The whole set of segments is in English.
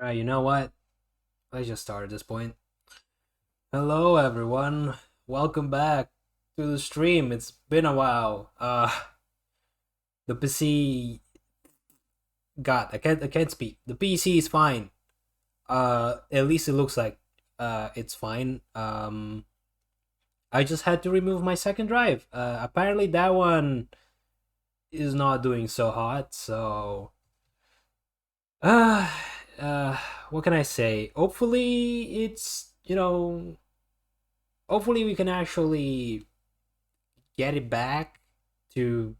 Alright, you know what? Let's just start at this point. Hello, everyone. Welcome back to the stream. It's been a while. The PC I can't speak. The PC is fine. At least it looks like it's fine. I just had to remove my second drive. Apparently that one is not doing so hot, so uh what can I say? Hopefully it's, hopefully we can actually get it back to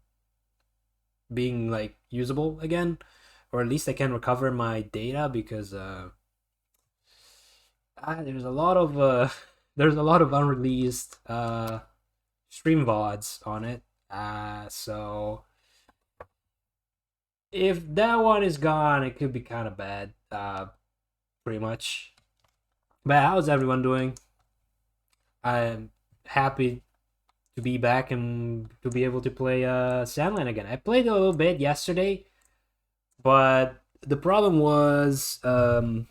being like usable again, or at least I can recover my data because there's a lot of there's a lot of unreleased stream VODs on it. So if that one is gone, it could be kind of bad. Pretty much. But how's everyone doing? I'm happy to be back and to be able to play Sandland again. I played a little bit yesterday, but the problem was that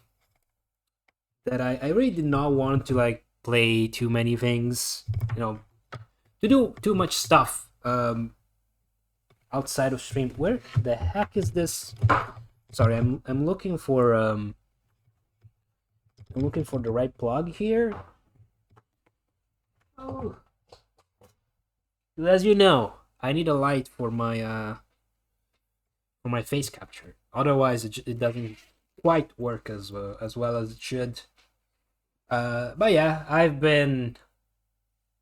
I really did not want to like play too many things, to do too much stuff outside of stream. Where the heck is this? Sorry, I'm looking for the right plug here. Oh, as you know, I need a light for my face capture. Otherwise, it doesn't quite work as well as it should. But yeah, I would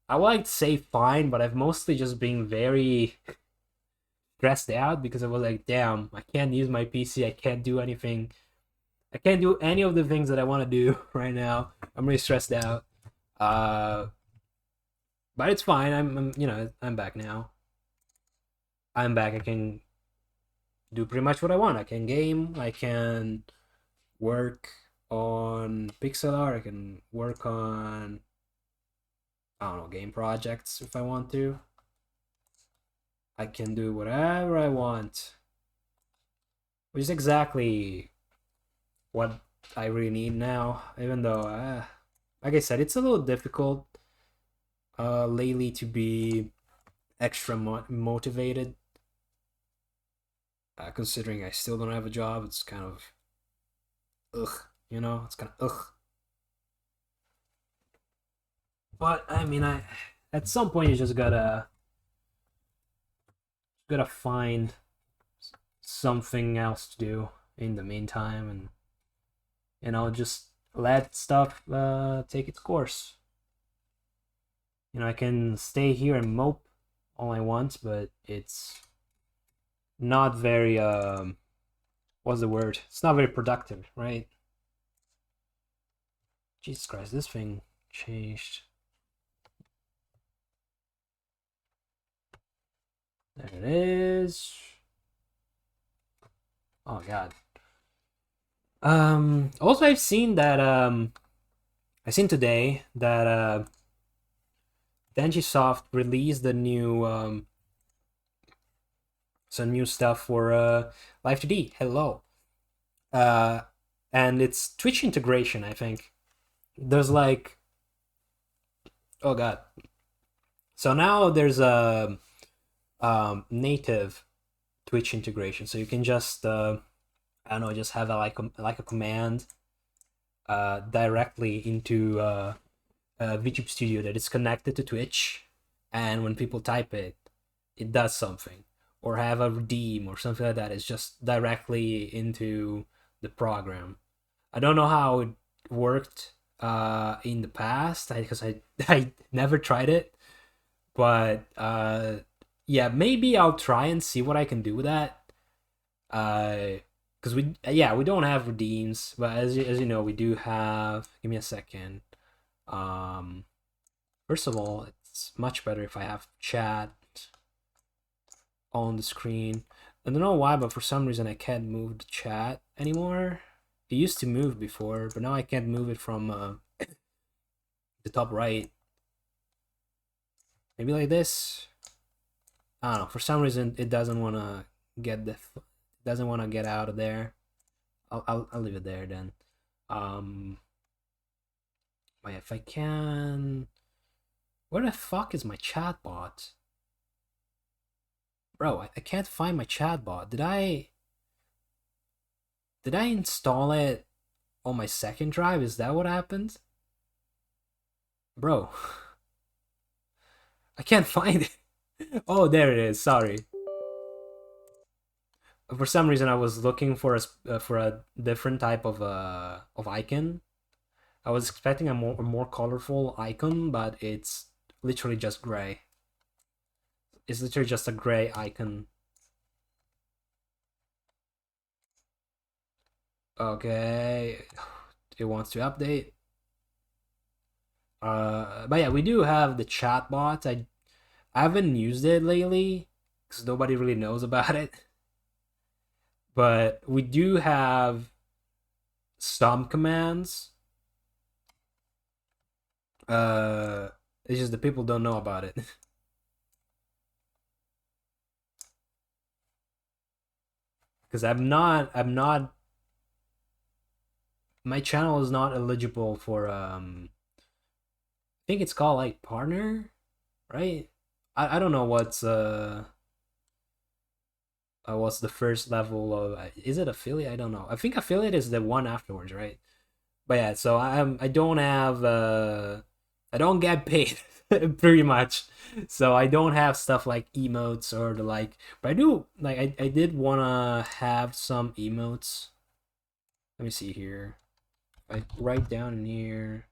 like to say fine, but I've mostly just been very stressed out because I was like, damn, I can't use my PC. I can't do anything. I can't do any of the things that I want to do right now I'm really stressed out. But it's fine. I'm back now. I'm back. I can do pretty much what I want. I can game. I can work on pixel art. I can work on, I don't know, game projects if I want to. I can do whatever I want, which is exactly what I really need now. Even though, like I said, it's a little difficult lately to be extra motivated. Considering I still don't have a job, it's kind of ugh, it's kind of ugh. But I mean, at some point you just gotta find something else to do in the meantime, and just let stuff take its course. I can stay here and mope all I want, but it's not very what's the word? It's not very productive, right? Jesus Christ, this thing changed. There it is. Oh god. Also I've seen that I seen today that Denjisoft released the new some new stuff for Live 2D. Hello. And it's Twitch integration, I think. There's like, oh god. So now there's a native Twitch integration, so you can just I don't know, just have a command directly into VTube Studio that is connected to Twitch, and when people type it, it does something, or have a redeem or something like that. It's just directly into the program. I don't know how it worked in the past, because I never tried it, but yeah, maybe I'll try and see what I can do with that. Because we don't have redeems, but as you know, we do have. Give me a second. First of all, it's much better if I have chat on the screen. I don't know why, but for some reason I can't move the chat anymore. It used to move before, but now I can't move it from the top right. Maybe like this. I don't know. For some reason, it doesn't want to get out of there. I'll leave it there then. But if I can, where the fuck is my chatbot? Bro, I can't find my chatbot. Did I install it on my second drive? Is that what happened? Bro, I can't find it. Oh, there it is. Sorry. For some reason, I was looking for a different type of icon. I was expecting a more colorful icon, but it's literally just gray. It's literally just a gray icon. Okay, it wants to update. But yeah, we do have the chatbot. I haven't used it lately because nobody really knows about it. But we do have some commands. It's just the people don't know about it. Because I'm not my channel is not eligible for I think it's called like partner, right? I don't know what's the first level of, is it affiliate? I don't know. I think affiliate is the one afterwards, right? But yeah, so I don't have I don't get paid pretty much, so I don't have stuff like emotes or the like. But I do like I did wanna have some emotes. Let me see here. I write down in here.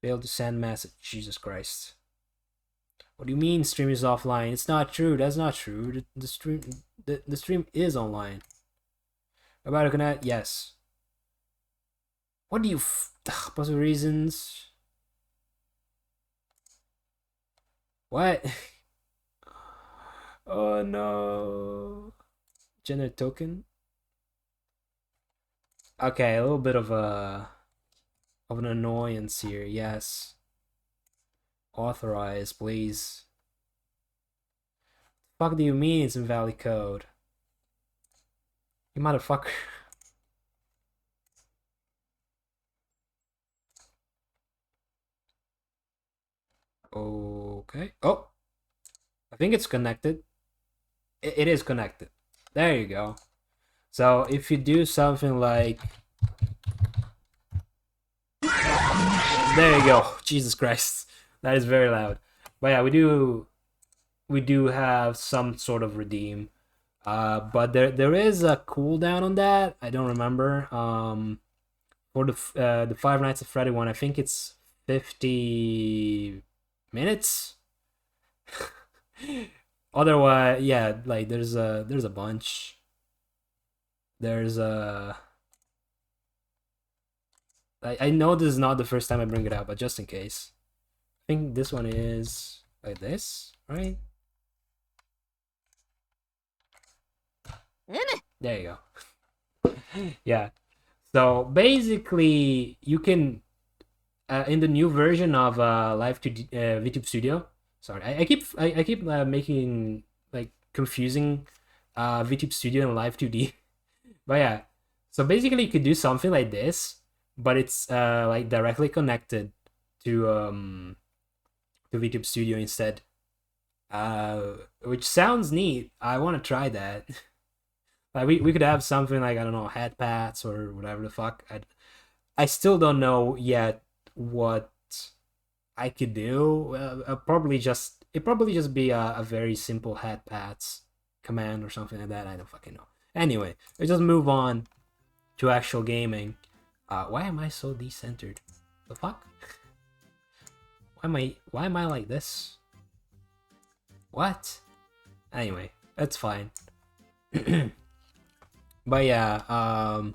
Failed to send message. Jesus Christ. What do you mean stream is offline? It's not true. That's not true. The stream is online. About to connect? Yes. What do you... Possible reasons... What? Oh no. Generate token. Okay, a little bit of an annoyance here. Yes. Authorize, please. Fuck do you mean it's invalid code? You motherfucker. Okay. Oh. I think it's connected. It is connected. There you go. So if you do something like... There you go. Jesus Christ. That is very loud. But yeah, we do have some sort of redeem. But there is a cooldown on that. I don't remember. For the Five Nights at Freddy one, I think it's 50 minutes. Otherwise, yeah, like there's a bunch. There's a... I know this is not the first time I bring it up, but just in case. I think this one is like this, right? There you go. Yeah. So basically, you can in the new version of Live to VTube Studio. Sorry, I keep making like confusing VTube Studio and Live 2D. But yeah, so basically you could do something like this, but it's like directly connected to VTube Studio instead. Which sounds neat. I want to try that. Like we could have something like, I don't know, head pads or whatever the fuck. I still don't know yet what I could do. Probably just be a very simple head pads command or something like that. I don't fucking know. Anyway, let's just move on to actual gaming. Why am I so decentered? The fuck? Why am I like this? What? Anyway, that's fine. But yeah,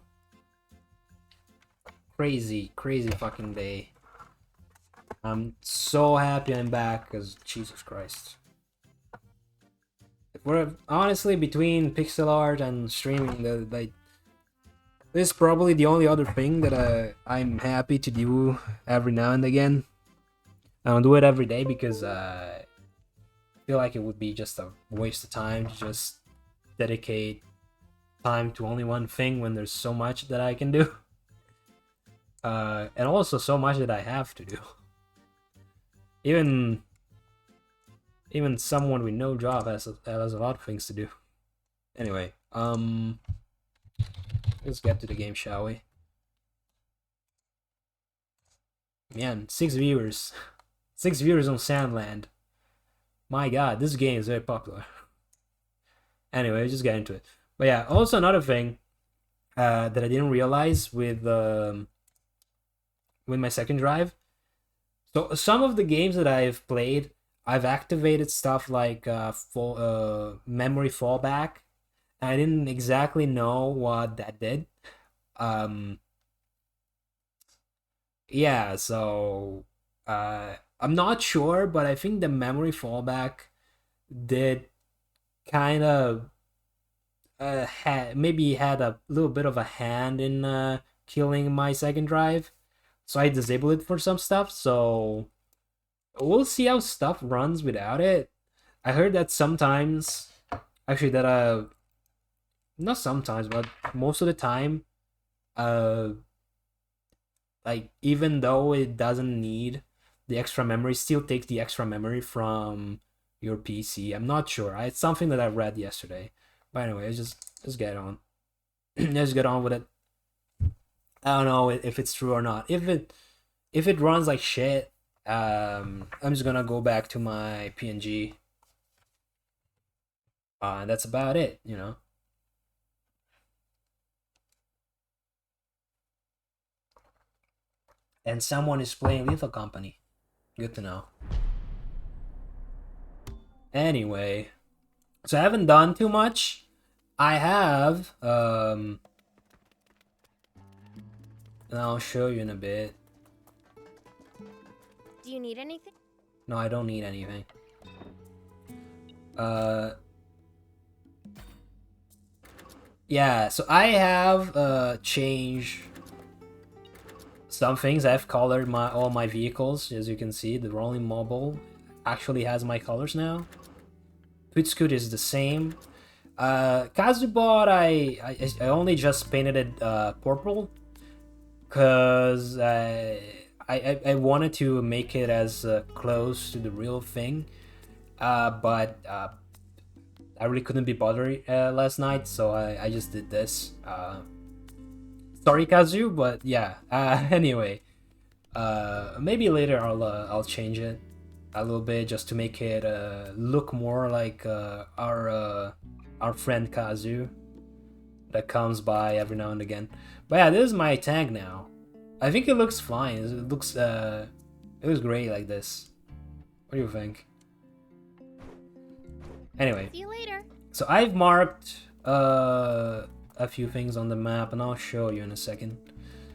crazy fucking day. I'm so happy I'm back, because Jesus Christ. We're honestly between pixel art and streaming, this is probably the only other thing that I'm happy to do every now and again. I don't do it every day because I feel like it would be just a waste of time to just dedicate time to only one thing when there's so much that I can do. And also so much that I have to do. Even someone with no job has a lot of things to do. Anyway, let's get to the game, shall we? Man, 6 viewers. 6 viewers on Sandland. My god, this game is very popular. Anyway, let's just get into it. But yeah, also another thing that I didn't realize with my second drive. So some of the games that I've played, I've activated stuff like memory fallback. I didn't exactly know what that did. Yeah, so I'm not sure, but I think the memory fallback did kind of maybe had a little bit of a hand in killing my second drive. So I disabled it for some stuff, so we'll see how stuff runs without it. I heard that sometimes, actually that not sometimes, but most of the time, like even though it doesn't need the extra memory, still takes the extra memory from your PC. I'm not sure. It's something that I read yesterday. But anyway, let's get on. Let's get on with it. I don't know if it's true or not. If it runs like shit, I'm just gonna go back to my PNG. And that's about it, you know. And someone is playing Lethal Company. Good to know. Anyway, so I haven't done too much. I have And I'll show you in a bit. Do you need anything? No, I don't need anything. Yeah, so I have changed some things. I've colored all my vehicles, as you can see. The rolling mobile actually has my colors now. Pootscoot is the same. Kazubot, I only just painted it purple because I wanted to make it as close to the real thing, but I really couldn't be bothered last night, so I just did this. Sorry, Kazu, but yeah. Anyway, maybe later I'll change it a little bit just to make it look more like our friend Kazu that comes by every now and again. But yeah, this is my tank now. I think it looks fine. It looks great like this. What do you think? Anyway, See you later. so I've marked a few things on the map, and I'll show you in a second.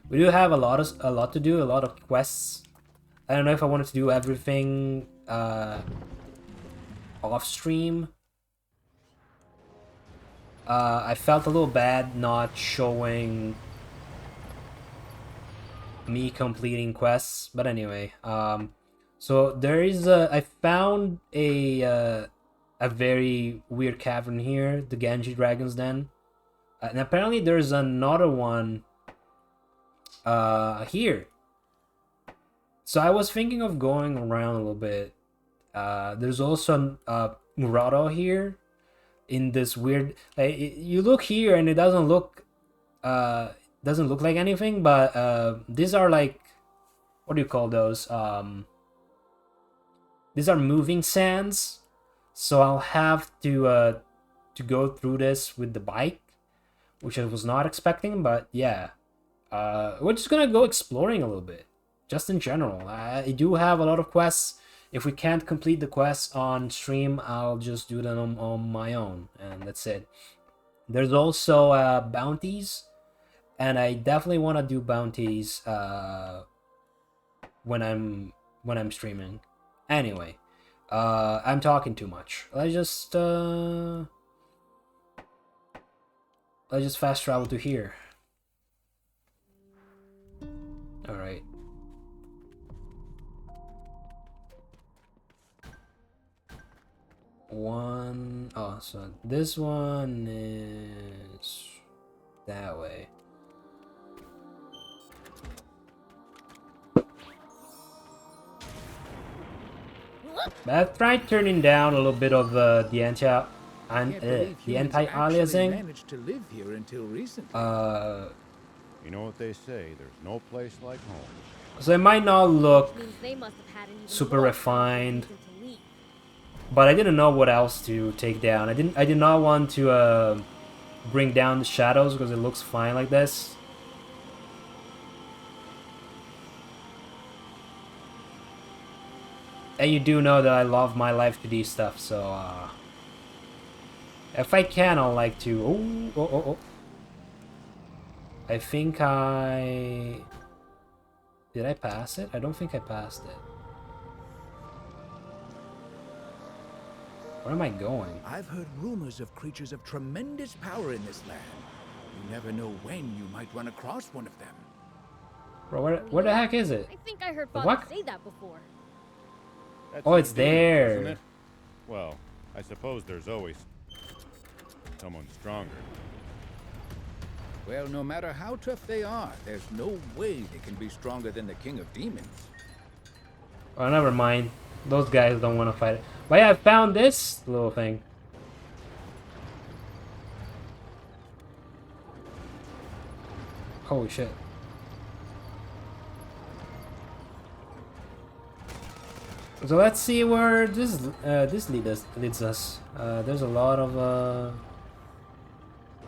We do have a lot to do, a lot of quests. I don't know if I wanted to do everything off stream. I felt a little bad not showing me completing quests, but anyway. So there is I found a very weird cavern here, the Genji Dragon's Den, and apparently there's another one here. So I was thinking of going around a little bit. There's also a grotto here in this weird. You look here and it doesn't look like anything, but these are like, what do you call those? These are moving sands. So I'll have to go through this with the bike, which I was not expecting. But yeah, we're just gonna go exploring a little bit. Just in general, I do have a lot of quests. If we can't complete the quests on stream, I'll just do them on my own, and that's it. There's also bounties, and I definitely want to do bounties when I'm streaming. Anyway, I'm talking too much. Let's just fast travel to here. All right. So this one is that way. But I've tried turning down a little bit of the anti-aliasing. Managed to live here until recently. You know what they say, there's no place like home. So it might not look Means they must have had an even super more refined, reason to leave. but I didn't know what else to take down. I did not want to bring down the shadows because it looks fine like this. And you do know that I love my Live 2D stuff, so if I can, I'll like to. Oh. I think did I pass it? I don't think I passed it. Where am I going? I've heard rumors of creatures of tremendous power in this land. You never know when you might run across one of them. Bro, where the heck is it? I think I heard The Father what? say that before. That's Oh, it's dangerous, there. isn't it? Well, I suppose there's always someone stronger. Well, no matter how tough they are, there's no way they can be stronger than the King of Demons. Oh, never mind. Those guys don't want to fight it. But yeah, I found this little thing. Holy shit. So let's see where this leads us. There's a lot of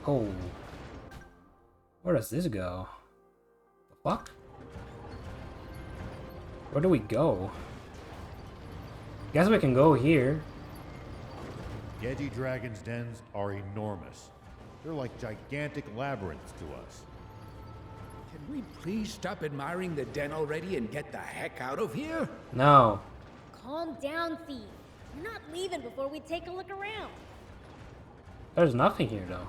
oh. Where does this go? The fuck? Where do we go? Guess we can go here. Genji Dragon's dens are enormous. They're like gigantic labyrinths to us. Can we please stop admiring the den already and get the heck out of here? No. Calm down, thief. We're not leaving before we take a look around. There's nothing here though.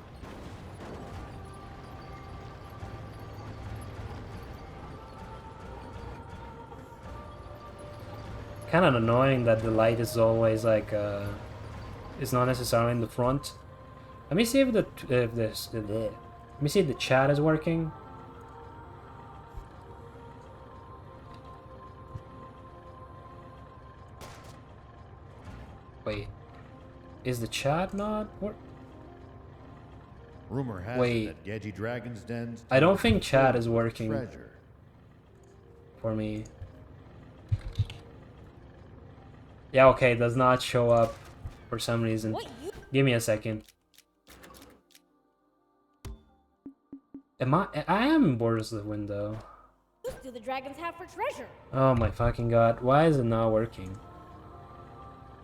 Kind of annoying that the light is always like it's not necessarily in the front. Let me see if let me see if the chat is working. Wait, is the chat not work? Rumor has Wait. it that Gedgy Dragon's dens. I don't think chat filled is with working Treasure. for me. Yeah, okay, it does not show up for some reason. What you Give me a second. I am in Borders of the Window. use do the dragons have for treasure? Oh my fucking god, why is it not working?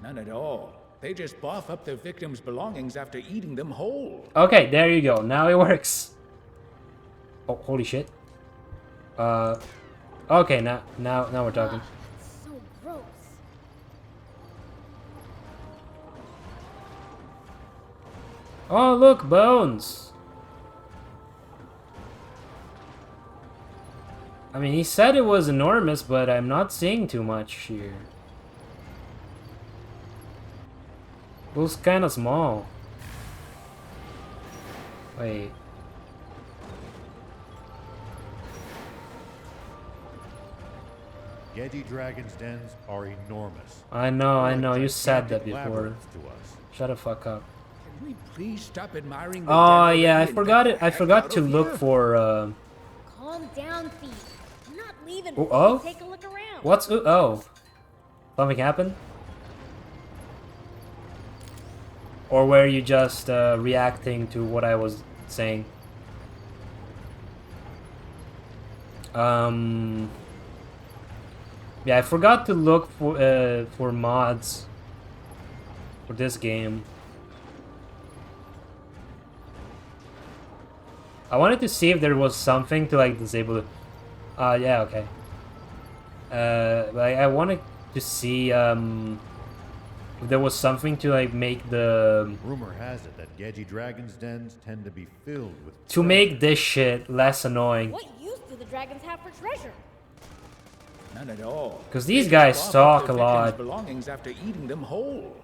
None at all. They just boff up their victims' belongings after eating them whole. Okay, there you go. Now it works. Oh, holy shit. Okay, now we're talking. That's so gross. Oh, look, bones. I mean, he said it was enormous, but I'm not seeing too much here. It was kind of small. Wait. Gedgy Dragon's dens are enormous. I know. You Like said that gigantic before. labyrinths to us. Shut the fuck up. Can we please stop admiring the Oh den yeah, I already and forgot get it. the I heck forgot out to of look here? for Calm down, thief. We're not leaving Oh, before oh? we take a look around. what's oh? Something happened? Or were you just reacting to what I was saying? Yeah, I forgot to look for mods for this game. I wanted to see if there was something to like disable it. Yeah, okay. Like I wanted to see if there was something to like make the Rumor has it that Gedgy Dragon's dens tend to be filled with to treasure. make this shit less annoying. What use do the dragons have for treasure? None at all. 'Cause They these just guys boff up talk their a lot. victims' belongings after eating them whole.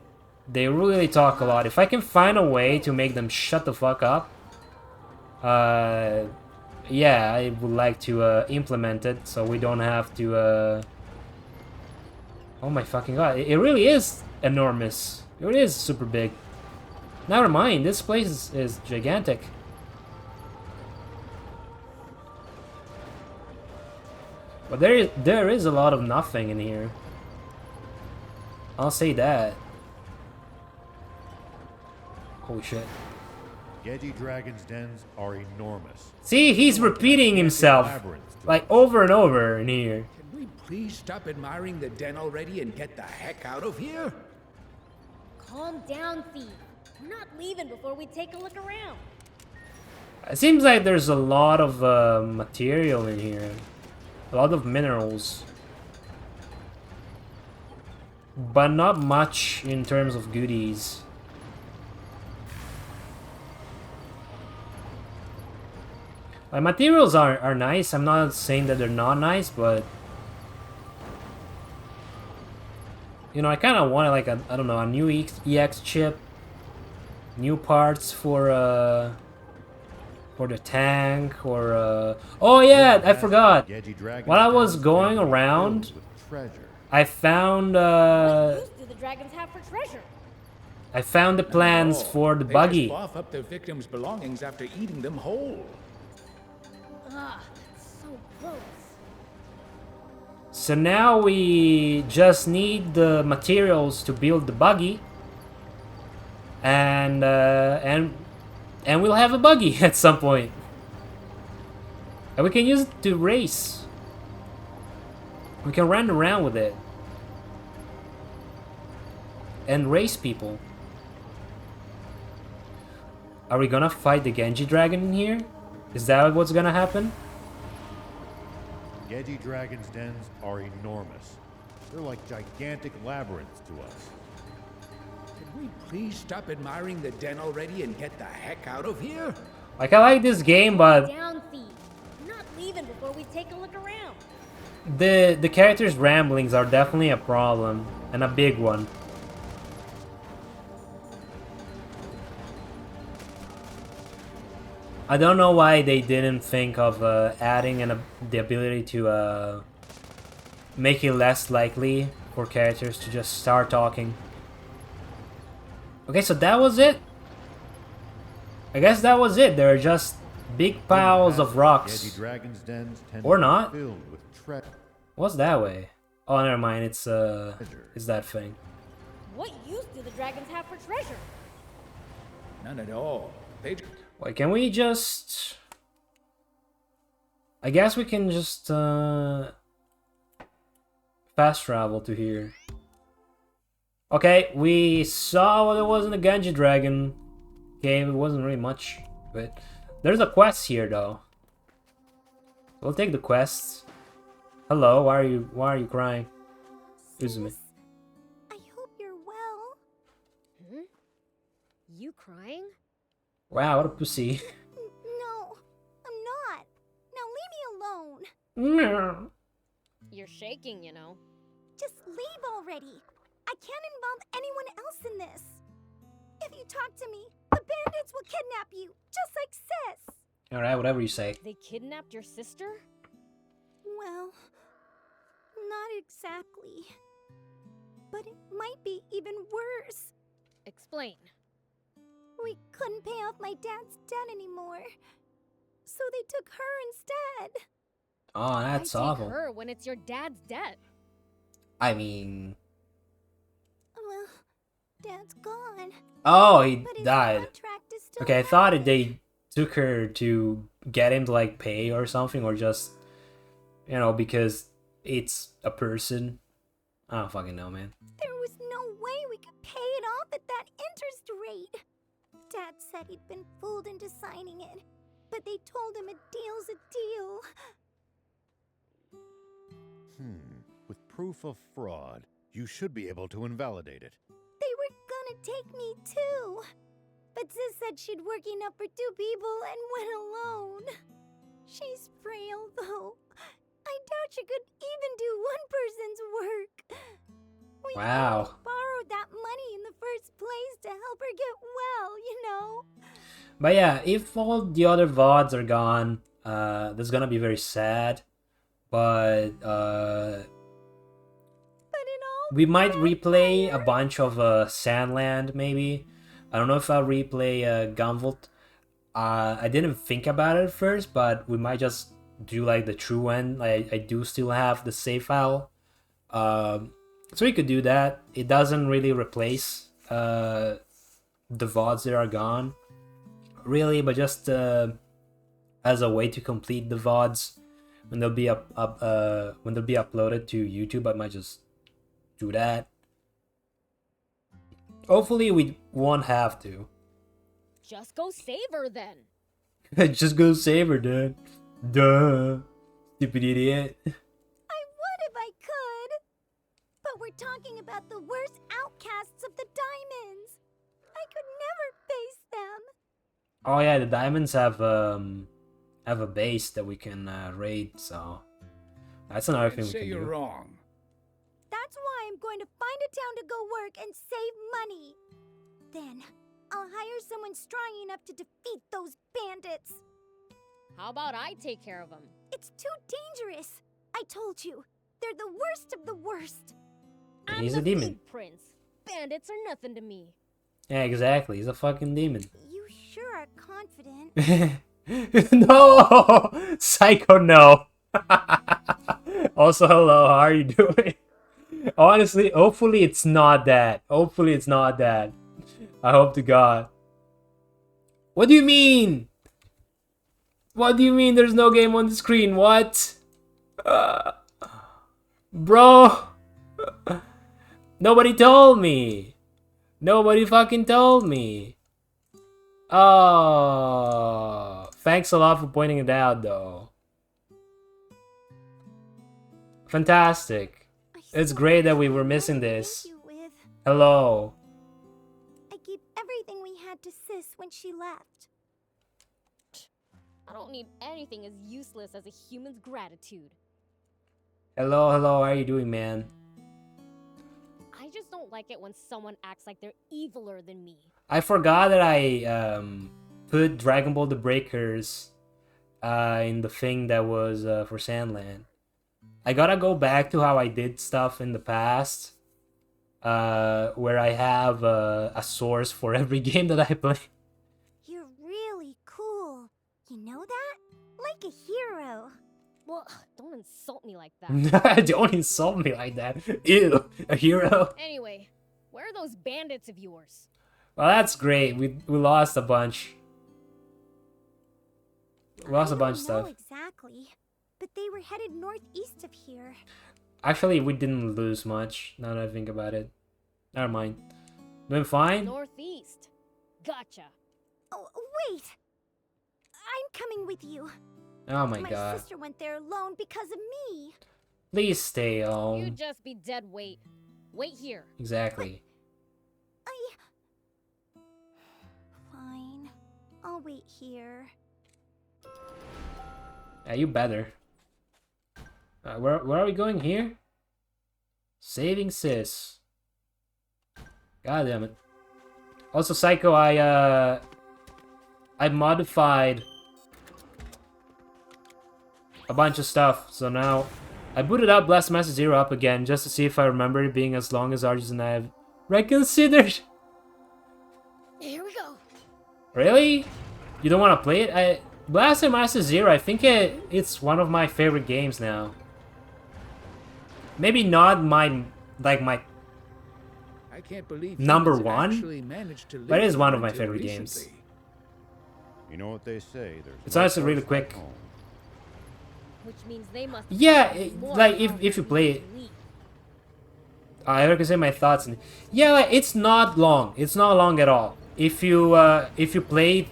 They really talk a lot. If I can find a way to make them shut the fuck up, yeah, I would like to implement it so we don't have to. Oh my fucking god! It really is enormous. It really is super big. Never mind. This place is gigantic. But there is a lot of nothing in here. I'll say that. Holy shit. Gedgy Dragon's dens are enormous. See, he's repeating himself Labyrinths to like over and over in here. Can we please stop admiring the den already and get the heck out of here? Calm down, thief. We're not leaving before we take a look around. It seems like there's a lot of material in here. A lot of minerals. But not much in terms of goodies. Materials are nice. I'm not saying that they're not nice, but you know, I kind of wanted like I don't know, a new EX chip, new parts for the tank, or oh yeah, I forgot. Gedgy Dragon's While I was dens going tend to be around, filled with treasure. I found What use do the dragons have for treasure? I found the None at plans all. for the They buggy. just boff up their victims' belongings after eating them whole. Ah, that's so gross. So now we just need the materials to build the buggy, and we'll have a buggy at some point, and we can use it to race. We can run around with it and race people. Are we gonna fight the Genji dragon in here? Is that what's gonna happen? Geji Dragon's dens are enormous. They're like gigantic labyrinths to us. Can we please stop admiring the den already and get the heck out of here? Like, I like this game, but Down, thief. We're not leaving before we take a look around. the characters' ramblings are definitely a problem, and a big one. I don't know why they didn't think of adding the ability to make it less likely for characters to just start talking. Okay, so that was it. I guess that was it. There are just big piles of rocks. Geji Dragon's dens tend Or to be not. filled with treasure. What's that way? Oh, never mind. It's that thing. What use do the dragons have for treasure? None at all. They Wait, can we just... I guess we can just fast travel to here. Okay, we saw what there was in the Genji Dragon cave. It wasn't really much, but there's a quest here though. We'll take the quests. Hello, why are you crying? Excuse me. I hope you're well. You crying? Wow, what a pussy. No, I'm not. Now leave me alone. You're shaking, you know. Just leave already. I can't involve anyone else in this. If you talk to me, the bandits will kidnap you, just like Sis. Alright, whatever you say. They kidnapped your sister? Well, not exactly. But it might be even worse. Explain. We couldn't pay off my dad's debt anymore. So they took her instead. Oh, that's Why awful. take her when it's your dad's debt? I mean... Well, Dad's gone. Oh, he But his died. contract is still Okay, I thought valid. they took her to get him to like pay or something, or just, you know, because it's a person. I don't fucking know, man. There was no way we could pay it off at that interest rate. Dad said he'd been fooled into signing it, but they told him a deal's a deal. With proof of fraud, you should be able to invalidate it. They were gonna take me too. But Sis said she'd work enough for 2 people and went alone. She's frail though. I doubt she could even do one person's work. We Wow. borrowed that money in the first place to help her get well, you know? But yeah, if all the other VODs are gone, that's gonna be very sad. But we might replay a bunch of Sandland, maybe. I don't know if I'll replay Gunvolt. I didn't think about it at first, but we might just do like the true end. I do still have the save file. So we could do that. It doesn't really replace the VODs that are gone, really, but just as a way to complete the VODs when they'll be uploaded to YouTube. I might just do that. Hopefully we won't have to. Just go save her then. Just go save her, dude. Duh. Stupid idiot. I would if I could. But we're talking about the worst outcasts of the diamonds. I could never face them. Oh yeah, the diamonds have a base that we can raid, so that's another thing we say can you're do. wrong. That's why I'm going to find a town to go work and save money. Then I'll hire someone strong enough to defeat those bandits. How about I take care of them? It's too dangerous. I told you, they're the worst of the worst. He's I'm a the demon. Big Prince. Bandits are nothing to me. Yeah, exactly. He's a fucking demon. You sure are confident. No! Psycho, no. Also, hello, how are you doing? Honestly, hopefully it's not that. Hopefully it's not that. I hope to God. What do you mean? What do you mean there's no game on the screen? What? Bro. Nobody told me. Nobody fucking told me. Oh. Thanks a lot for pointing it out, though. Fantastic. I It's so great that wish we I were had missing more to this. thank you with. Hello. I gave everything we had to Sis when she left. I don't need anything as useless as a human's gratitude. Hello, hello. How are you doing, man? I just don't like it when someone acts like they're eviler than me. I forgot that I put Dragon Ball The Breakers in the thing that was for Sandland. I gotta go back to how I did stuff in the past, where I have a source for every game that I play. You're really cool. You know that? Like a hero. Well, don't insult me like that. Don't insult me like that. Ew, a hero. Anyway, where are those bandits of yours? Well, that's great. We lost a bunch. We lost a bunch of I don't stuff. know exactly, but they were headed northeast of here. Actually, we didn't lose much. Now that I think about it. Never mind. Doing fine. Northeast. Gotcha. Oh, wait! I'm coming with you. Oh my My god. sister went there alone because of me. Please stay You home. just be dead weight. Wait here. Exactly. Fine. I'll wait here. Yeah, you better. Where are we going here? Saving Sis. God damn it. Also, Psycho, I modified a bunch of stuff, so now I booted up Blast Master Zero up again just to see if I remember it being as long as Argus and I have reconsidered. Here we go. Really? You don't want to play it? Blaster Master Zero, I think it's one of my favorite games now. Maybe not my I can't believe Number humans one? actually managed to But it live is one here of my until favorite games. recently. You know what they say, there's It's no honestly really place like quick. home. Which means they must. Yeah, be more like if powerful you than play it. we. I can say my thoughts. Yeah, like, it's not long. It's not long at all. If you play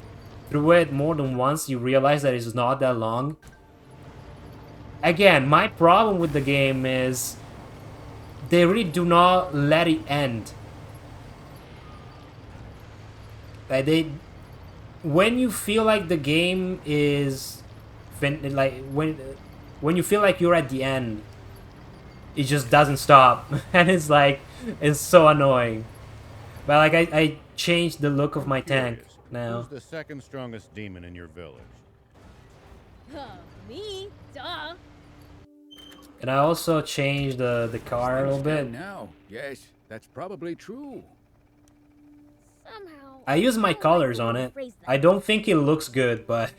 through it more than once, you realize that it's not that long. Again, my problem with the game is they really do not let it end. Like when you feel like the game is when you feel like you're at the end, it just doesn't stop, and it's so annoying. But like I changed the look of my tank Curious, now. Who's the second strongest demon in your village? Me? Duh. And I also changed the car a little bit. Now, yes, that's probably true. Somehow. I use my don't like colors the way on you it. phrase that. I don't think it looks good, but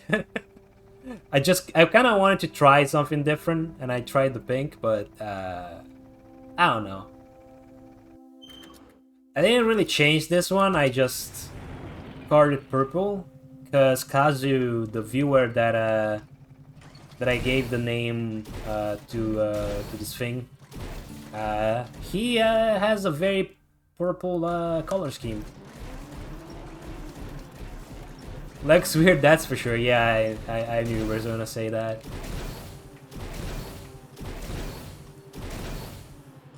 I kind of wanted to try something different, and I tried the pink, but I don't know. I didn't really change this one. I just colored it purple because Kazu, the viewer that I gave the name to this thing, he has a very purple color scheme. Looks weird, that's for sure. Yeah, I knew you were gonna say that.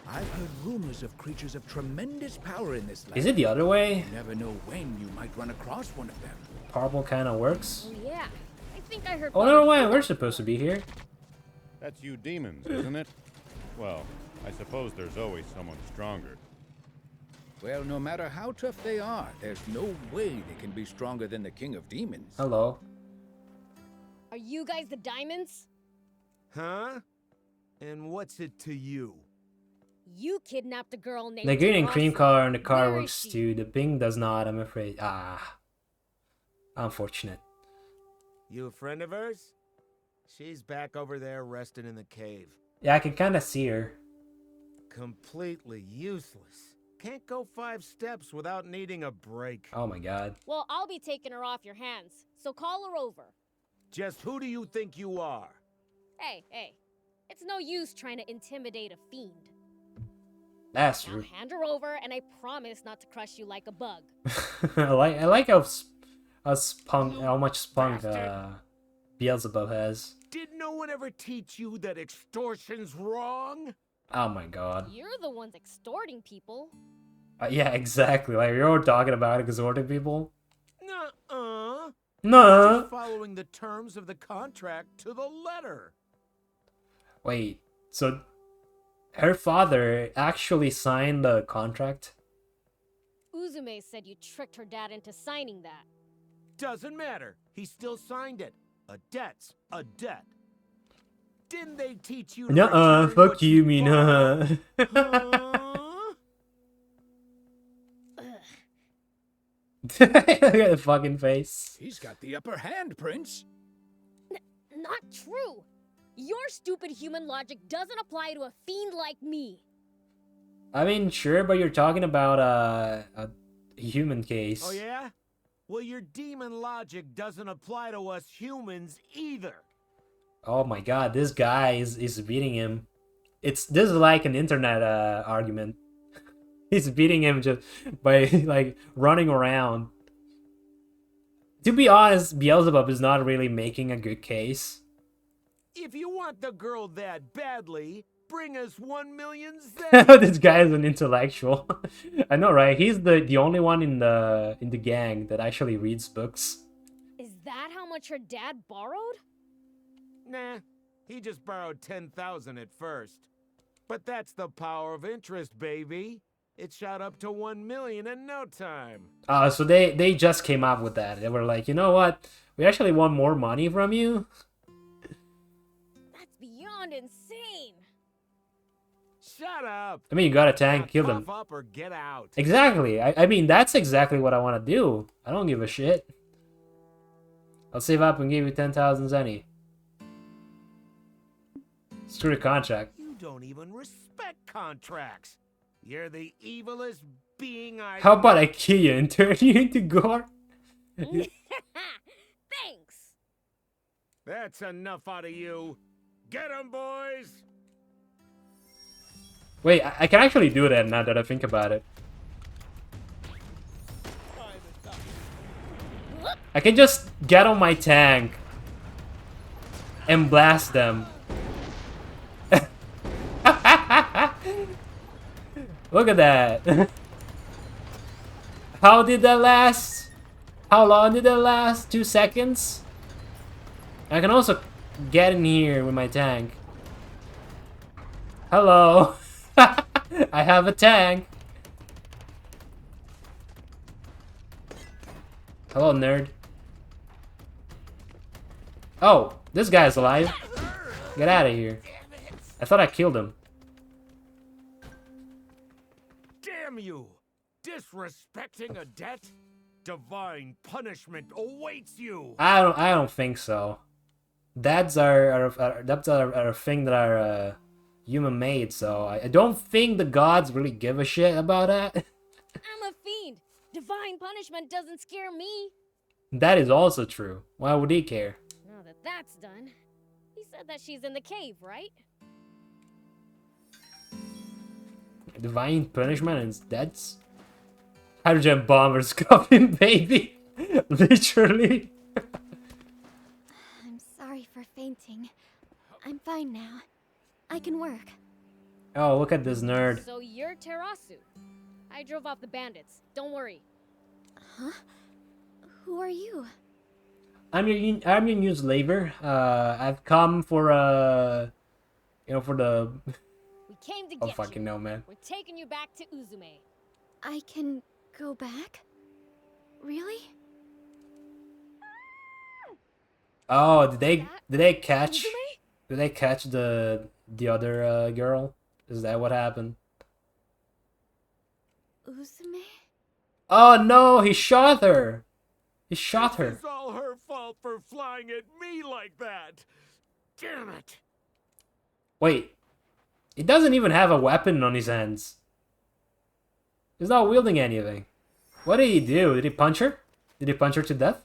I've heard rumors of creatures of tremendous power in this land. Is it the other way? You never know when you might run across one of them. Purple kind of works. Oh, yeah. I think I heard. Oh, never Father mind. say We're that supposed to before. be here. That's you demons, isn't it? Well, I suppose there's always someone stronger. Well, no matter how tough they are, there's no way they can be stronger than the King of Demons. Hello. Are you guys the diamonds? Huh? And what's it to you? You kidnapped a girl named. The green and cream Tarasa. color in the car Where is works she? too. The pink does not, I'm afraid. Ah. Unfortunate. You a friend of hers? She's back over there resting in the cave. Yeah, I can kind of see her. Completely useless. Can't go 5 steps without needing a break. Oh my god. Well, I'll be taking her off your hands, so call her over. Just who do you think you are? Hey, it's no use trying to intimidate a fiend. That's Now true. hand her over, and I promise not to crush you like a bug. I like how how much spunk Beelzebub has. Did no one ever teach you that extortion's wrong? Oh my god. You're the ones extorting people. Yeah, exactly. Like, you're talking about exhorting people? Nuh-uh. No. Just following the terms of the contract to the letter. Wait, so her father actually signed the contract? Uzume said you tricked her dad into signing that. Doesn't matter. He still signed it. A debt's a debt. Didn't they teach you to Nuh-uh, return fuck what you, mean, borrow? huh? Ugh. Look at the fucking face. He's got the upper hand, Prince. Not true. Your stupid human logic doesn't apply to a fiend like me. I mean, sure, but you're talking about a human case. Oh yeah? Well, your demon logic doesn't apply to us humans either. Oh my god, this guy is beating him. This is like an internet argument. He's beating him just by like running around. To be honest, Beelzebub is not really making a good case. If you want the girl that badly, bring us 1 million zen. This guy is an intellectual. I know, right? He's the only one in the gang that actually reads books. Is that how much her dad borrowed? Nah, he just borrowed 10,000 at first. But that's the power of interest, baby. It shot up to 1 million in no time. So they just came up with that. They were like, you know what? We actually want more money from you. That's beyond insane. Shut up. I mean, you got a tank, Now kill them. cough up or get out. Exactly. I mean, that's exactly what I want to do. I don't give a shit. I'll save up and give you 10,000 zenny. Screw the contract. You don't even respect contracts. You're the evilest being I... How about I kill you and turn you into gore? Thanks. That's enough out of you. Get 'em, boys. Wait, I can actually do that now that I think about it. I can just get on my tank and blast them. Look at that. How did that last? How long did that last? 2 seconds? I can also get in here with my tank. Hello. I have a tank. Hello, nerd. Oh, this guy's alive. Get out of here. I thought I killed him. Damn you! Disrespecting a debt? Divine punishment awaits you! I don't think so. Dads are a thing that are human made, so I don't think the gods really give a shit about that. I'm a fiend. Divine punishment doesn't scare me. That is also true. Why would he care? Now that that's done, he said that she's in the cave, right? Divine punishment and that's hydrogen bombers coming, baby. Literally. I'm sorry for fainting. I'm fine now. I can work. Oh, look at this nerd. So you're Terasu. I drove off the bandits. Don't worry. Huh? Who are you? I'm your new slaver. I've come for for the We came to oh get fucking you. no, man. We're taking you back to Uzume. I can go back? Really? Oh, did they catch Uzume? did they catch the other girl? Is that what happened? Uzume? Oh no, he shot her. He shot her. It's all her fault for flying at me like that. Damn it. Wait. He doesn't even have a weapon on his hands. He's not wielding anything. What did he do? Did he punch her? Did he punch her to death?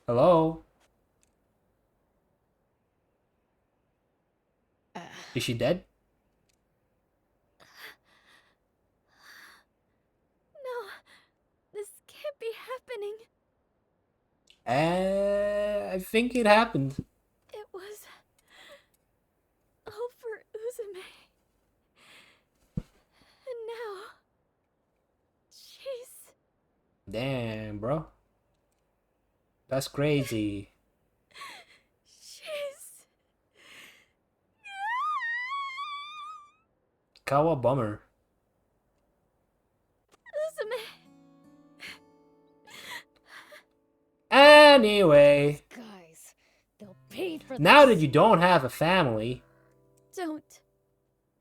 Hello? Is she dead? No. This can't be happening. I think it happened. It was all for Uzume. And now she's Damn, bro. That's crazy. she's Kawa bummer. Uzume. Anyway, Guys, they'll pay for now this. that you don't have a family, Don't.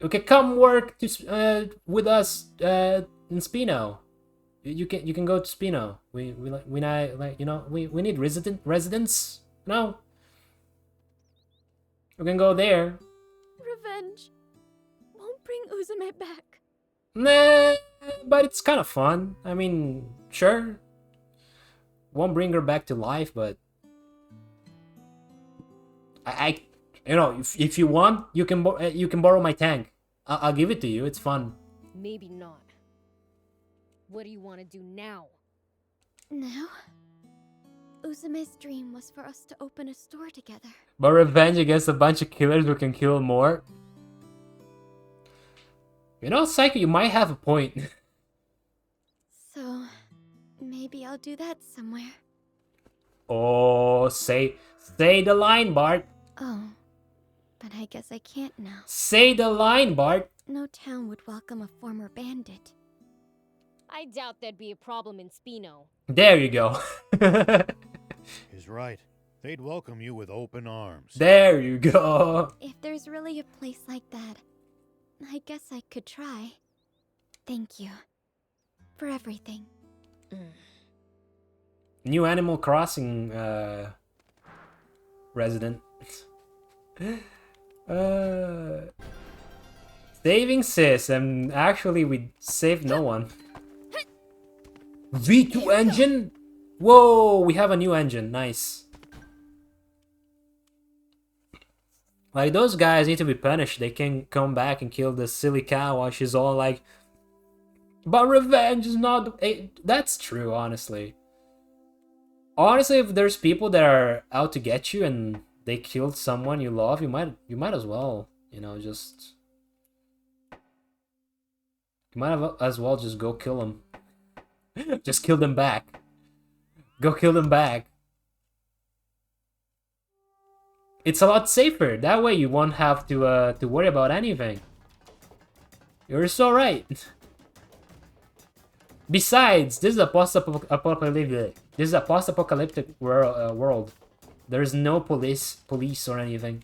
you can come work to with us in Spino. You can go to Spino. We not like we need residents. No, we can go there. Revenge won't bring Uzume back. Nah, but it's kind of fun. I mean, sure, won't bring her back to life, but I if you want, you can borrow my tank. I'll give it to you. It's fun. Maybe not. What do you want to do now? Now, Uzume's dream was for us to open a store together. But revenge against a bunch of killers who can kill more. You know, Psycho, you might have a point. So, maybe I'll do that somewhere. Oh, say the line, Bart. Oh, but I guess I can't now. Say the line, Bart. No town would welcome a former bandit. I doubt there'd be a problem in Spino. There you go. He's right. They'd welcome you with open arms. There you go. If there's really a place like that, I guess I could try. Thank you. For everything. New Animal Crossing resident. Saving sis, and actually we saved no one. V2 engine? Whoa, we have a new engine. Nice. Like, those guys need to be punished. They can come back and kill the silly cow while she's all like, but revenge is not... That's true, honestly. Honestly, if there's people that are out to get you and they killed someone you love, you might as well, just... You might as well just go kill them. Just kill them back. Go kill them back. It's a lot safer. That way you won't have to worry about anything. You're so right. Besides, this is a post-apocalyptic world. There's no police or anything.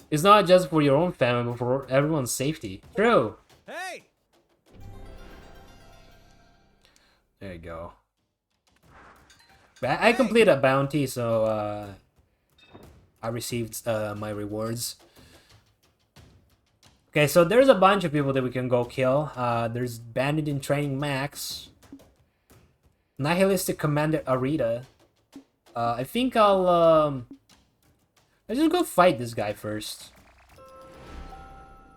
It's not just for your own family, but for everyone's safety. True. Hey! There you go. But I completed a bounty, so I received my rewards. Okay, so there's a bunch of people that we can go kill. There's Bandit in Training Max, Nihilistic Commander Arita. I think I'll just go fight this guy first.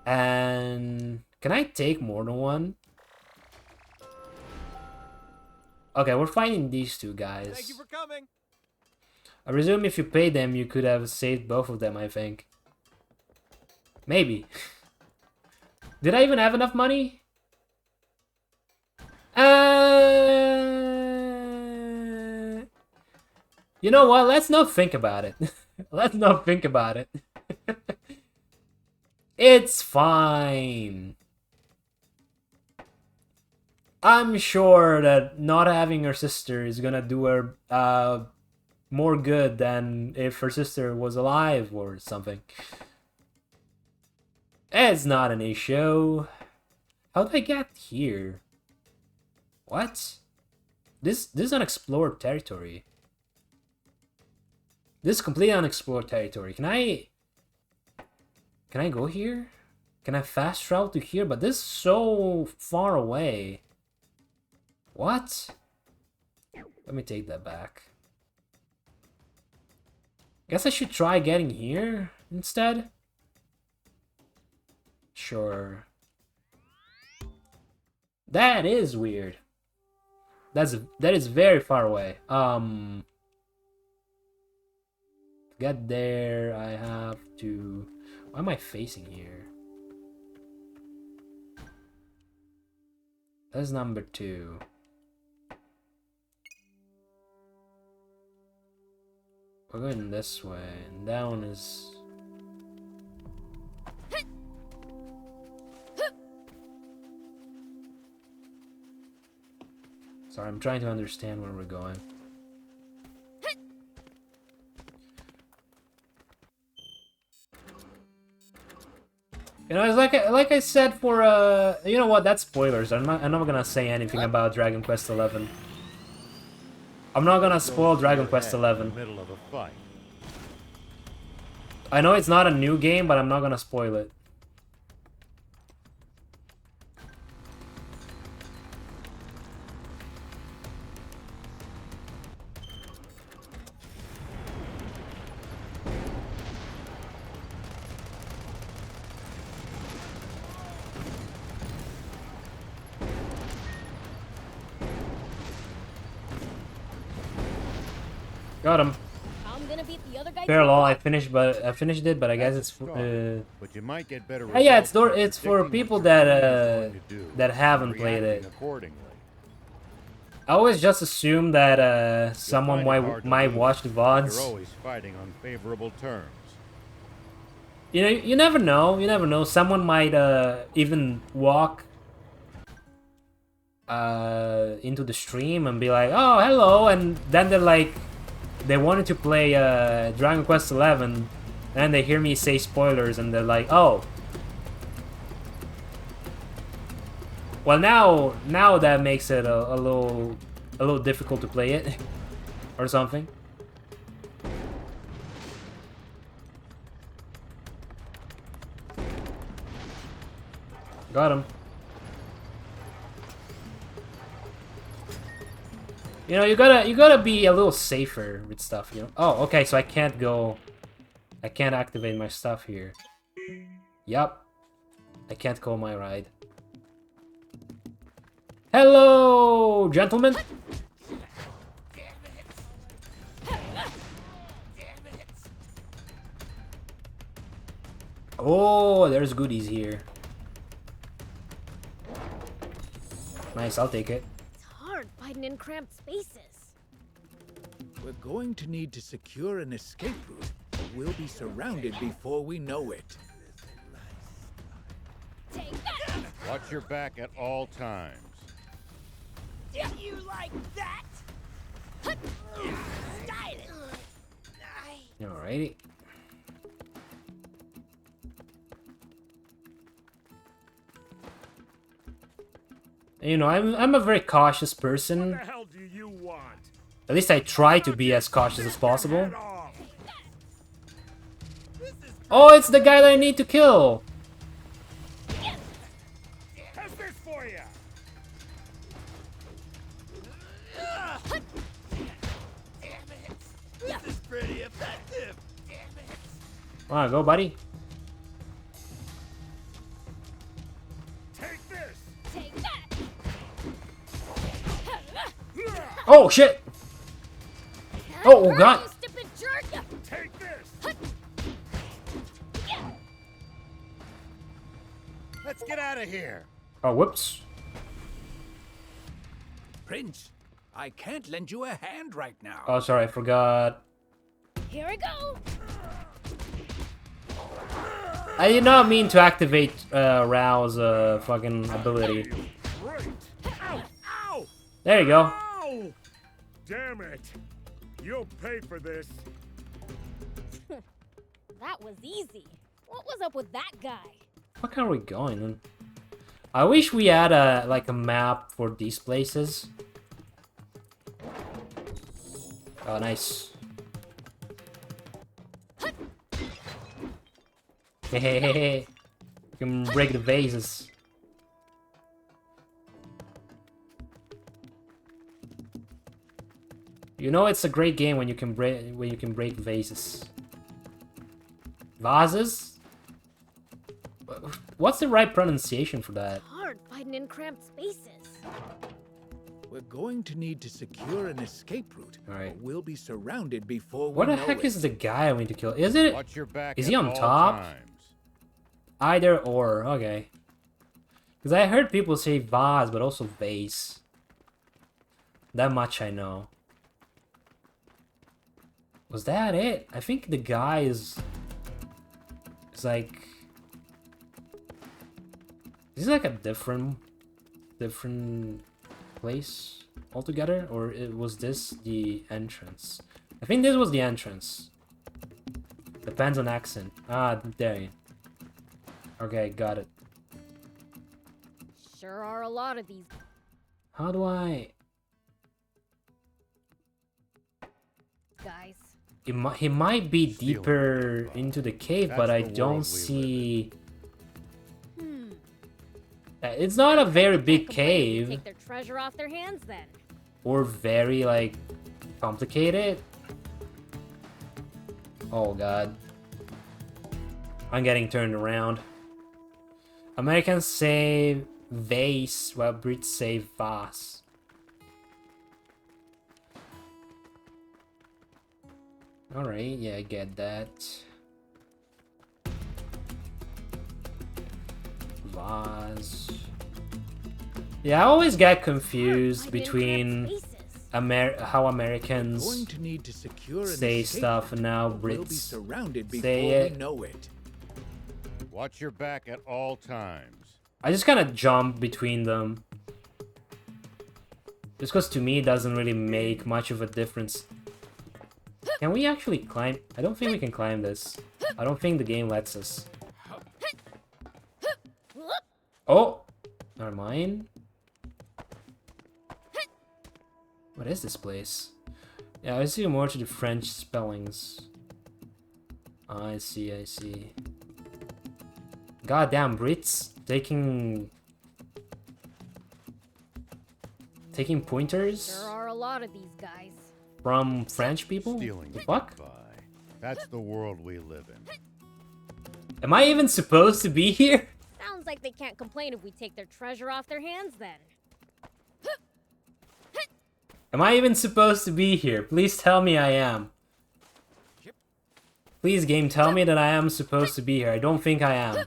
And can I take more than one? Okay, we're fighting these two guys. Thank you for coming. I presume if you paid them, you could have saved both of them, I think. Maybe. Did I even have enough money? You know what? Let's not think about it. Let's not think about it. It's fine. I'm sure that not having her sister is gonna do her more good than if her sister was alive or something. It's not an issue. How did I get here? What? This is unexplored territory. This is completely unexplored territory. Can I go here? Can I fast travel to here? But this is so far away. What? Let me take that back. Guess I should try getting here instead. Sure. That is weird. That is very far away. get there, I have to... Why am I facing here? That's number 2. We're going this way, and down is... Sorry, I'm trying to understand where we're going. You know, it's like I said for you know what? That's spoilers. I'm not gonna say anything about Dragon Quest XI. I'm not gonna spoil Dragon Quest XI. Middle of a fight. I know it's not a new game, but I'm not gonna spoil it. Got him. I'm gonna beat the other guy. Parallel, I finished it, but I guess it's But you might get better yeah, it's results by for predicting people what your that opponent is going to do that haven't and played reacting it. accordingly. I always just assume that You'll someone find it hard to might lose. watch the You're VODs. always fighting on favorable terms. You know, you never know. You never know. Someone might even walk into the stream and be like, "Oh, hello," and then they're like, they wanted to play Dragon Quest XI, and they hear me say spoilers, and they're like, "Oh." Well, now that makes it a little difficult to play it, or something. Got him. You know, you gotta be a little safer with stuff, you know. Oh, okay, so I can't activate my stuff here. Yup. I can't call my ride. Hello, gentlemen. Oh, there's goodies here. Nice, I'll take it. It's hard fighting in cramped spaces. We're going to need to secure an escape route. We'll be surrounded before we know it. Take that! Watch your back at all times. Did you like that? Stylish. Alrighty. You know, I'm a very cautious person. What the hell do you want? At least I try to be as cautious as possible. Head off. Oh, it's the guy that I need to kill. How's this for you? This is pretty effective. Come on, go, buddy. Take this. Take that! Oh shit! Oh god! You stupid jerk! Take this. Let's get out of here. Oh, whoops. Prince, I can't lend you a hand right now. Oh, sorry, I forgot. Here we go! I did not mean to activate Rao's fucking ability. Great. Ow! Ow! There you go. Ow! Damn it! You'll pay for this. That was easy. What was up with that guy? Fuck are we going? I wish we had a like a map for these places. Oh, nice. Hey, you can break the vases. You know it's a great game when you can break vases. Vases? What's the right pronunciation for that? Hard fighting in cramped spaces. We're going to need to secure an escape route. Alright. We'll be surrounded before What we the know heck it. is the guy I need to kill? Is it? Watch your back Is at he on all top? times. Either or. Okay. Because I heard people say vase, but also vase. That much I know. Was that it? I think the guy is like... Is this like a different place altogether? Or was this the entrance? I think this was the entrance. Depends on accent. Ah, there. Okay, got it. Sure are a lot of these. How do I... Guys. He might be Stealing deeper stuff. into the cave, That's but I the world don't we see... Hmm. It's not a very big Can't complain if we cave, Take their treasure off their hands then. or very, like, complicated. Oh god. I'm getting turned around. Americans say vase, while Brits say vase. Alright, yeah, I get that. Vase. Yeah, I always get confused Like between incorrect spaces. how We're Americans going to need to secure an say escape stuff route, and now or we'll be Brits surrounded before say we it. know it. Watch your back at all times. I just kind of jump between them. Just because to me it doesn't really make much of a difference. Can we actually climb? I don't think we can climb this. I don't think the game lets us. Oh! Never mind. What is this place? Yeah, I see more to the French spellings. I see, I see. Goddamn Brits taking pointers There are a lot of these guys. from French people? Stealing The to fuck? get by. That's the world we live in. Am I even supposed to be here? Sounds like they can't complain if we take their treasure off their hands then. Am I even supposed to be here? Please tell me I am. Please, game, tell me that I am supposed to be here. I don't think I am.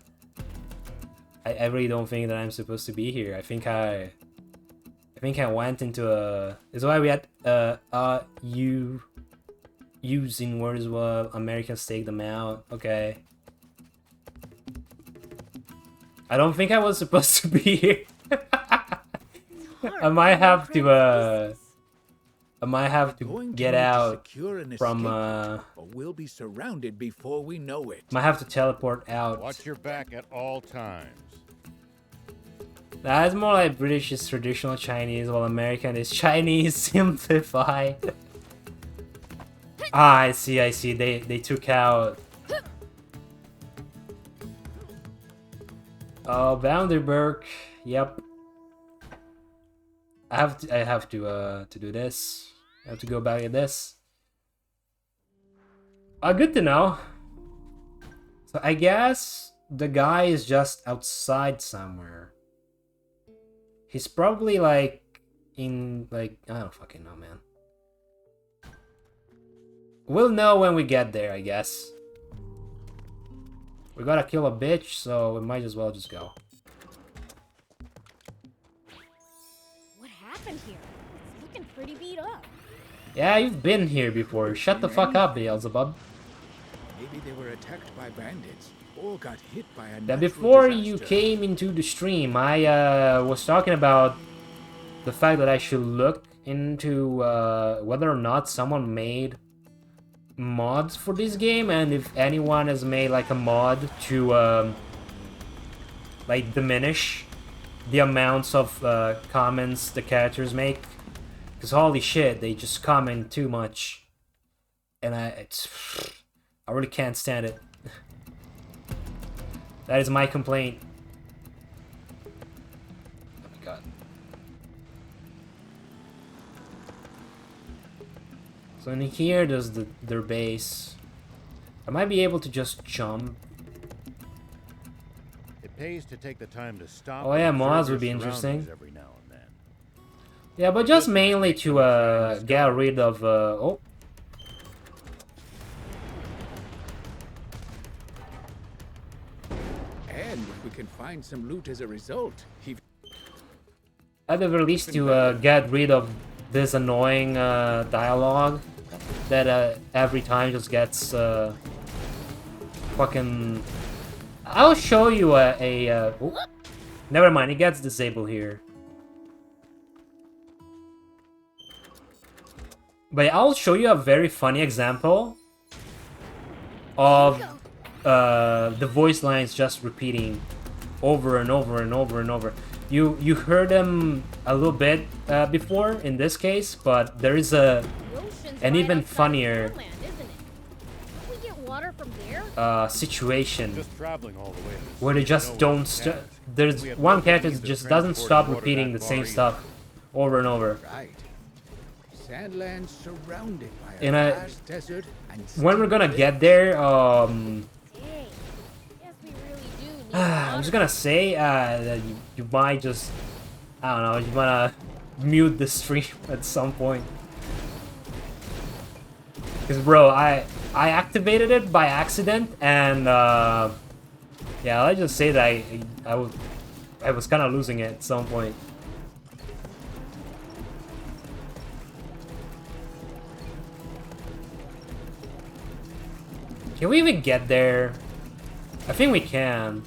I really don't think that I'm supposed to be here. I think I went into a... Is why we had using words while Americans take them out. Okay. I don't think I was supposed to be here. I might have to Going get need to out secure an from escape route, or we'll be surrounded before we know it. might have to teleport out. Watch your back at all times. That's more like British is traditional Chinese, while American is Chinese simplified. Ah, I see, I see. They took out. Oh, Bounderberg. Yep. I have to do this. I have to go back at this. Good to know. So I guess the guy is just outside somewhere. He's probably like in like I don't fucking know, man. We'll know when we get there, I guess. We gotta kill a bitch, so we might as well just go. What happened here? It's looking pretty beat up. Yeah, you've been here before. Shut the fuck up, Beelzebub. Maybe they were attacked by bandits or got hit by a That natural before you disaster. came into the stream, I was talking about the fact that I should look into whether or not someone made mods for this game, and if anyone has made like a mod to like diminish the amounts of comments the characters make, because holy shit, they just comment too much, and I really can't stand it. That is my complaint. Oh my god. So in here, there's their base. I might be able to just jump. It pays to take the time to stop. Oh yeah, and mods observe would be your interesting. surroundings every now and then. Yeah, but just mainly to get rid of oh. And if we can find some loot as a result, he At the very least to get rid of this annoying dialogue that every time just gets fucking. I'll show you oh, never mind, it gets disabled here. But I'll show you a very funny example of the voice lines just repeating over and over and over and over. You heard them a little bit before in this case, but there is an even funnier situation where they just don't stop. There's one character that just doesn't stop repeating the same stuff over and over. right. Sandland surrounded by In a a- vast desert and When we're gonna get there, Dang. Guess we really do need I'm just water. gonna say that you might just, I don't know, you wanna mute the stream at some point. Cause bro, I activated it by accident, and yeah, let's just say that I was kind of losing it at some point. Can we even get there? I think we can.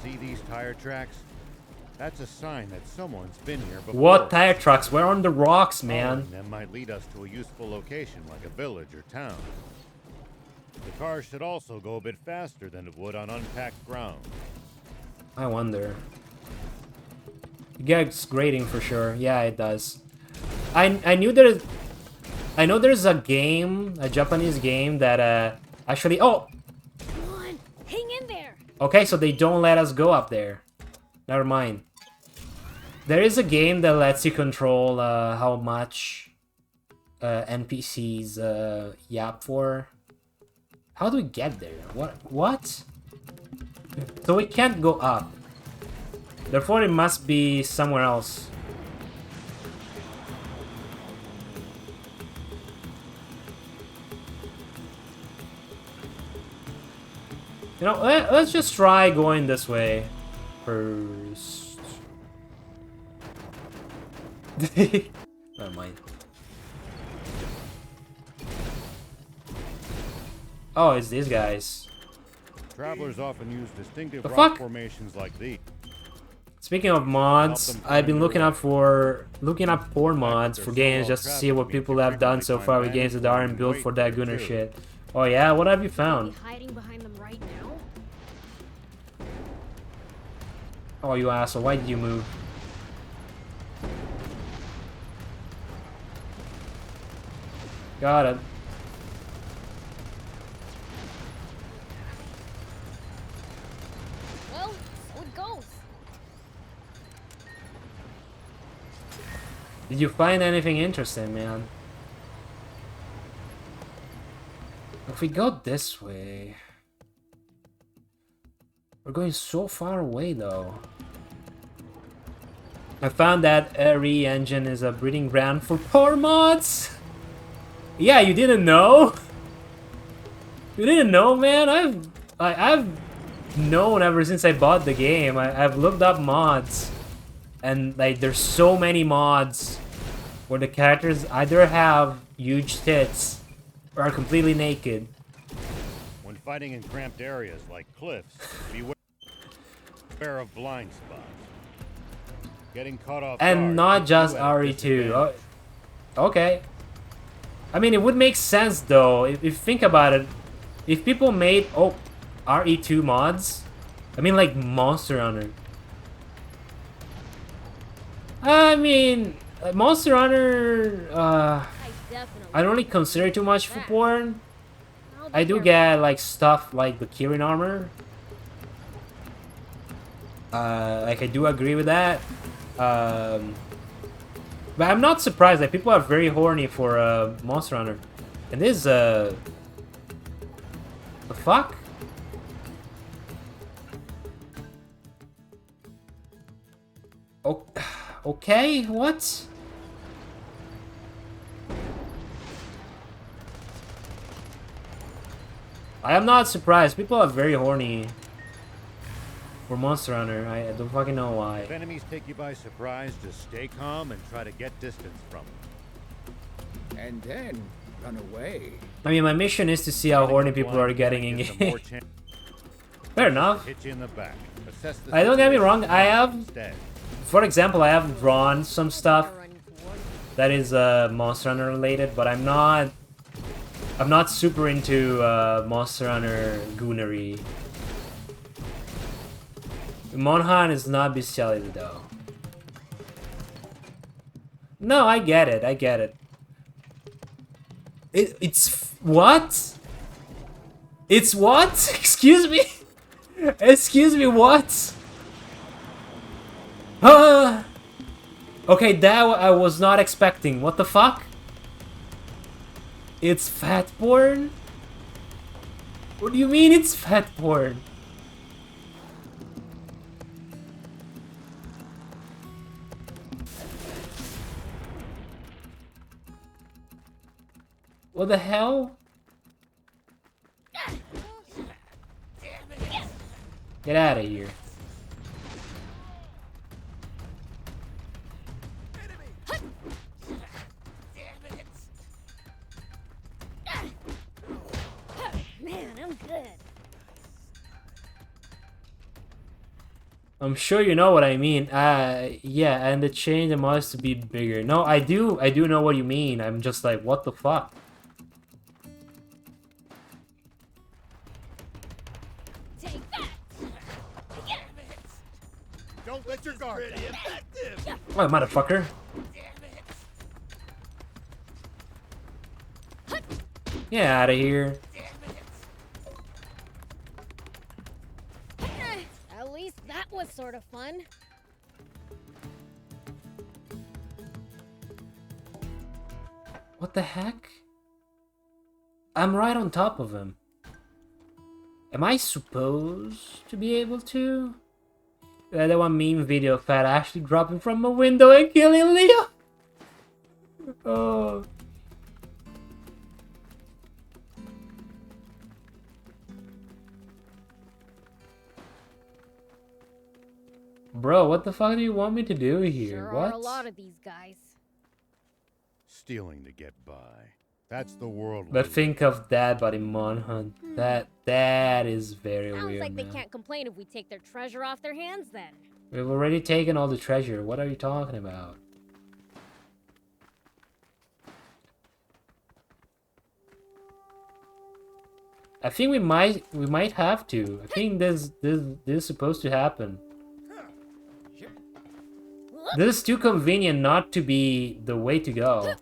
See these tire tracks? That's a sign that someone's been here before. What tire trucks? We're on the rocks, man. Following them might lead us to a useful location like a village or town. The car should also go a bit faster than it would on unpacked ground. I wonder. It gets grading for sure. Yeah, it does. I knew there's. I know there's a game, a Japanese game that actually. Oh, Come on, hang in there. okay. So they don't let us go up there. Never mind. There is a game that lets you control how much NPCs yap for. How do we get there? What? So we can't go up. Therefore, it must be somewhere else. You know, let's just try going this way first. Never mind. Oh, it's these guys. Travelers often use distinctive The rock fuck? formations like these. Speaking of mods, I've been looking up porn mods for games just to see what people have done so far with games that aren't built for that Gunner shit. Oh yeah, what have you Be found? hiding behind them right now. Oh, you asshole, why did you move? Got it. Well, so it goes. Did you find anything interesting, man? If we go this way... We're going so far away, though. I found that RE engine is a breeding ground for porn mods! Yeah, you didn't know? You didn't know, man? I've known ever since I bought the game. I've looked up mods. And, like, there's so many mods where the characters either have huge tits or are completely naked. When fighting in cramped areas like cliffs, beware of blind spots. Getting caught off And guard not puts you just at a RE2. Oh, disadvantage. okay. I mean, it would make sense, though, if you think about it. If people made, RE2 mods, I mean, like, Monster Hunter. I mean, Monster Hunter, I definitely. I don't really consider it too much for porn. I'll be I do careful. get, like, stuff like the Kirin armor. Like, I do agree with that. But I'm not surprised that people are very horny for Monster Hunter. And this, the fuck? Okay, what? I am not surprised. People are very horny for Monster Hunter. I don't fucking know why. If enemies take you by surprise, just stay calm and try to get distance from them. And then run away. I mean, my mission is to see how horny people are getting in game. Fair enough. Hit you in the back. Assess the I don't get me wrong. I have, instead. for example, I have drawn some stuff that is Monster Hunter related, but I'm not super into Monster Hunter goonery. Monhan is not bestiality though. No, I get it. I get it. It's what? It's what? Excuse me? Excuse me, what? Okay, that I was not expecting. What the fuck? It's fat porn? What do you mean it's fat porn? What the hell? Get out of here. Man, I'm good. I'm sure you know what I mean. Yeah, and the chain the must to be bigger. No, I do know what you mean. I'm just like, what the fuck? Take that. Don't let your guard Pretty down. effective. Oh, motherfucker. Get out of here. At least that was sort of fun. What the heck? I'm right on top of him. Am I supposed to be able to? That one meme video of Fat Ashley dropping from a window and killing Leo. Oh. Bro, what the fuck do you want me to do here? Sure What? are a lot of these guys. Stealing to get by. That's the world. But we think of that, buddy, Monhunt. That is very Sounds weird, like they man. can't complain if we take their treasure off their hands then. We've already taken all the treasure. What are you talking about? I think we might have to. I think this is supposed to happen. This is too convenient not to be the way to go.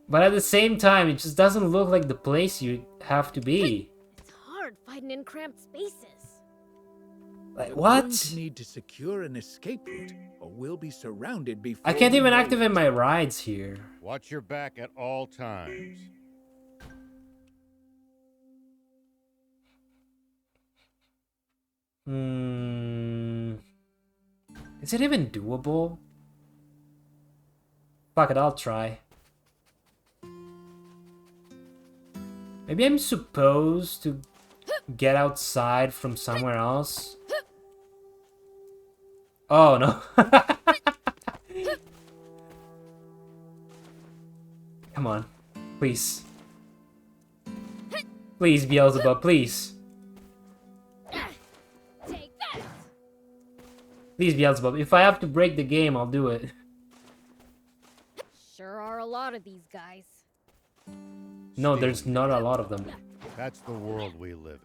But at the same time, it just doesn't look like the place you have to be. It's hard fighting in cramped spaces. Like, We're what? going to need to secure an escape route, or we'll be surrounded before. I can't we even know activate it. my rides here. Watch your back at all times. Is it even doable? Fuck it, I'll try. Maybe I'm supposed to get outside from somewhere else? Oh, no. Come on. Please. Please, Beelzebub, please. Take that. Please, Beelzebub. If I have to break the game, I'll do it. Sure are a lot of these guys. No, there's not a lot of them. That's the world we live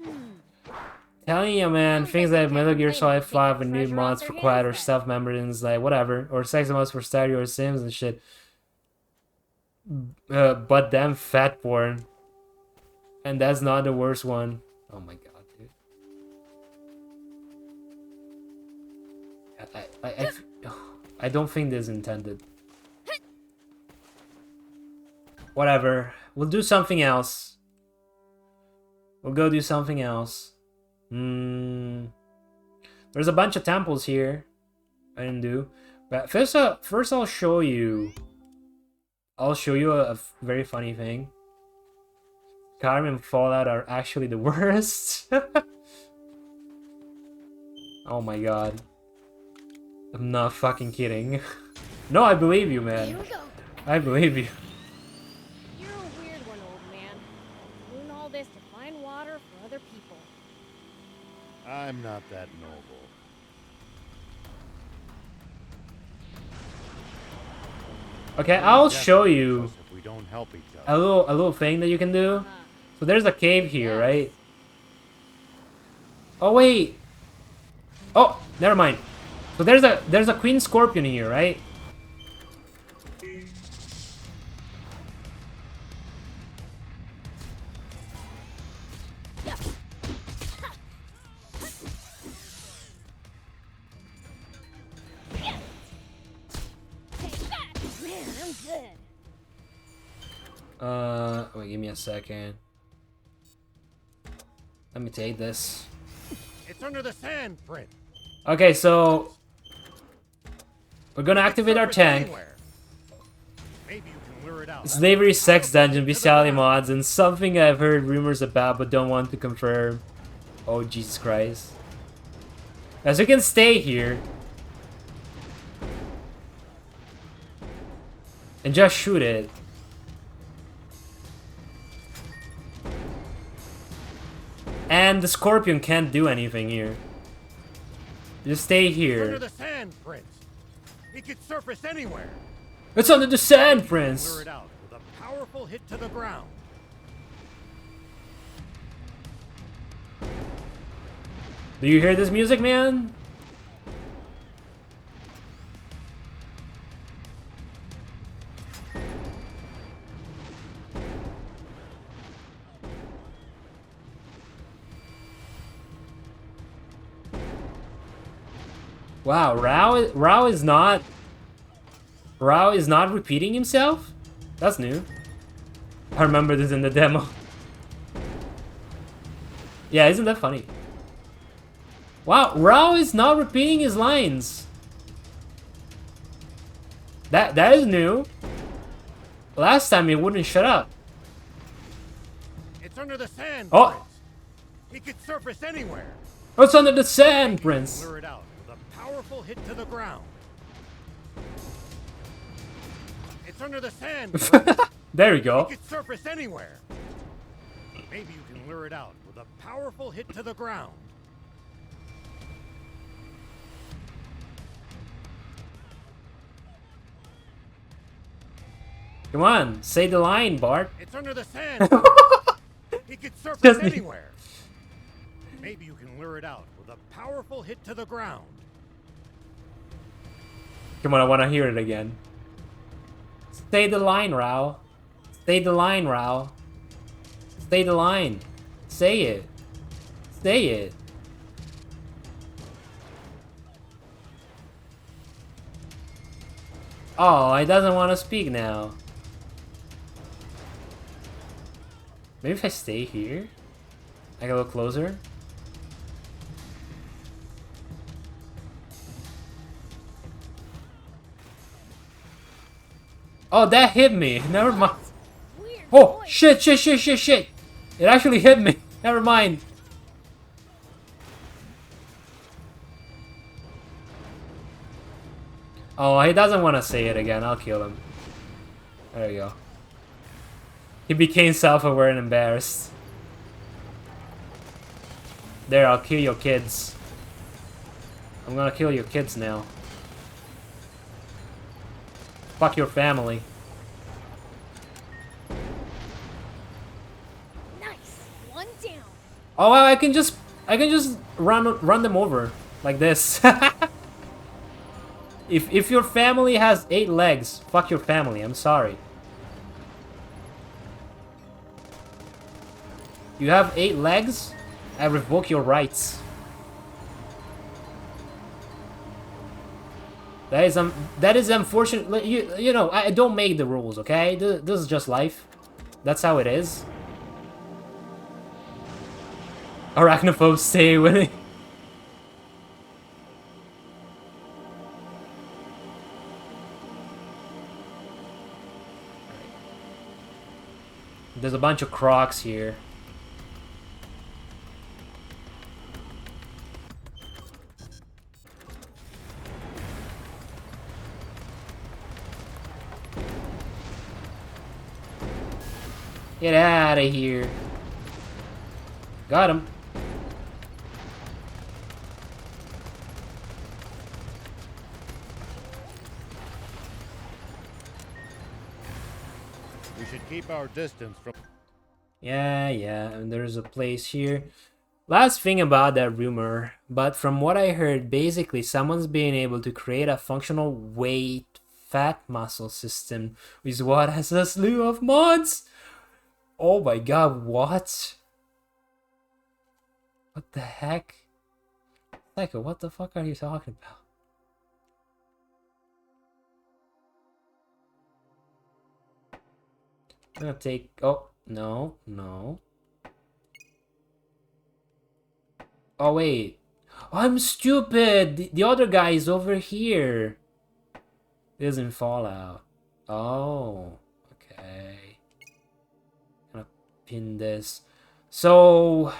in. Telling you, man, things like Metal Gear Solid 5 and new mods for Quiet or Stealth members, like whatever, or sex mods for Stereo or Sims and shit. But damn fat porn. And that's not the worst one. Oh my god, dude. I don't think this is intended. Whatever. We'll do something else. We'll go do something else. There's a bunch of temples here. I didn't do. But first I'll show you. I'll show you a very funny thing. Skyrim and Fallout are actually the worst. Oh my god. I'm not fucking kidding. No, I believe you, man. Here we go. I believe you. You're a weird one, old man. Doing all this to find water for other people. I'm not that noble. Okay, I'll show you If we don't help each other. a little thing that you can do. So there's a cave here, right? Oh wait. Oh, never mind. So there's a queen scorpion here, right? Man, I'm good. Wait, give me a second. Let me take this. It's under the sand, Prince. Okay, so we're gonna activate our Surface tank. anywhere. Maybe you can lure it out. Slavery, sex dungeon, bestiality mods, and something I've heard rumors about but don't want to confirm. Oh, Jesus Christ. As you can stay here. And just shoot it. And the scorpion can't do anything here. Just stay It's here. under the sand, Prince. He could surface anywhere. It's under the sand, Lure Prince! it out with a powerful hit to the ground. Do you hear this music, man? Wow, Rao is not repeating himself? That's new. I remember this in the demo. Yeah, isn't that funny? Wow, Rao is not repeating his lines. That is new. Last time he wouldn't shut up. It's under the sand, Oh. Prince. He could surface anywhere. It's under the sand, Prince. Lure it out with a powerful hit to the ground. It's under the sand, Prince. There we go. He could surface anywhere. Maybe you can lure it out with a powerful hit to the ground. Come on, say the line, Bart. It's under the sand. Prince. He could surface Just me. anywhere. Maybe you can lure it out with a powerful hit to the ground. Come on, I want to hear it again. Say the line, Rao. Say the line, Rao. Say the line. Say it. Say it. Oh, he doesn't want to speak now. Maybe if I stay here, I can look closer. Oh, that hit me. Never mind. Weird Oh, voice. shit. It actually hit me. Never mind. Oh, he doesn't want to say it again. I'll kill him. There you go. He became self-aware and embarrassed. There, I'll kill your kids. I'm gonna kill your kids now. Fuck your family. Nice. One down. Oh wow, I can just run them over like this. If your family has 8 legs, fuck your family. I'm sorry. You have 8 legs? I revoke your rights. That is unfortunate. You know, I don't make the rules, okay? This is just life. That's how it is. Arachnophobes stay with it. There's a bunch of crocs here. Get out of here. Got him. We should keep our distance from... Yeah, and there's a place here. Last thing about that rumor, but from what I heard, basically someone's being able to create a functional weight fat muscle system with what has a slew of mods. Oh my god, what? What the heck? Psycho, what the fuck are you talking about? I'm gonna take... Oh, no. Oh, wait. I'm stupid! The other guy is over here. This is in Fallout. Oh, okay. Gonna pin this. So...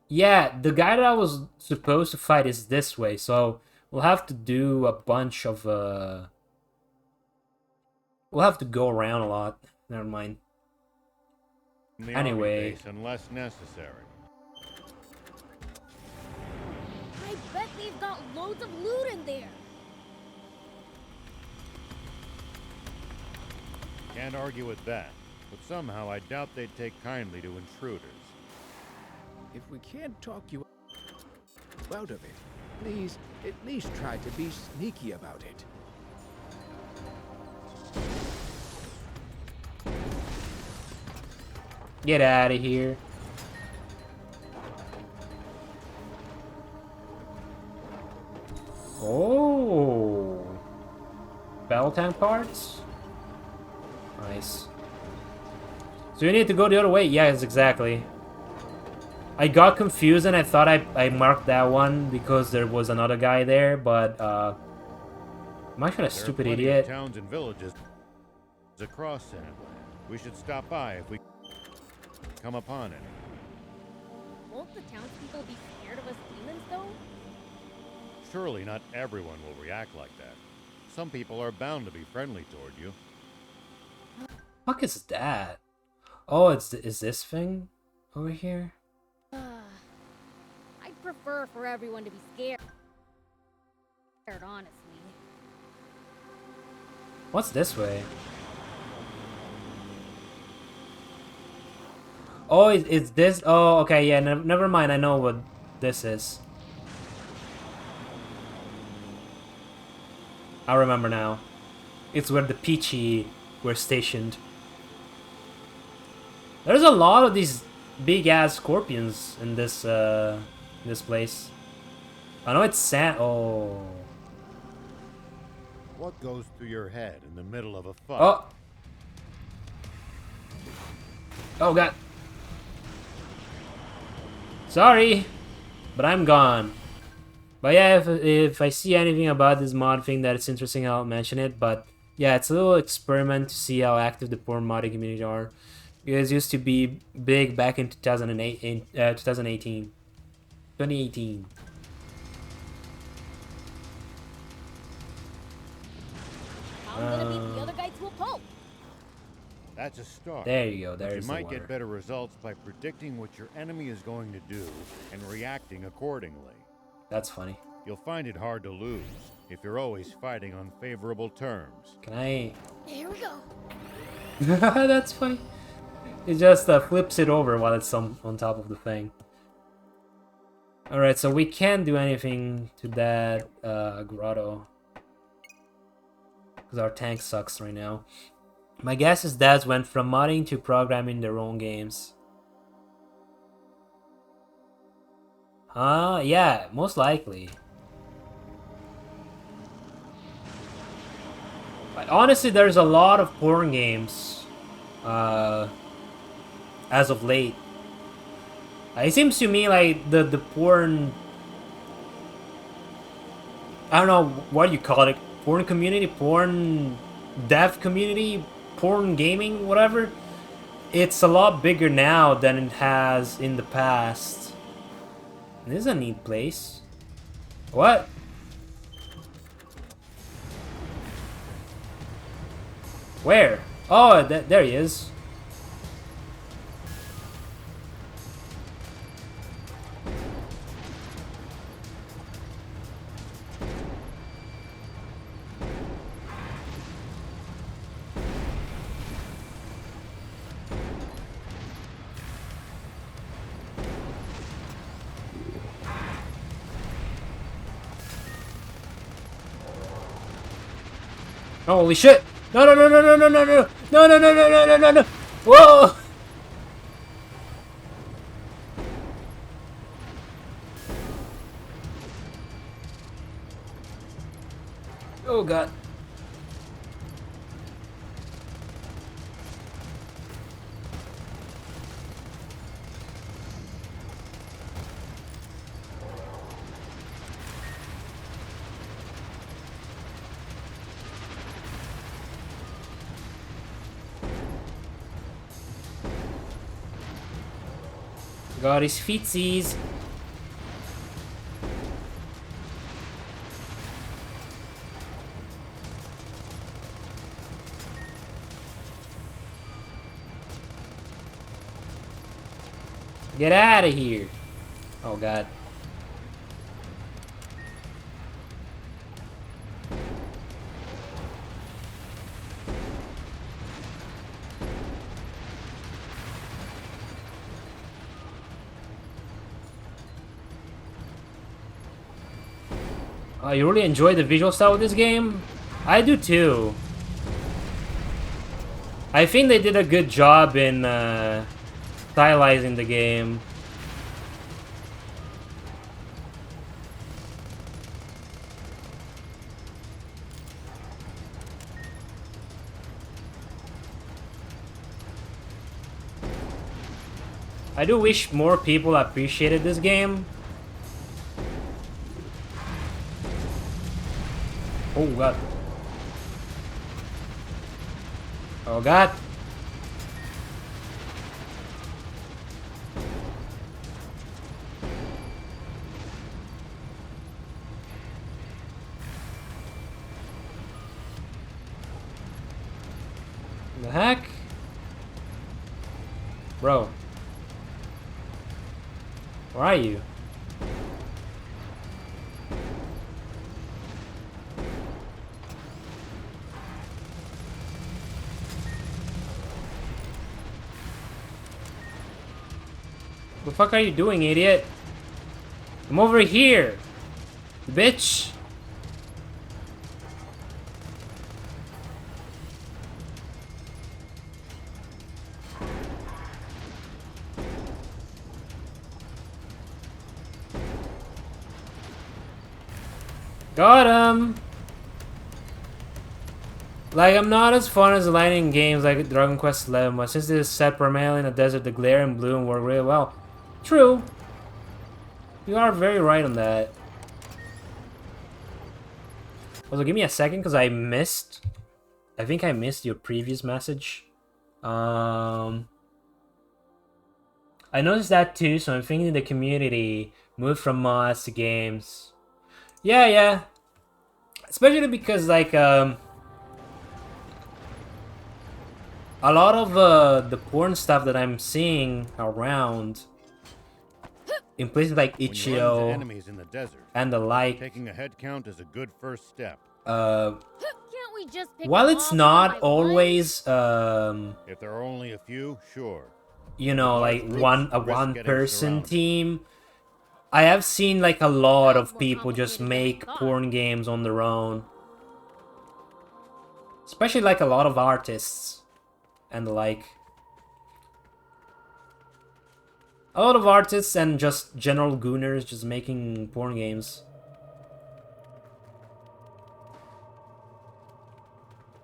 yeah, the guy that I was supposed to fight is this way, so we'll have to do a bunch of... we'll have to go around a lot. Never mind. the Anyway. army base unless necessary. I bet they've got loads of loot in there. Can't argue with that, but somehow I doubt they'd take kindly to intruders. If we can't talk you out of it, please at least try to be sneaky about it. Get out of here. Oh. Battle tank parts? Nice. So you need to go the other way? Yes, exactly. I got confused and I thought I marked that one because there was another guy there, but am I a stupid idiot? There are towns and villages across Sandland. We should stop by if we come upon any. Won't the townspeople be scared of us demons, though? Surely not everyone will react like that. Some people are bound to be friendly toward you. Fuck is that? Oh, is this thing over here? I'd prefer for everyone to be scared, honestly. What's this way? Oh, it's this? Oh, okay, yeah, never mind. I know what this is. I remember now. It's where the Peachy were stationed. There's a lot of these big-ass scorpions in this place. I know it's sand. Oh. What goes through your head in the middle of a fight? Oh. Oh, God. Sorry, but I'm gone. But yeah, if I see anything about this mod thing that is interesting, I'll mention it. But yeah, it's a little experiment to see how active the porn modding community are. You guys used to be big back in 2018. 2018. I'm gonna beat the other guy to a pulp. That's a start. There you go. But There's you the might water. get better results by predicting what your enemy is going to do and reacting accordingly. That's funny. You'll find it hard to lose if you're always fighting on favorable terms. Can I? Here we go. That's funny. It just flips it over while it's on top of the thing. Alright, so we can't do anything to that grotto. Because our tank sucks right now. My guess is dads went from modding to programming their own games. Yeah, most likely. But honestly, there's a lot of porn games as of late. It seems to me like the porn... I don't know what you call it. Porn community, porn dev community, porn gaming, whatever. it's a lot bigger now than it has in the past. This is a neat place. What? Where? Oh, there he is. Holy shit! No no no no no no no no no no no no no no no no! Whoa! Oh god. Got his feetsies. Get out of here. Oh god. You really enjoy the visual style of this game? I do too. I think they did a good job in stylizing the game. I do wish more people appreciated this game. Oh god. Oh god. The heck? Bro. Where are you? What the fuck are you doing, idiot? I'm over here, bitch. Got him. Like, I'm not as fun as lighting games like Dragon Quest XI, but since this is set primarily in the desert, the glare and bloom work really well. True. You are very right on that. Also, give me a second, because I think I missed your previous message. I noticed that too, so I'm thinking the community moved from mods to games. Yeah. Especially because, like, a lot of the porn stuff that I'm seeing around in places like Itch.io enemies in the desert, and the like, taking a head count is a good first step. Can't we just pick while them it's off not one by one? always If there are only a few, sure. you know, like Large one groups risk getting person surrounded. team, I have seen like a lot of Sounds more people just complicated than I make thought. porn games on their own. Especially like a lot of artists and the like. A lot of artists and just general gooners just making porn games.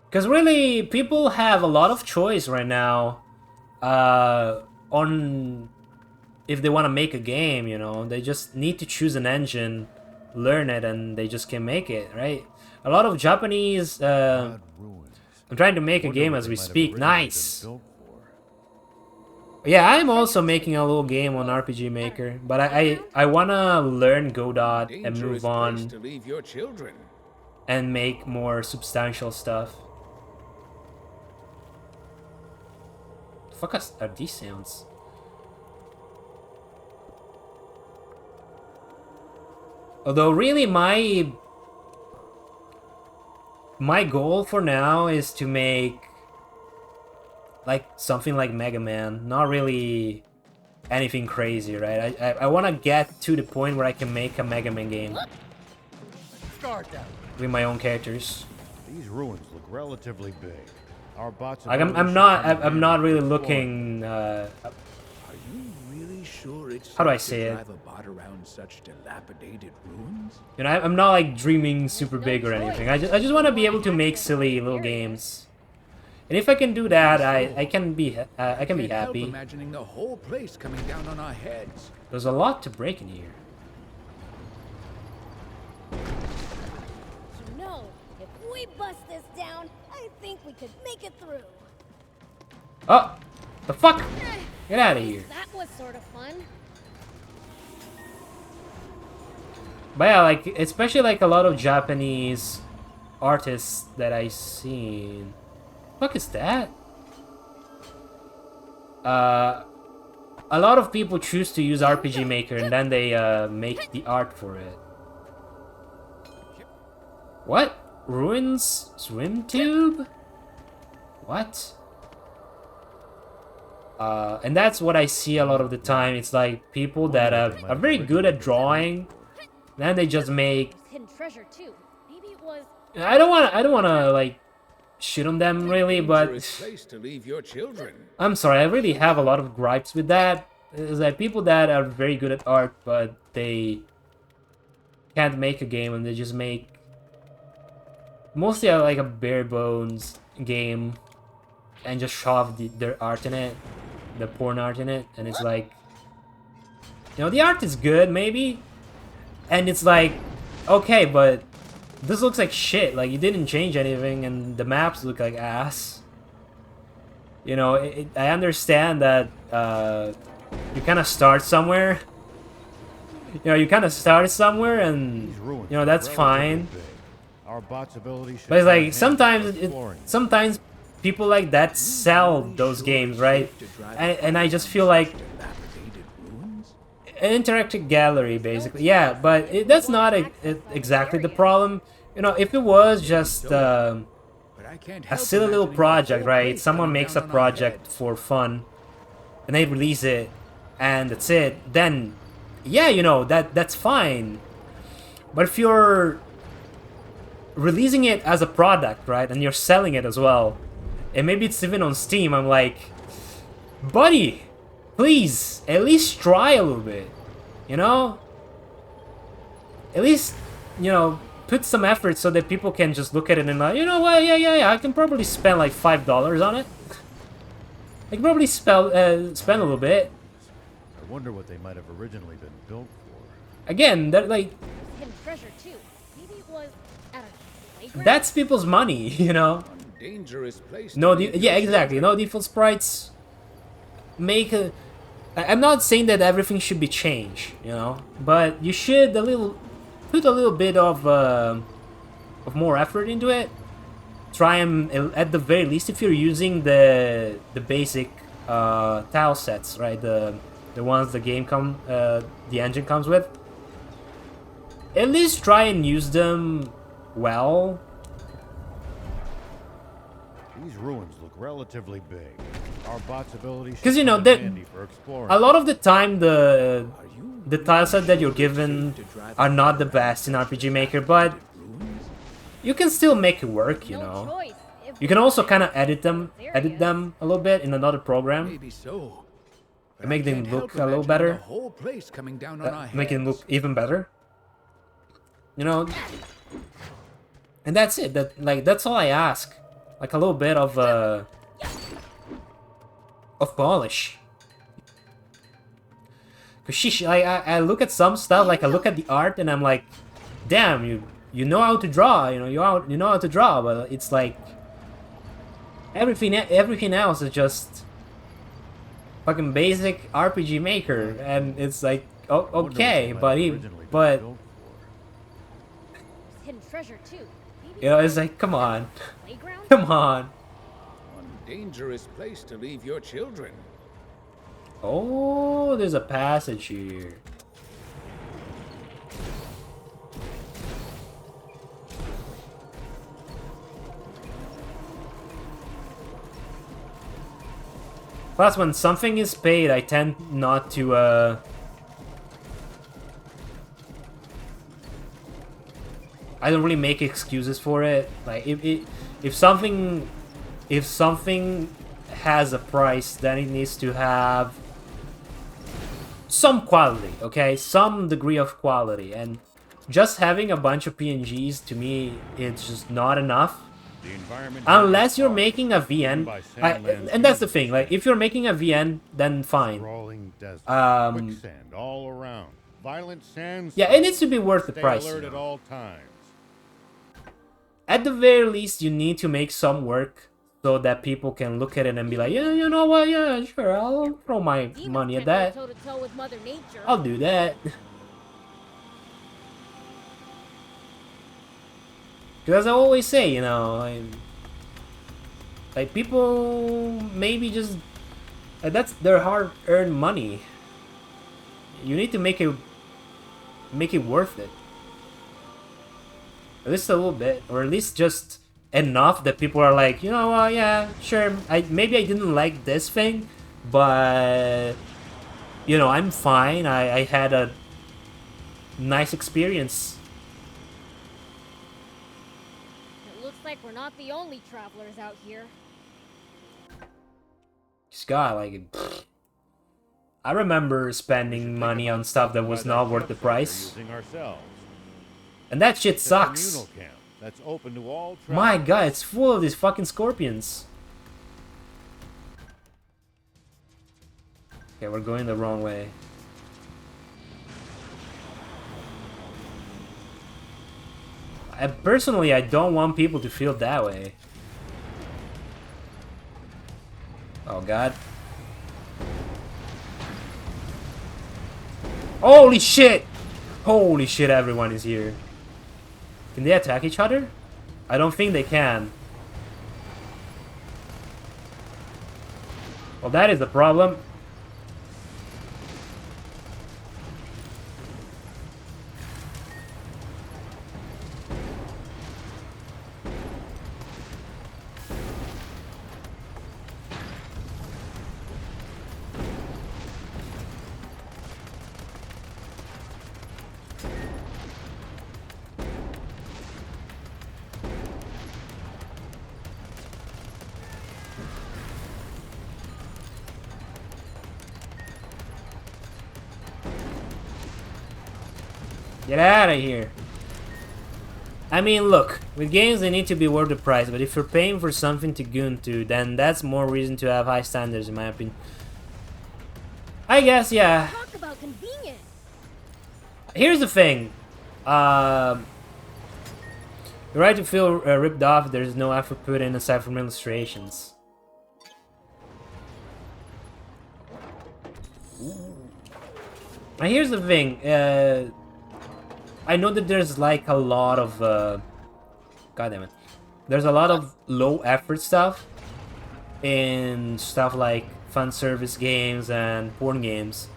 Because really, people have a lot of choice right now on if they want to make a game, you know. They just need to choose an engine, learn it, and they just can make it, right? A lot of Japanese... I'm trying to make a game as we speak. Nice! Yeah, I'm also making a little game on RPG Maker, but I wanna learn Godot and Dangerous move on place to leave your children. and make more substantial stuff. The fuck are these sounds? Although really my goal for now is to make like something like Megaman, not really anything crazy, right? I want to get to the point where I can make a Megaman game with my own characters. These ruins look relatively big. Our bots. Like I'm not really looking. Are you really sure it's How do I safe say to it? drive a bot around such dilapidated ruins? You know, I'm not like dreaming super big or anything. I just want to be able to make silly little games, and if I can do that, I can be Can't help happy. imagining the whole place coming down on our heads. There's a lot to break in here. You know, if we bust this down, I think we could make it through. Oh, the fuck! Get out of here. That was sort of fun. But yeah, like especially like a lot of Japanese artists that I seen. Fuck is that? A lot of people choose to use RPG Maker and then they make the art for it. What? Ruins swim tube? What? And that's what I see a lot of the time. It's like people that are very good at drawing, then they just make. Hidden treasure too. Maybe it was. I don't wanna like shit on them really, but Dangerous place to leave your children. I'm sorry, I really have a lot of gripes with that. It's like people that are very good at art, but they can't make a game and they just make mostly like a bare bones game and just shove their art in it, the porn art in it, and it's like, you know, the art is good maybe, and it's like, okay, but this looks like shit. Like you didn't change anything, and the maps look like ass. You know, I understand that you kind of start somewhere. You know, you kind of start somewhere, and These ruins you know look that's relatively fine. big. Our bot's ability should But it's come in like handy sometimes, for exploring. sometimes people like that sell those games, right? And I just feel like Dilapidated ruins? an interactive gallery, basically. Yeah, but that's not exactly the problem. You know, if it was just But I can't a help silly little imagining the project, whole right? place Someone coming makes a down on our project heads. for fun, and they release it, and that's it. Then, yeah, you know that's fine. But if you're releasing it as a product, right, and you're selling it as well, and maybe it's even on Steam, I'm like, buddy, please at least try a little bit, you know? At least, you know, put some effort so that people can just look at it and like, you know what, yeah, I can probably spend like $5 on it. I can probably spend a little bit. I wonder what they might have originally been built for. Again, that like Hidden treasure too. Maybe it was at a playground. that's people's money, you know. Dangerous place. No, to leave yeah, your exactly. No default sprites. Make a. I'm not saying that everything should be changed, you know, but you should put a little bit of more effort into it. Try and at the very least, if you're using the basic tile sets, right, the ones the engine comes with. At least try and use them well. These ruins look relatively big. Our bot's ability should 'Cause, you know, come in that- handy for exploring. A lot of the time, the Are you tile set that you're sure it's given safe to drive are not the around best in such RPG Maker, but ruins? you can still make it work, you No know. choice. If You can we also can't kind of access those edit them a little bit in another program, Maybe so. But and make I them can't look help a little imagining better, The whole place coming down on our make them heads. look even better. You know, and that's it. That's all I ask. Like a little bit of polish. Cause sheesh, I look at some stuff, like I look at the art, and I'm like, damn, you know how to draw, you know how to draw, but it's like everything else is just fucking basic RPG maker, and it's like, oh, I wonder what okay, the lab buddy, originally was but built There's hidden treasure too. Maybe you know, it's like, come on, playground? come on. One dangerous place to leave your children. Oh, there's a passage here. Plus, when something is paid, I tend not to, I don't really make excuses for it. Like, if something has a price, then it needs to have some quality, okay? Some degree of quality. And just having a bunch of PNGs, to me, it's just not enough. The environment Unless you're here is making a VN. by Sandland And that's the Ep6. thing, like, if you're making a VN, then fine. Rolling desert, quicksand all around, violent sandstorms. Yeah, it needs to be worth the Stay price. alert You at know? all times. At the very least, you need to make some work so that people can look at it and be like, yeah, you know what, yeah, sure, I'll throw my Demons money at can't that. go toe-to-toe with Mother Nature. I'll do that. Because I always say, you know, like people maybe just that's their hard-earned money. You need to make it worth it. At least a little bit, or at least just enough that people are like, you know what, yeah, sure. Maybe I didn't like this thing, but you know, I'm fine. I had a nice experience. It looks like we're not the only travelers out here. God, like, I remember spending money on stuff that was not worth the price, Using ourselves. and that shit It's a sucks. communal camp that's open to all My travelers. God, it's full of these fucking scorpions. Okay, we're going the wrong way. Personally, I don't want people to feel that way. Oh God. Holy shit! Holy shit, everyone is here. Can they attack each other? I don't think they can. Well, that is the problem. Get out of here. I mean, look, with games they need to be worth the price, but if you're paying for something to goon to, then that's more reason to have high standards, in my opinion. I guess, yeah. Talk about convenient. Here's the thing. You're right to feel ripped off if there's no effort put in aside from illustrations. Now here's the thing. I know that there's like a lot of God damn it. There's a lot of low effort stuff in stuff like fan service games and porn games.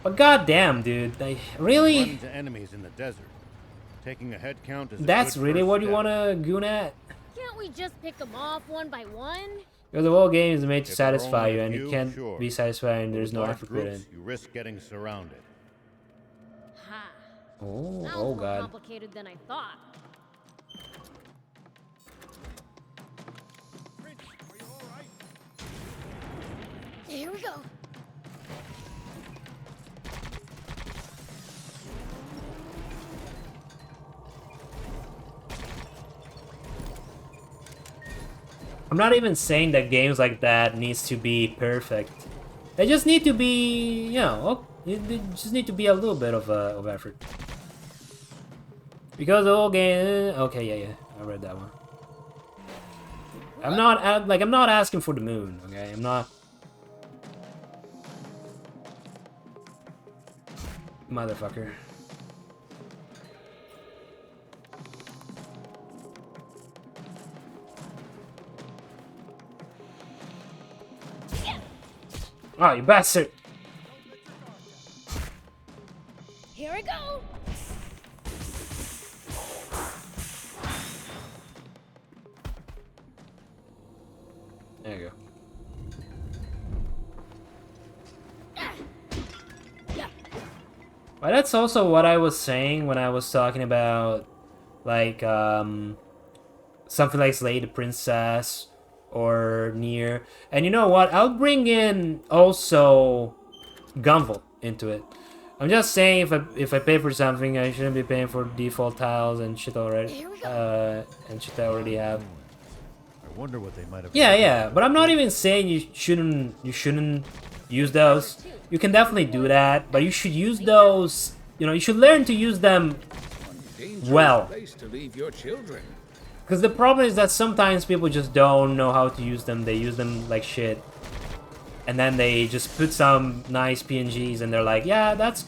But goddamn, dude, Run really? into enemies in the desert. Taking a head count is a That's good really first what you step. wanna goon at? Can't we just pick them off one by one? Because the whole game is made to If there are satisfy only you, a and it few, can't sure. be satisfying. There's no Large effort put in. groups, you risk getting surrounded. Ha. Oh, Sounds oh more God. complicated than I thought. Here we go. I'm not even saying that games like that needs to be perfect. They just need to be, you know, they just need to be a little bit of effort. Because the whole game, okay, yeah, I read that one. I'm not asking for the moon, okay? I'm not Motherfucker. Oh, you bastard! Here I go. There you go. Well, that's also what I was saying when I was talking about, like, something like Slay the Princess or Nier. And you know what? I'll bring in also Gunvolt into it. I'm just saying, if I pay for something, I shouldn't be paying for default tiles and shit already. And shit I already have. I wonder what they might have. Yeah, but I'm not even saying you shouldn't use those. You can definitely do that, but you should use those. You know, you should learn to use them well. Place to leave your children. Because the problem is that sometimes people just don't know how to use them. They use them like shit, and then they just put some nice PNGs, and they're like, yeah, that's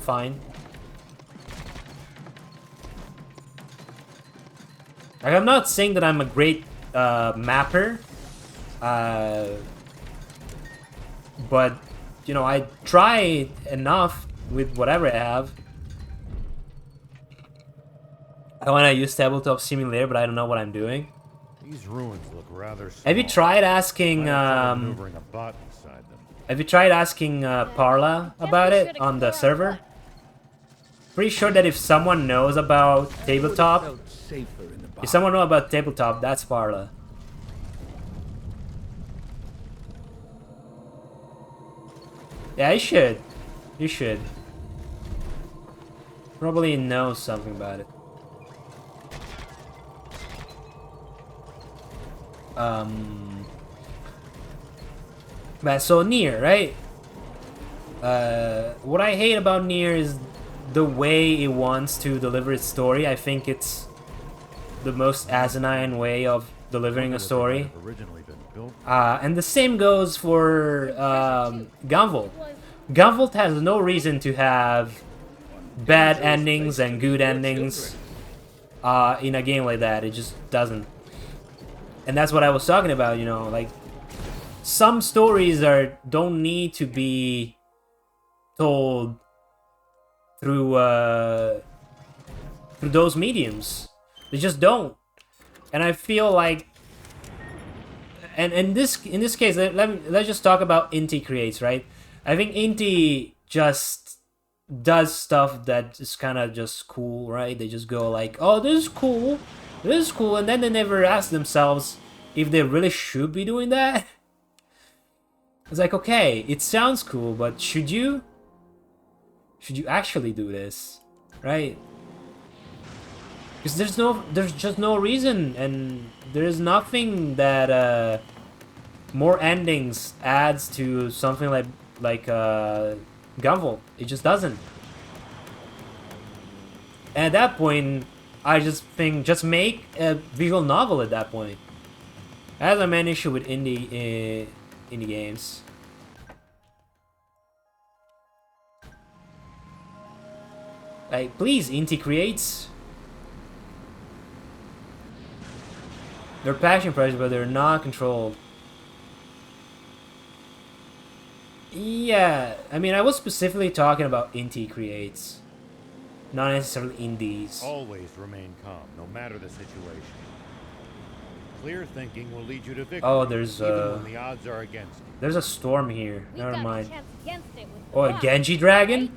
fine. Like, I'm not saying that I'm a great mapper, but you know, I try enough with whatever I have. I want to use Tabletop Simulator, but I don't know what I'm doing. These ruins look rather small. Have you tried asking? Maneuvering a bot inside them. Have you tried asking Parla about it on the server? Pretty sure that if someone knows about Tabletop, Felt safer in the if box. someone knows about Tabletop, that's Parla. Yeah, you should. You should. Probably knows something about it. But so Nier, right? What I hate about Nier is the way it wants to deliver its story. I think it's the most asinine way of delivering a story. Originally been built. And the same goes for Gunvolt. Gunvolt has no reason to have bad endings and good endings in a game like that. It just doesn't. And that's what I was talking about, you know, like some stories don't need to be told through those mediums. They just don't. And I feel like, and in this case, let's just talk about Inti creates, right? I think Inti just does stuff that is kind of just cool, right? They just go like, oh, this is cool, and then they never ask themselves if they really should be doing that. It's like, okay, it sounds cool, but should you actually do this, right? Because there's just no reason, and there's nothing that more endings adds to something like Gunvolt. It just doesn't. And at that point, I just think just make a visual novel at that point. That's my main issue with indie games. Like, please, Inti creates. They're passion projects, but they're not controlled. Yeah, I mean, I was specifically talking about Inti creates, not necessarily indies. Always remain calm, no matter the situation. Clear thinking will lead you to victory. Oh, there's even when the odds are against you. there's a storm here. We Never got mind. a chance against it with Oh, a the Genji dragon? right?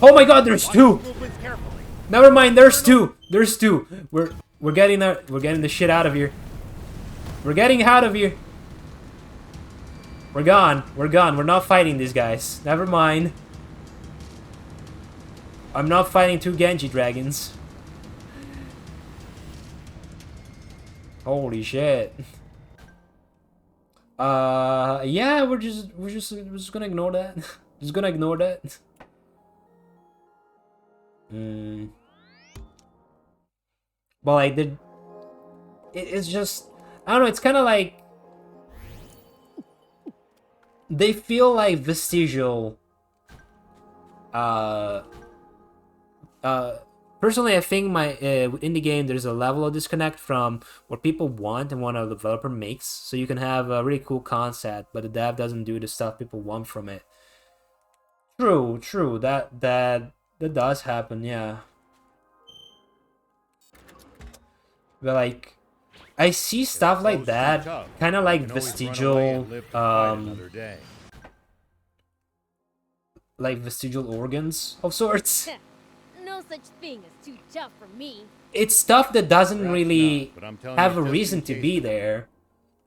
Oh my God, there's two. Movements carefully. Never mind, there's two. There's two. We're getting the shit out of here. We're getting out of here. We're gone. We're gone. We're not fighting these guys. Never mind. I'm not fighting two Genji dragons. Holy shit. Yeah, we're just gonna ignore that. Just gonna ignore that. but like it's just, I don't know. It's kind of like they feel like vestigial. Personally, I think in the game there's a level of disconnect from what people want and what a developer makes. So you can have a really cool concept, but the dev doesn't do the stuff people want from it. True. That does happen, yeah. But like, I see stuff like that, kind of like vestigial, like vestigial organs of sorts. No such thing as too tough for me. It's stuff that doesn't really have a just reason in to case be there,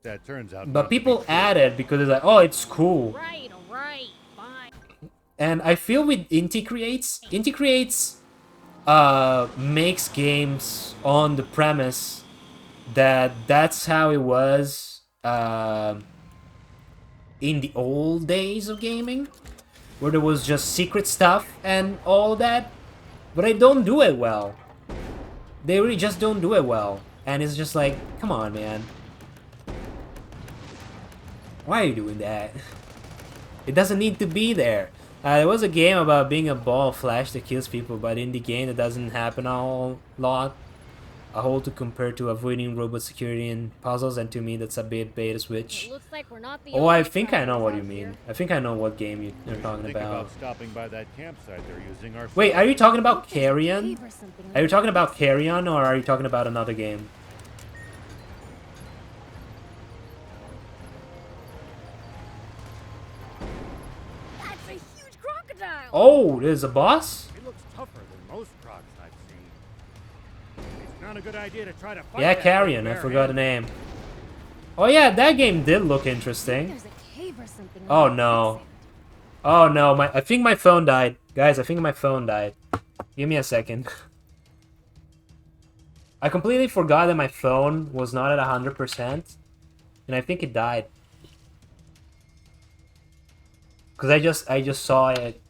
that turns out but not to be people true. add it because it's like, oh, it's cool. Right, alright, fine. And I feel with Inti Creates makes games on the premise that that's how it was in the old days of gaming, where there was just secret stuff and all that, but they don't do it well. They really just don't do it well, and it's just like, come on, man. Why are you doing that? It doesn't need to be there. There was a game about being a ball of flash that kills people, but in the game it doesn't happen a lot. A whole to compare to avoiding robot security and puzzles, and to me that's a bit bait switch. It looks like we're not the Oh, I only think I know what you travelers out mean. here. I think I know what game you're talking Think about. about stopping by that campsite they're using ourselves. Wait, are you talking about There's a Carrion? cave or something Are you over talking there. about Carrion, or are you talking about another game? That's a huge crocodile! Oh, there's a boss? It looks tougher than most crocs I've seen. It's not a good idea to try to fight Yeah, that Carrion. I bare forgot the hand. name. Oh yeah, that game did look interesting. There's a cave or something. Oh over no. there. Oh no, I think my phone died. Guys, I think my phone died. Give me a second. I completely forgot that my phone was not at 100%. And I think it died. Cause I just saw it.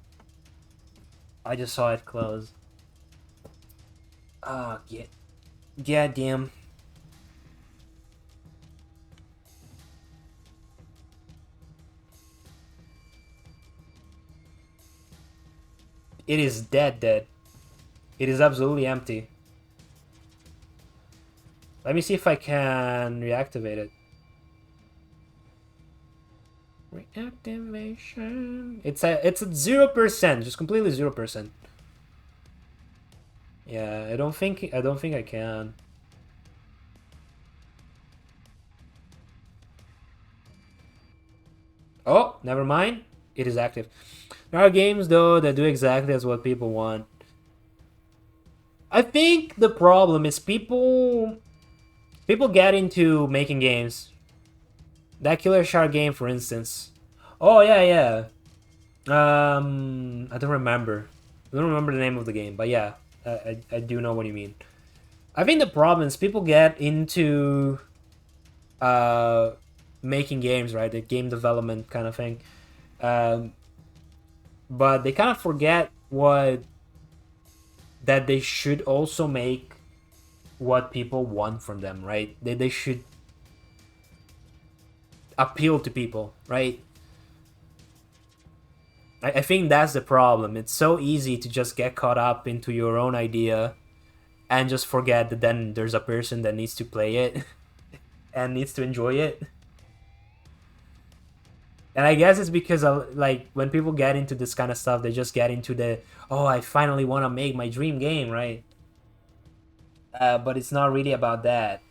I just saw it close. Ah, God damn. It is dead. It is absolutely empty. Let me see if I can reactivate it. Reactivation. It's at 0%, just completely 0%. Yeah, I don't think I can. Oh, never mind. It is active. There are games though that do exactly as what people want. I think the problem is people get into making games. That Killer Shark game, for instance. Oh yeah. I don't remember. I don't remember the name of the game, but yeah, I do know what you mean. I think the problem is people get into making games, right? The game development kind of thing. But they kind of forget that they should also make what people want from them, right? They should appeal to people, right? I think that's the problem. It's so easy to just get caught up into your own idea and just forget that then there's a person that needs to play it and needs to enjoy it. And I guess it's because like when people get into this kind of stuff, they just get into the, oh, I finally want to make my dream game, right? But it's not really about that.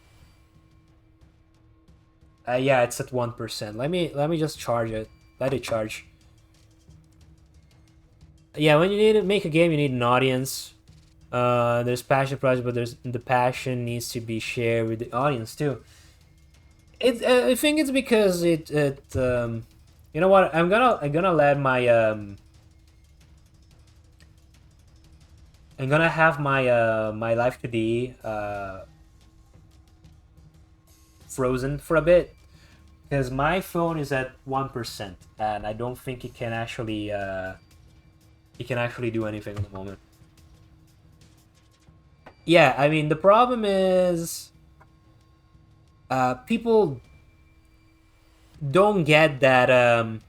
Yeah, it's at 1%. Let me just charge it. Let it charge. Yeah, when you need to make a game, you need an audience. There's passion project, but the passion needs to be shared with the audience too. I think it's because you know what? I'm gonna let my I'm gonna have my my live 2D frozen for a bit because my phone is at 1% and I don't think it can actually do anything at the moment. yeah, I mean, the problem is people don't get that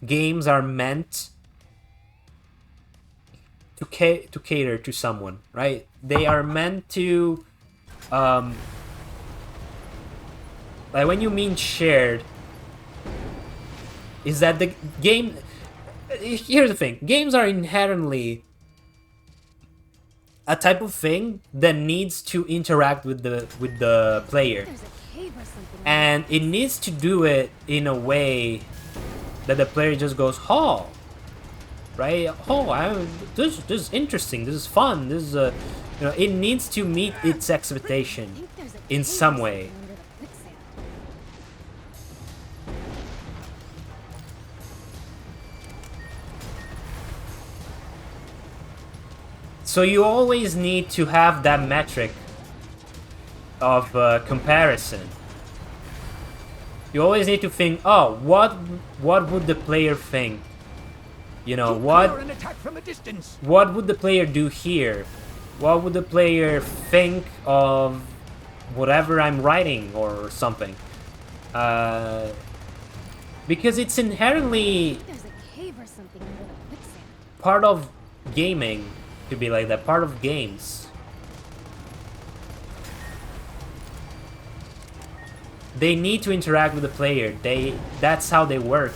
games are meant to cater to someone, right? They are meant to like, when you mean shared, is that the game... Here's the thing. Games are inherently a type of thing that needs to interact with the player. There's a cave or something. And it needs to do it in a way that the player just goes, oh, right? Oh, this is interesting. This is fun. This is you know, it needs to meet its expectation I think there's a in cave some or way. something under the quicksand. So you always need to have that metric of comparison. You always need to think, oh, what would the player think? You know, An attack from a distance. what would the player do here? What would the player think of whatever I'm writing or something? Because it's inherently There's a cave or something under the quicksand. part of gaming to be like that, part of games. They need to interact with the player. That's how they work.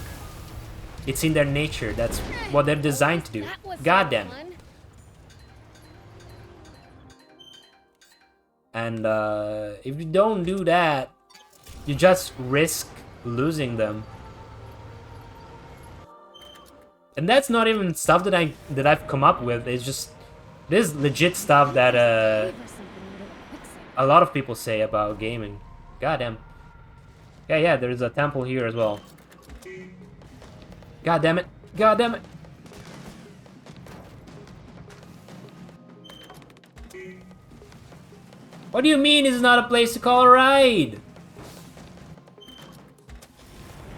It's in their nature. That's what they're designed to do. That was God so damn. fun. And if you don't do that, you just risk losing them. And that's not even stuff that I've come up with. It's just this is legit stuff that Cave or something under the quicksand. a lot of people say about gaming. Goddamn. Yeah, there's a temple here as well. God damn it. God damn it. What do you mean it's not a place to call a ride?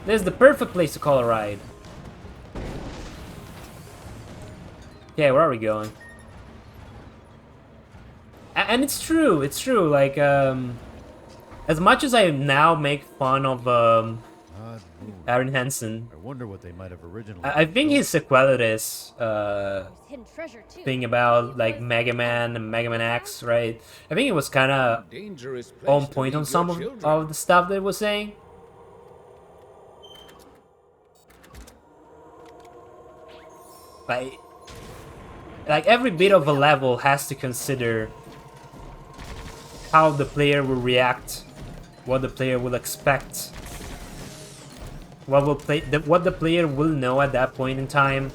This is the perfect place to call a ride. Okay, where are we going? And it's true, like, as much as I now make fun of, Odd move. Aaron Hansen, I wonder what they might have originally. I think his Sequelitis, There's hidden treasure too. thing about, like, Megaman and Megaman X, right? I think it was kinda Dangerous place on to point on leave some your of children. the stuff that it was saying. Like every bit of a level has to consider how the player will react, what the player will expect, what the player will know at that point in time,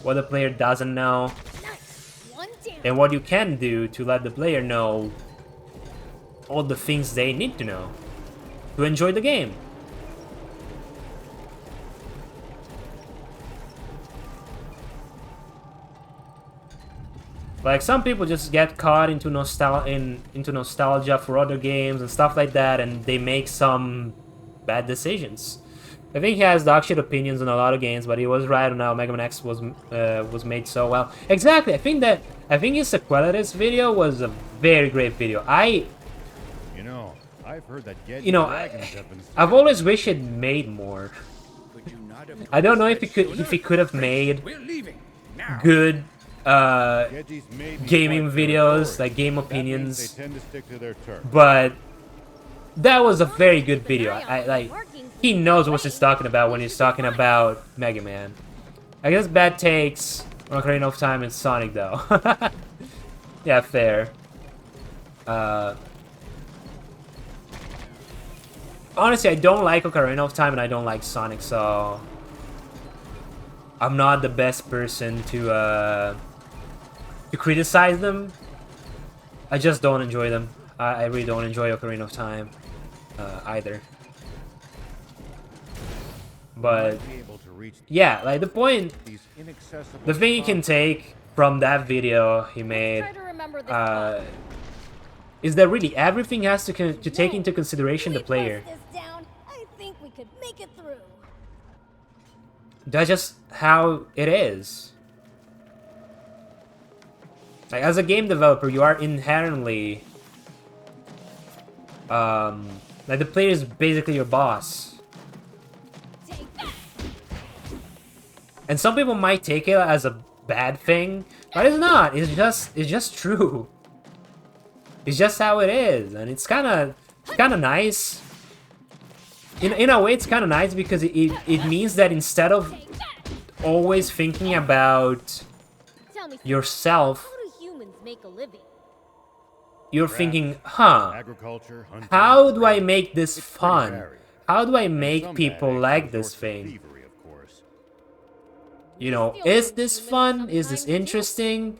what the player doesn't know, Nice. One down. and what you can do to let the player know all the things they need to know to enjoy the game. Like, some people just get caught into nostalgia for other games and stuff like that, and they make some bad decisions. I think he has dog shit opinions on a lot of games, but he was right on how Megaman X was made so well. Exactly. I think his Sequelitis video was a very great video. You know, I've heard that dragons have been. I've always wished it made more. Could you not have I don't know if told he us could have sooner? made We're leaving now. good Gedgies may be gaming quite videos, territorial. like game That means opinions, they tend to stick to their turf. but that was a very good video. He knows what he's talking about when he's talking about Mega Man. I guess bad takes on Ocarina of Time and Sonic, though. Yeah, fair. Honestly, I don't like Ocarina of Time and I don't like Sonic, so I'm not the best person to criticize them. I just don't enjoy them. I really don't enjoy Ocarina of Time either. But Might be able to reach yeah, like the point, these inaccessible the thing you can spots. take from that video he made Try to remember this spot. is that really everything has to take into consideration the We player. bust this down. I think we could make it through. That's just how it is. Like, as a game developer, you are inherently like, the player is basically your boss. Take that. And some people might take it as a bad thing, but it's not. It's just true. It's just how it is, and it's kind of nice. In a way, it's kind of nice because it means that instead of always thinking about Tell me, yourself, how do humans make a living? you're thinking, huh, Agriculture, hunting, how do I trade. make this It's pretty fun? varied. How do I And make some people bad like eggs this resort to thing? thievery, of course. You know, Stealing is this humans fun? Is this sometimes, too. interesting?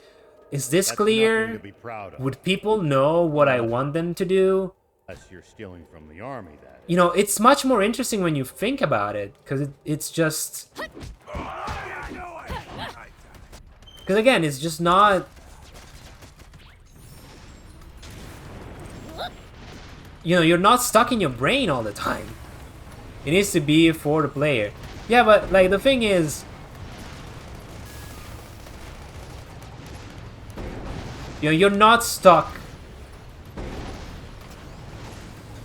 Is this That's nothing to clear? be proud of. Would people know what I want them to do? Unless you're stealing from the army, that is. You know, it's much more interesting when you think about it, because it's just... Because again, it's just not... You know, you're not stuck in your brain all the time. It needs to be for the player. Yeah, but, like, the thing is... You know, you're not stuck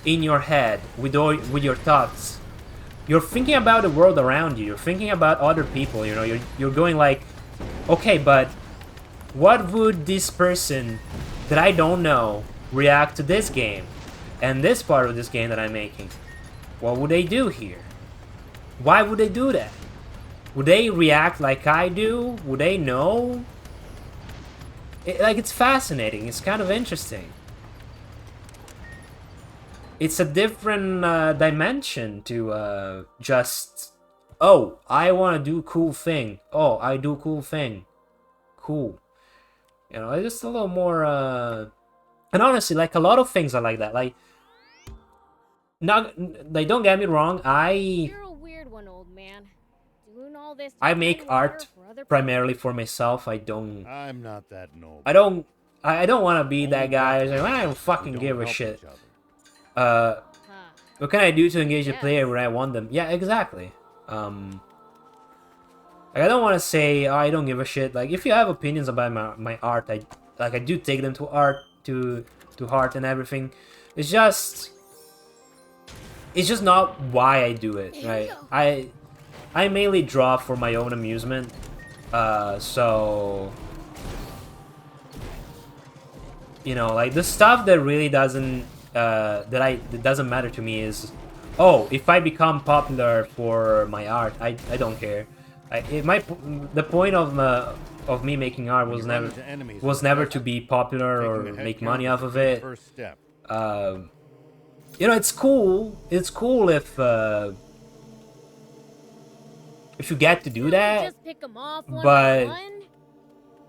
in your head with your thoughts. You're thinking about the world around you. You're thinking about other people. You know, you're going like, okay, but what would this person that I don't know react to this game and this part of this game that I'm making? What would they do here? Why would they do that? Would they react like I do? Would they know? It's fascinating. It's kind of interesting. It's a different dimension to just, oh, I want to do cool thing. Oh, I do cool thing. Cool. You know, it's just a little more, and honestly, like, a lot of things are like that. Like, not, like, don't get me wrong, You're a weird one, old man. Doing all this to I find make water art for other primarily for myself. I don't I'm not that noble. I don't want to be that Only guy who's black like, I don't folks fucking who give a help shit. each other. Uh, Huh. what can I do to engage the Yes. player when I want them? Yeah, exactly. Like, I don't want to say, oh, I don't give a shit. Like, if you have opinions about my art, I do take them to heart and everything. It's just not why I do it, right? I mainly draw for my own amusement. So, you know, like, the stuff that really doesn't that doesn't matter to me is, oh, if I become popular for my art, I don't care. The point of me making art was When you run never into enemies was with never weapons, to be popular taking or a head make count money is off the of good it. First step. You know, it's cool. It's cool if you get to do that. Just pick 'em off one but- by one?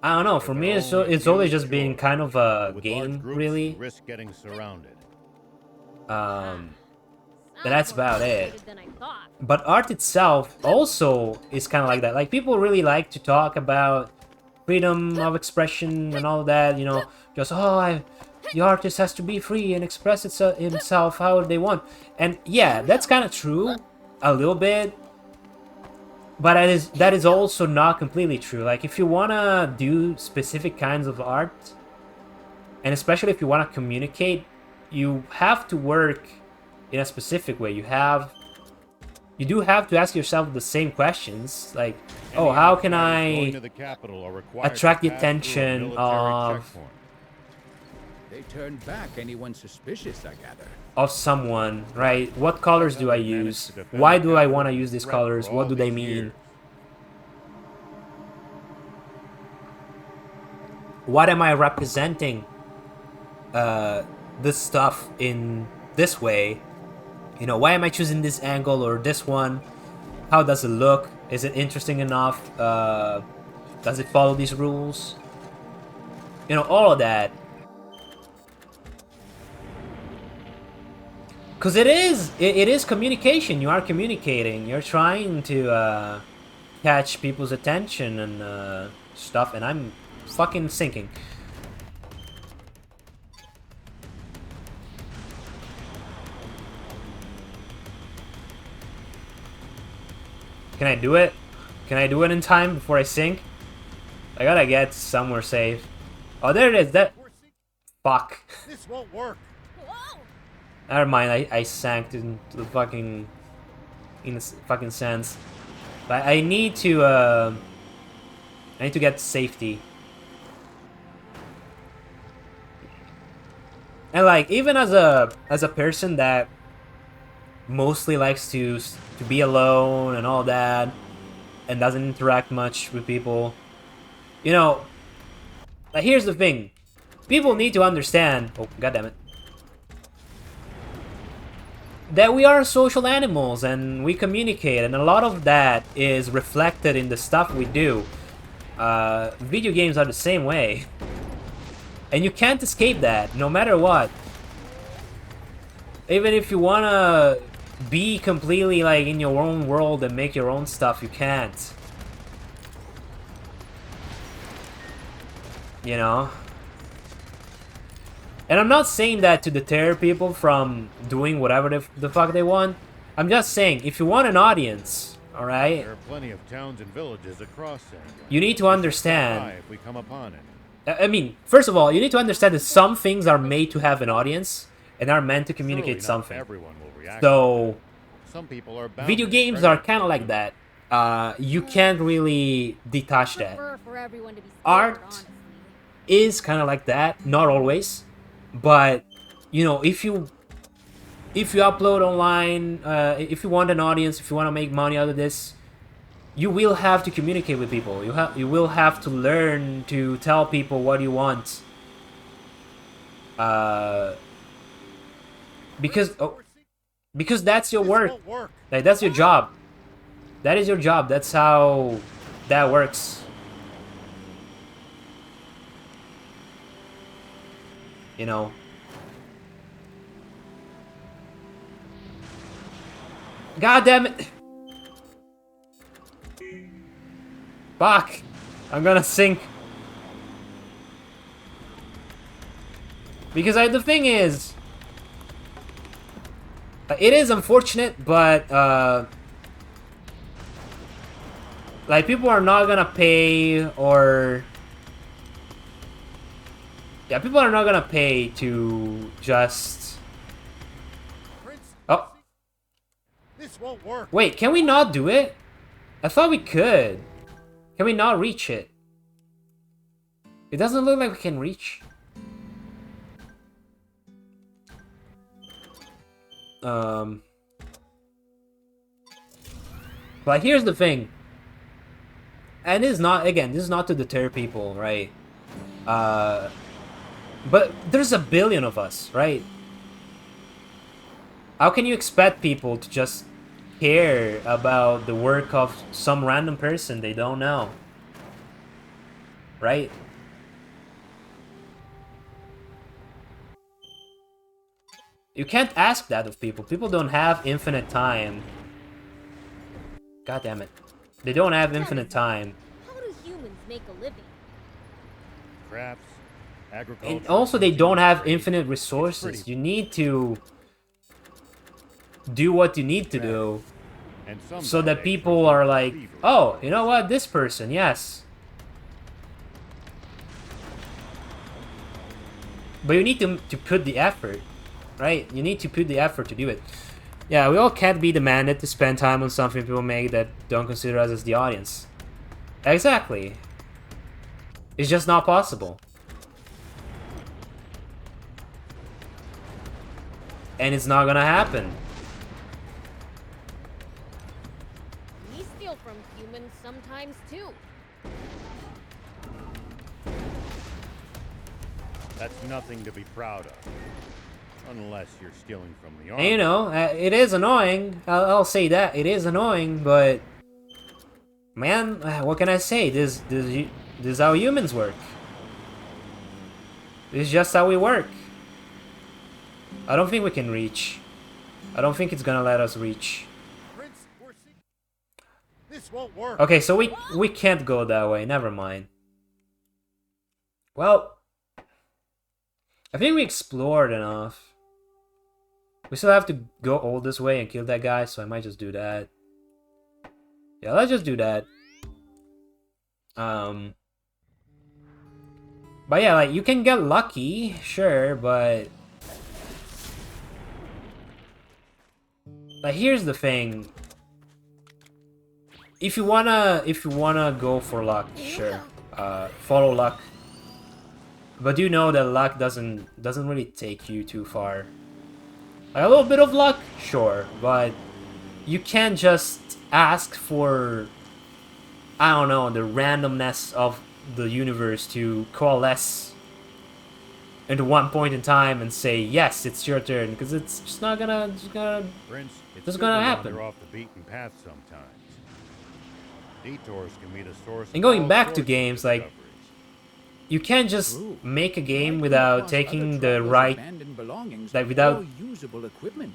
I don't know. For If me, they're it's only a it's always few, just been sure. kind of a With game, large groups, really. you risk getting surrounded. But Sounds that's more about it. complicated than I thought. But art itself also is kind of like that. Like, people really like to talk about freedom of expression and all that. You know, just, oh, the artist has to be free and express himself how they want. And yeah, that's kind of true, a little bit. But that is also not completely true. Like, if you wanna do specific kinds of art, and especially if you wanna communicate, you have to work in a specific way. You do have to ask yourself the same questions, like, oh, Any how can outsiders going I to the capital are required attract to the pass through a attention military of checkpoint. They turned back anyone suspicious, I gather. someone, right? What colors do I They managed use? to defend Why the do I capital want to from use these threat colors? for What all do they these mean? years. What am I representing this stuff in this way? You know, why am I choosing this angle or this one? How does it look? Is it interesting enough? Does it follow these rules? You know, all of that. Because it is communication. You are communicating. You're trying to catch people's attention and stuff. And I'm fucking sinking. Can I do it? Can I do it in time before I sink? I gotta get somewhere safe. Oh, there it is. That. Fuck. This won't work. Whoa! Never mind. I sank into the fucking. In the fucking sands. But I need to. I need to get safety. And like, even as a person that mostly likes to be alone and all that, and doesn't interact much with people, you know, like, here's the thing. People need to understand, oh, goddammit, that we are social animals and we communicate, and a lot of that is reflected in the stuff we do. Video games are the same way. And you can't escape that, no matter what. Even if you wanna be completely like in your own world and make your own stuff, you can't. You know? And I'm not saying that to deter people from doing whatever the fuck they want. I'm just saying, if you want an audience, alright? There are plenty of towns and villages across Sandland. You need to understand. If we come upon it. I mean, first of all, you need to understand that some things are made to have an audience and are meant to communicate Surely not something. everyone will react. So, Some people are bound video to games spread are it. kind of like that. You can't really detach that. Prefer for everyone to be scared, Art honestly. is kind of like that, not always, but you know, if you upload online, if you want an audience, if you want to make money out of this, you will have to communicate with people. You will have to learn to tell people what you want. Because that's your This work. won't work. Like, that's your job. That is your job. That's how that works. You know. God damn it. Fuck. I'm gonna sink. Because the thing is, it is unfortunate, but like, people are not gonna pay, or yeah, people are not gonna pay to just. Oh, This won't work. wait, can we not do it? I thought we could. Can we not reach it? It doesn't look like we can reach. But here's the thing. And this is not, again, this is not to deter people, right? But there's a billion of us, right? How can you expect people to just care about the work of some random person they don't know? Right? You can't ask that of people. People don't have infinite time. God damn it. They don't have infinite time. How do humans make a living? Crafts, agriculture. And also, they don't have infinite resources. You need to do what you need to do, And so that someday people are like, thievery. oh, you know what, this person, yes. But you need to put the effort, right? You need to put the effort to do it. Yeah, we all can't be demanded to spend time on something people make that don't consider us as the audience. Exactly. It's just not possible. And it's not gonna happen. We steal from humans sometimes too. That's nothing to be proud of. Unless you're stealing from the And army. you know, it is annoying. I'll say that. It is annoying, but... Man, what can I say? This is how humans work. This is just how we work. I don't think we can reach. I don't think it's gonna let us reach. Prince, this won't work. Okay, so we can't go that way. Never mind. Well, I think we explored enough. We still have to go all this way and kill that guy, so I might just do that. Yeah, let's just do that. But yeah, like, you can get lucky, sure, but... Like, here's the thing. If you wanna go for luck, sure. Follow luck. But you know that luck doesn't really take you too far. Like, a little bit of luck, sure, but you can't just ask for, I don't know, the randomness of the universe to coalesce into one point in time and say, yes, it's your turn, because it's just not gonna, Prince, it's just good gonna to happen. wander off the beaten path sometimes. Detours can be the source And of going all back to sorts of games, like, discoveries. you can't just True. make a You game might come without across taking other the travelers' right, abandoned belongings like, without or usable equipment.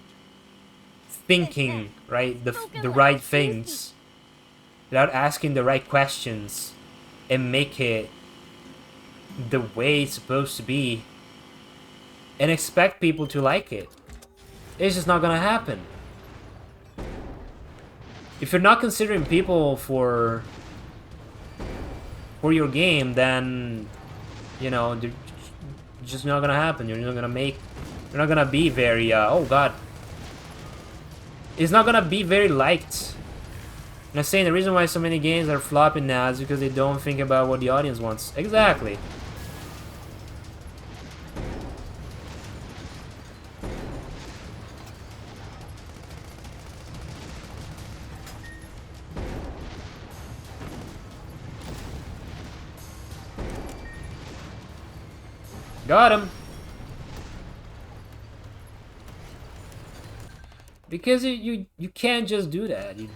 thinking, right, the Token right like things, without asking the right questions, and make it the way it's supposed to be, and expect people to like it. It's just not gonna happen. If you're not considering people for your game, then, you know, it's just not gonna happen. You're not gonna be very, oh god. It's not gonna be very liked. And I'm saying the reason why so many games are flopping now is because they don't think about what the audience wants. Exactly. Got him. Because you can't just do that. You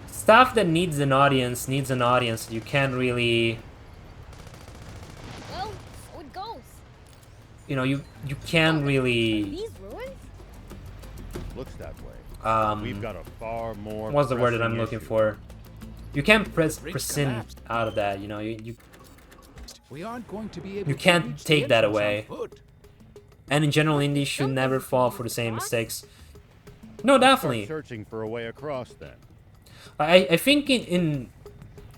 stuff that needs an audience. You can't really, Well, so it goes. you know, you can't really These ruins? Looks that way. We've um got a far more. what's the word that I'm pressing looking issue. for? You can't Bridge prescient collapsed. out of that, you know, you We aren't going to be able You to can't reach the take that entrance on away. foot. and in general indies should never fall for the same mistakes. No, definitely. Start searching for a way across then. I think in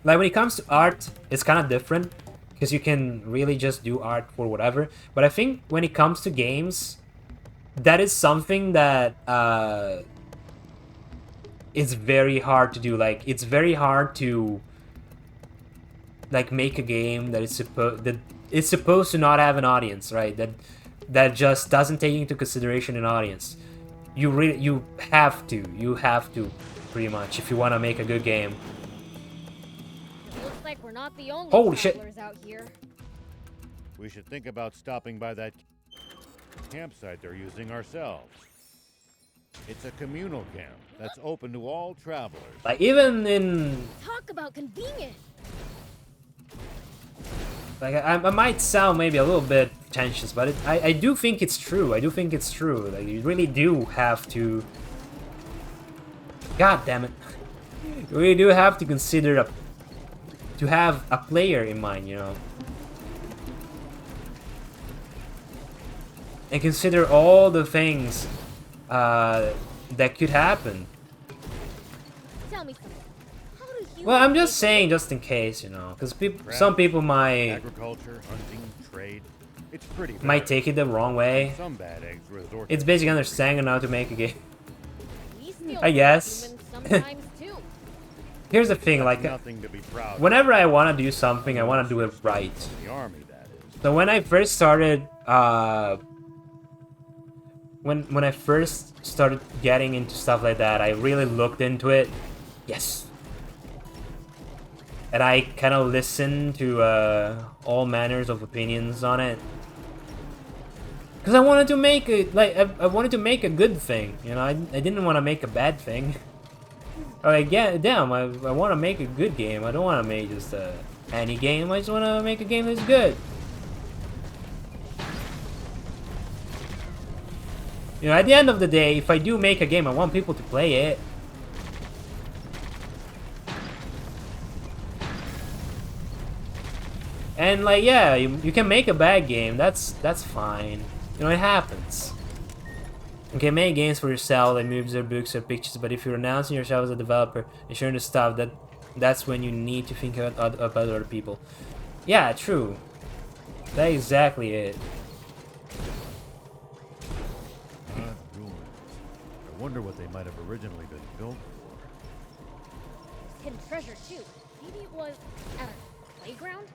like when it comes to art, it's kind of different because you can really just do art for whatever. But I think when it comes to games, that is something that is very hard to do. Like it's very hard to like make a game that is supposed to not have an audience, right? That just doesn't take into consideration an audience. You have to pretty much if you want to make a good game. Looks like we're not the only Holy shit. travelers out here. We should think about stopping by that campsite they're using ourselves. It's a communal camp that's open to all travelers. Like even in Talk about convenient. like I might sound maybe a little bit pretentious, but I do think it's true. I do think it's true. Like you really do have to. God damn it! You really do have to consider to have a player in mind, you know, and consider all the things that could happen. Tell me something. How do humans Well, I'm just make saying, just in case, you know, because Craft, some people might Agriculture, hunting, trade. It's pretty bad. take it the wrong way. Some bad eggs resort It's to basically understanding how to make a game. we steal I from guess. humans sometimes too. Here's the thing, like, nothing to be proud of. whenever I want to do something, I want to do it right. The army, that is. So when I first started, when I first started getting into stuff like that, I really looked into it. Yes. And I kind of listened to all manners of opinions on it. Because I wanted to make it, like, I wanted to make a good thing, you know, I didn't want to make a bad thing. Like, yeah, damn, I want to make a good game. I don't want to make just any game. I just want to make a game that's good. You know, at the end of the day, if I do make a game, I want people to play it. And like, yeah, you can make a bad game. That's fine. You know, it happens. You can make games for yourself, like movies or books or pictures, but if you're announcing yourself as a developer and sharing the stuff, that's when you need to think about other people. Yeah, true. That's exactly it. Not ruins. I wonder what they might have originally been built for. Hidden treasure too. Maybe it was at a playground?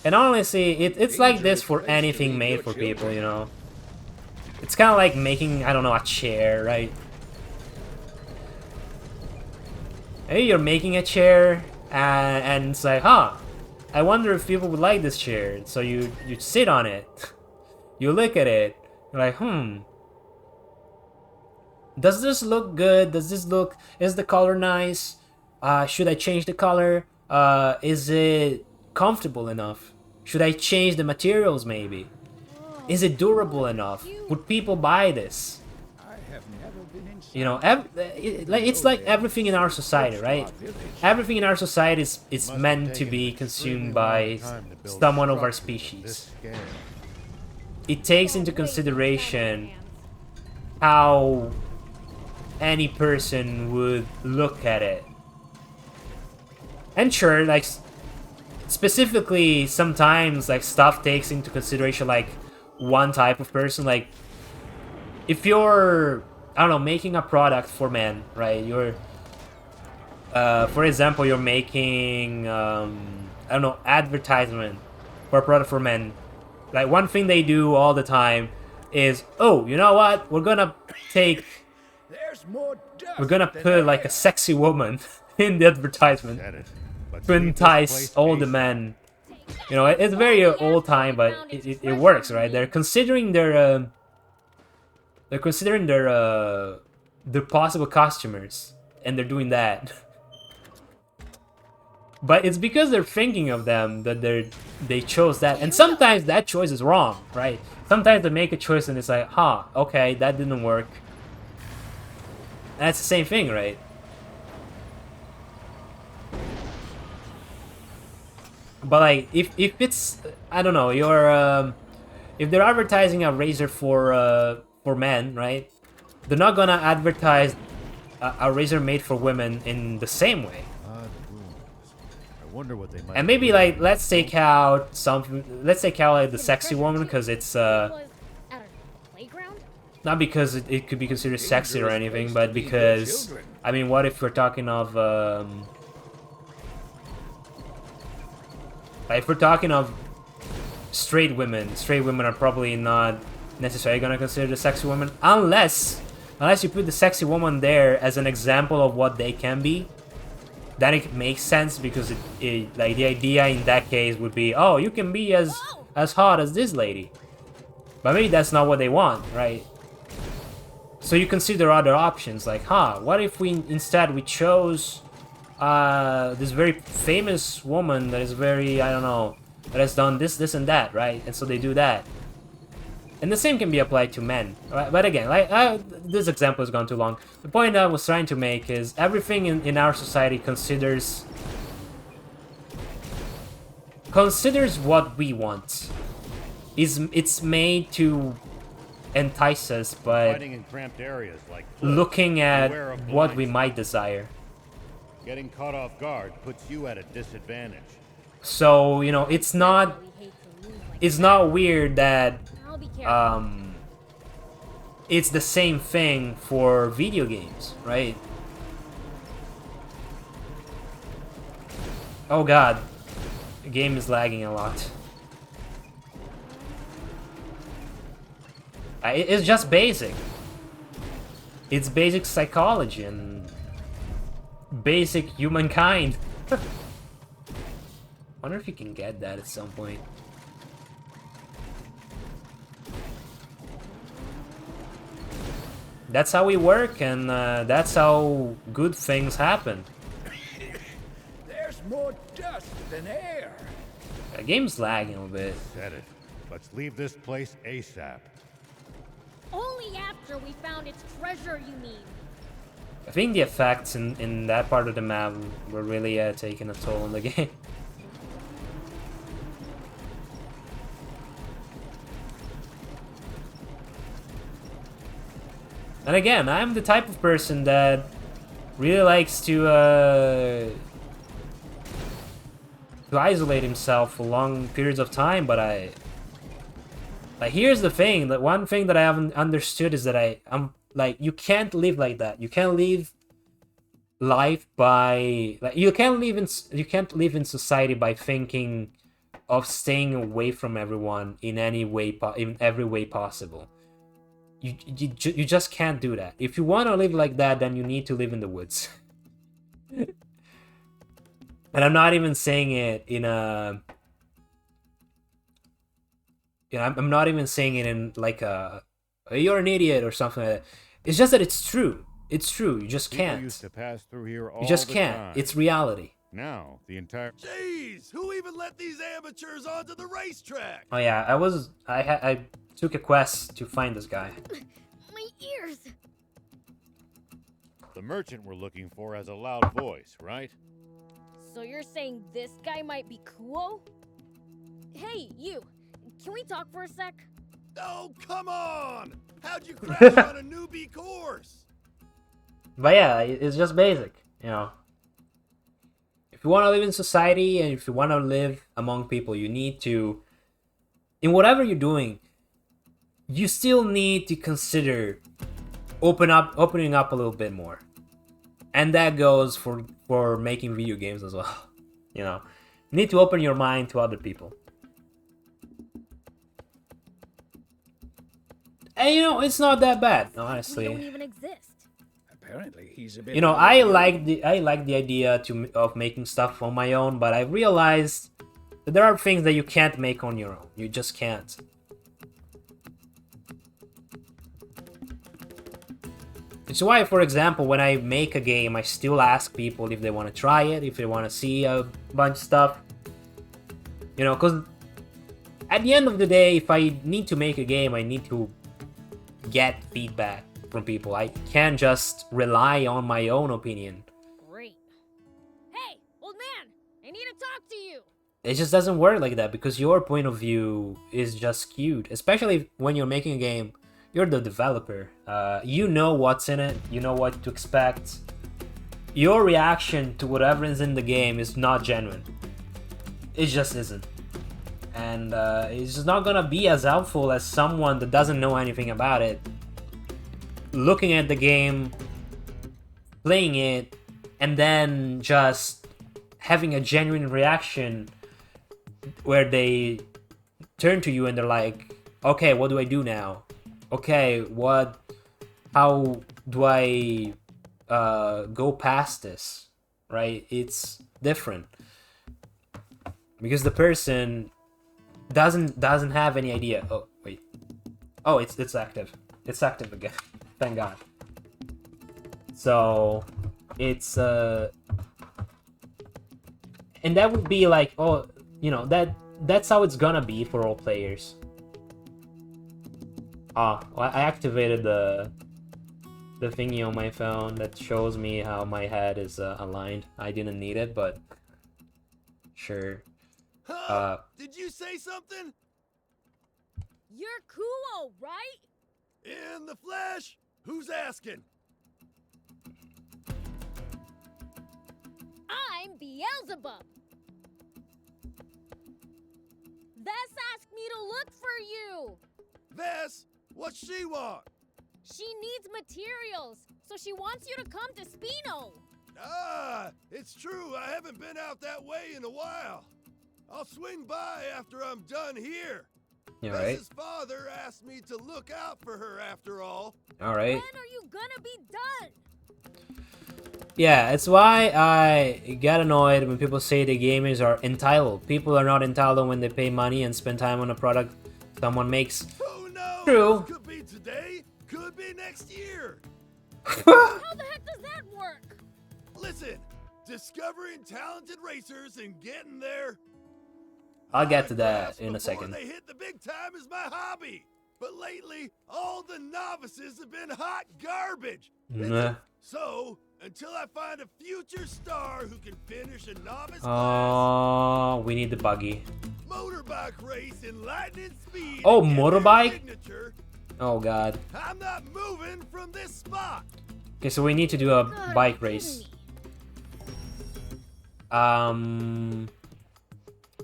And honestly, it's like this for anything made for people, you know? It's kind of like making, I don't know, a chair, right? Maybe you're making a chair, and it's like, huh, I wonder if people would like this chair. So you sit on it, you look at it, you're like, does this look good? Does this look, is the color nice? Should I change the color? Is it comfortable enough? Should I change the materials maybe? Is it durable enough? Would people buy this? I have never been inside. You know, it's like everything in our society, right? Everything in our society is meant to be consumed by someone of our species. It takes into consideration how any person would look at it. And sure, like, specifically, sometimes, like, stuff takes into consideration, like, one type of person. Like, if you're, I don't know, making a product for men, right? You're, for example, you're making, I don't know, advertisement for a product for men. Like, one thing they do all the time is, oh, you know what? We're gonna take, There's more dust we're gonna than put, like, a air. sexy woman in the advertisement to entice all the men. You know, it's very old time, but it works, right? They're considering their possible customers, and they're doing that. But it's because they're thinking of them that they chose that, and sometimes that choice is wrong, right? Sometimes they make a choice and it's like, huh, okay, that didn't work. That's the same thing, right? But like, if it's, I don't know, you're if they're advertising a razor for men, right? They're not gonna advertise a razor made for women in the same way. I wonder what they might. And maybe like let's take out like the sexy woman, because it's Maybe it was at a playground? not because it could be considered sexy or anything, but because, I mean, what if we're talking of like, if we're talking of straight women are probably not necessarily gonna consider the sexy woman, unless you put the sexy woman there as an example of what they can be. Then it makes sense, because it like, the idea in that case would be, oh, you can be as hot as this lady. But maybe that's not what they want, right? So you consider other options, like, huh, what if we chose this very famous woman that is very, I don't know, that has done this and that, right? And so they do that. And the same can be applied to men, right? But again, like, this example has gone too long. The point I was trying to make is everything in our society considers what we want. It's made to entice us, but Fighting in cramped areas like looking at beware of what we blinds. might desire. Getting caught off guard puts you at a disadvantage. So, you know, it's not We hate to lose like weird that I'll be careful. it's the same thing for video games, right? Oh god, the game is lagging a lot. It's just basic. It's basic psychology and basic humankind. Wonder if you can get that at some point. That's how we work, and that's how good things happen. There's more dust than air. The game's lagging a bit. Said it. Let's leave this place ASAP. Only after we found its treasure, you mean? I think the effects in that part of the map were really taking a toll on the game. And again, I'm the type of person that really likes to to isolate himself for long periods of time, but like, here's the thing, that one thing that I haven't understood is that I'm like, you can't live like that. You can't live life by, like, you can't live in society by thinking of staying away from everyone in any way, in every way possible. You just can't do that. If you want to live like that, then you need to live in the woods. And I'm not even saying it in a, you know, I'm not even saying it in like a you're an idiot or something like that. It's just that it's true. It's true. You just People can't. used to pass through here all You just the can't. time. It's reality. Now, the entire... Jeez, who even let these amateurs onto the racetrack? Oh yeah, I took a quest to find this guy. My ears! The merchant we're looking for has a loud voice, right? So you're saying this guy might be Kuo? Hey, you. Can we talk for a sec? Oh, come on! How'd you crash on a newbie course? But yeah, it's just basic, you know. If you want to live in society and if you want to live among people, you need to, in whatever you're doing, you still need to consider opening up a little bit more. And that goes for making video games as well. You know, you need to open your mind to other people. And you know, it's not that bad, honestly. We don't even exist. Apparently, he's a bit. You know, I like the idea of making stuff on my own, but I realized that there are things that you can't make on your own. You just can't. It's why, for example, when I make a game, I still ask people if they want to try it, if they want to see a bunch of stuff. You know, because at the end of the day, if I need to make a game, I need to get feedback from people. I can't just rely on my own opinion. Great. Hey, old man! I need to talk to you! It just doesn't work like that because your point of view is just skewed. Especially when you're making a game, you're the developer. You know what's in it, you know what to expect. Your reaction to whatever is in the game is not genuine. It just isn't. And it's just not gonna be as helpful as someone that doesn't know anything about it looking at the game, playing it, and then just having a genuine reaction where they turn to you and they're like, okay, what do I do now? Okay, how do I go past this? Right? It's different. Because the person doesn't have any idea. Oh, wait. Oh, it's active. It's active again. Thank God. So it's and that would be like, oh, you know, that's how it's gonna be for all players. Well, I activated the thingy on my phone that shows me how my head is aligned. I didn't need it, but sure. Did you say something? You're Kuo, right? In the flesh? Who's asking? I'm Beelzebub. Vess asked me to look for you. Vess, what's she want? She needs materials, so she wants you to come to Spino. Ah, it's true. I haven't been out that way in a while. I'll swing by after I'm done here. All right. Vess's father asked me to look out for her after all. All right. When are you gonna be done? Yeah, it's why I get annoyed when people say the gamers are entitled. People are not entitled when they pay money and spend time on a product someone makes. Who knows? True. Could be today, could be next year. How the heck does that work? Listen, discovering talented racers and getting there. I'll get to My that crafts in a before second. They hit the big time is my hobby. But lately, all the novices have been hot garbage. Nah. So, until I find a future star who can finish a novice class, Oh, we need the buggy. motorbike race in lightning speed. Oh, and get their motorbike? signature, Oh god. I'm not moving from this spot. Okay, so we need to do a God, bike kidding race. me.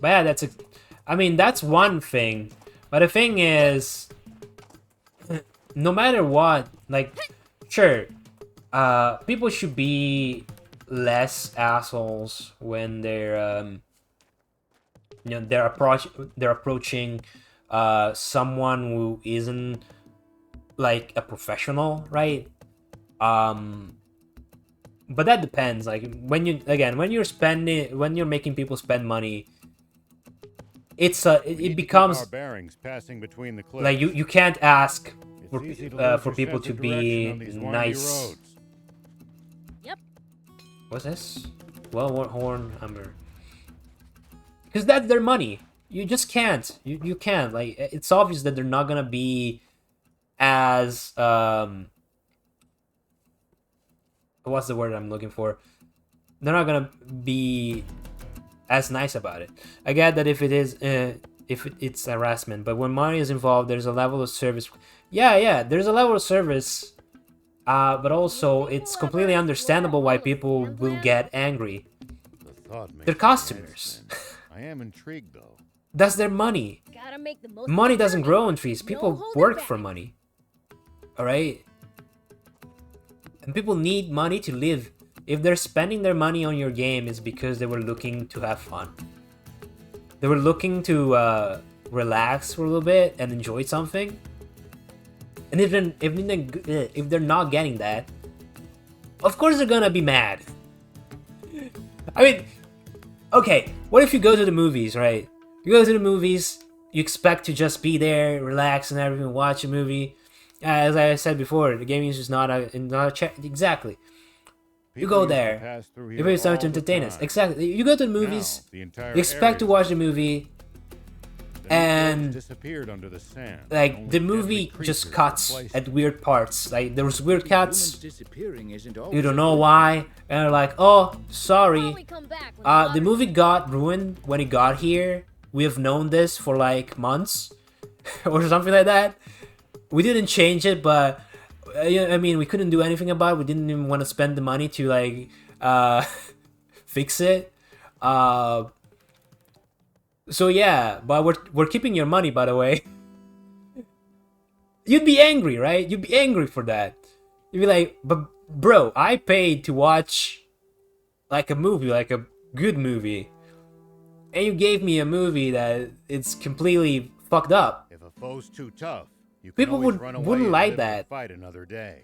But yeah, that's a, I mean, that's one thing. But the thing is, no matter what, like, sure, people should be less assholes when they're you know, they're approaching someone who isn't like a professional, right? But that depends. Like when you're making people spend money, it becomes our bearings passing between the cliffs. like you can't ask It's easy to lose for your people sense to of be direction on these windy nice. roads. What's this? Well, horn hammer. Because that's their money. You just can't. You can't. Like it's obvious that they're not gonna be as what's the word I'm looking for? They're not gonna be as nice about it. I get that if it's harassment, but when money is involved, there's a level of service. Yeah, there's a level of service. But also, it's completely understandable why people will get angry. The thought makes They're my head customers. spin. I am intrigued though. That's their money. Gotta make the most Money of the doesn't journey. grow on trees. No People holding work back. for money. Alright? And people need money to live. If they're spending their money on your game, it's because they were looking to have fun. They were looking to relax for a little bit and enjoy something. And if they're not getting that, of course they're gonna be mad. I mean, okay, what if you go to the movies, right? You go to the movies, you expect to just be there, relax and everything, watch a movie. As I said before, the gaming is just not a check. Exactly. You go there. You pay time to entertain us. Exactly. You go to the movies. You expect to watch the movie, and disappeared under the sand. like the movie just cuts at weird parts. Like there was weird cuts. Disappearing isn't You don't know why, and they're like, "Oh, sorry." Probably come back when The movie got ruined when it got here. We have known this for like months, or something like that. We didn't change it, but yeah, I mean, we couldn't do anything about it. We didn't even want to spend the money to like fix it. So yeah, but we're keeping your money, by the way. You'd be angry, right? You'd be angry for that. You'd be like, but bro, I paid to watch like a movie, like a good movie, and you gave me a movie that it's completely fucked up. If a foe's too tough, you can People always run away wouldn't and like live to that. fight another day.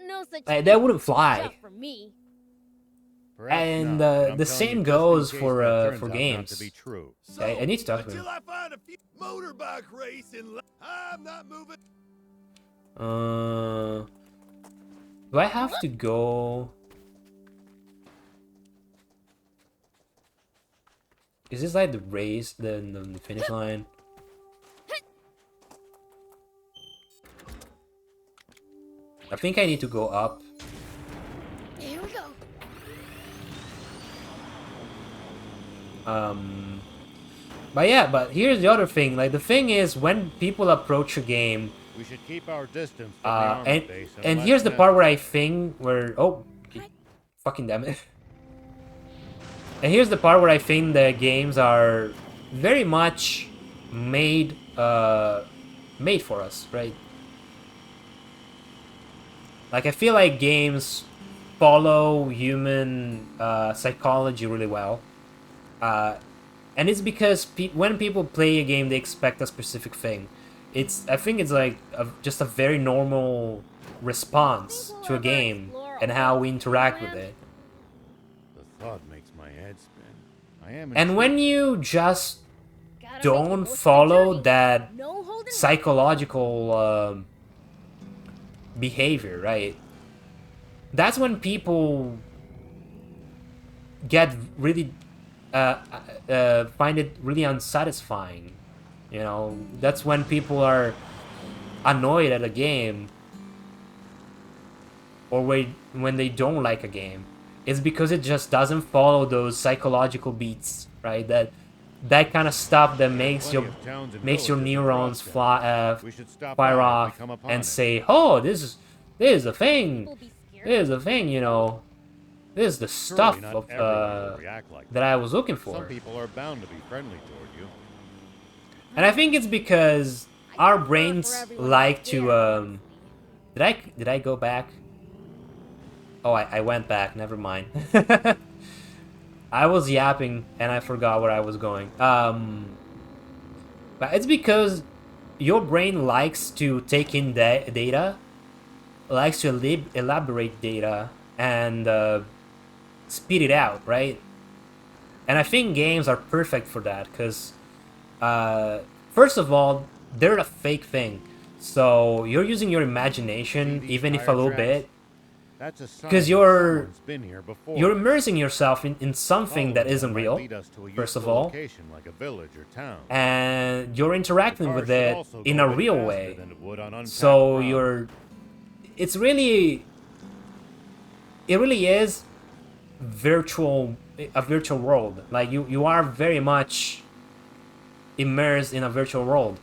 No such Like, thing that wouldn't as fly. tough for me. Perhaps And not, but I'm the telling same you just goes in case for that turns for out not games. to be true. So, I need to talk to him. until I find a few motorbike racing, I'm not moving. Do I have to go? Is this like the race, the finish line? I think I need to go up. Here we go. But yeah, but here's the other thing. Like the thing is, when people approach a game, We should keep our distance from the armor and base and unless here's the part where I necessary. think where fucking damn it. And here's the part where I think the games are very much made made for us, right? Like I feel like games follow human psychology really well, and it's because when people play a game, they expect a specific thing. I think it's like just a very normal response to a game and how we interact with it. The thought makes my head spin. I am And when intrigued. you just Gotta make the don't most of the follow journey. that No holding back. psychological behavior, right? That's when people get really find it really unsatisfying. You know, that's when people are annoyed at a game, or when they don't like a game. It's because it just doesn't follow those psychological beats, right? That kind of stuff that makes Plenty your of towns and makes your villages neurons across town. We should stop fire by if we off come upon and it. say, "Oh, this is a thing. People be scared. This is a thing," you know. This is the stuff Surely not of everyone will react like that I was looking for. Some people are bound to be friendly toward you. And I think it's because our prefer for brains everyone like out to there, honestly. did I go back? Oh, I went back, never mind. I was yapping and I forgot where I was going. But it's because your brain likes to take in data, likes to elaborate data, and speed it out, right? And I think games are perfect for that, because first of all, they're a fake thing. So you're using your imagination, See these even if a tire little tracks? bit, That's a sign because that you're someone's been here before. you're immersing yourself in something that Following them isn't might real, lead us to a first of useful all, location like a village or town. and you're interacting The with car should it also in go a bit real faster way. than it would on unpacked So ground. it really is a virtual world. Like you are very much immersed in a virtual world.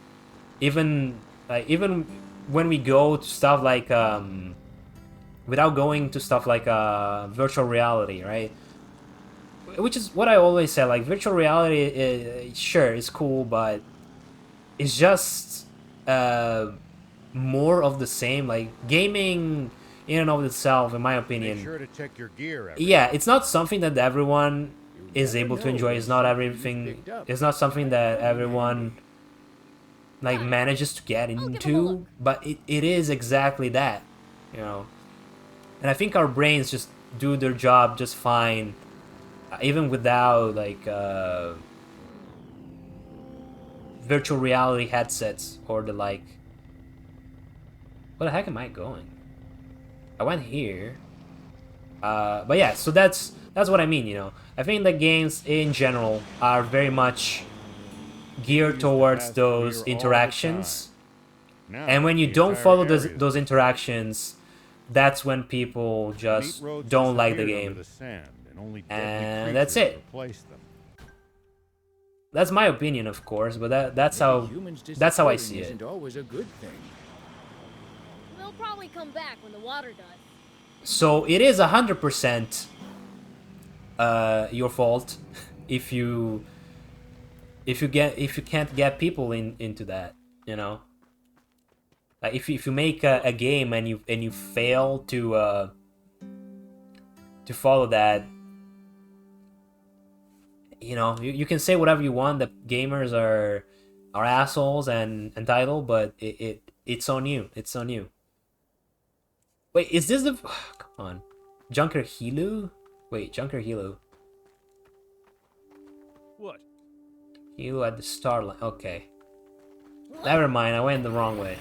Even when we go to stuff like without going to stuff like virtual reality, right? Which is what I always say. Like virtual reality, sure, it's cool, but it's just more of the same. Like gaming in and of itself, in my opinion, Make sure to check your gear every yeah, it's not something that everyone You is never able to know enjoy. when It's not something you've everything. picked up It's not something that might come in everyone handy. like manages to get give 'em a into, look. but it is exactly that, you know. And I think our brains just do their job just fine, even without like virtual reality headsets or the like. Where the heck am I going? I went here. But yeah, so that's what I mean, you know. I think that games in general are very much geared Used to towards pass through those here all the interactions. Now, And when you the don't entire follow area is those interactions, that's when people Neat just roads don't like the disappeared under game. the sand, and only deadly And that's creatures it. replaced them. That's my opinion, of course, but that's Maybe how humans I disappearing see it. Isn't always a good thing. They'll probably come back when the water does. So it is 100% your fault if you can't get people into that, you know. Like if you make a game and you fail to follow that, you know, you can say whatever you want that gamers are assholes and entitled, but it's on you. It's on you. Wait, is this the come on, Junker Hilu? Wait, Junker Hilu. What? Hilu at the Starlight. Okay. Never mind, I went the wrong way.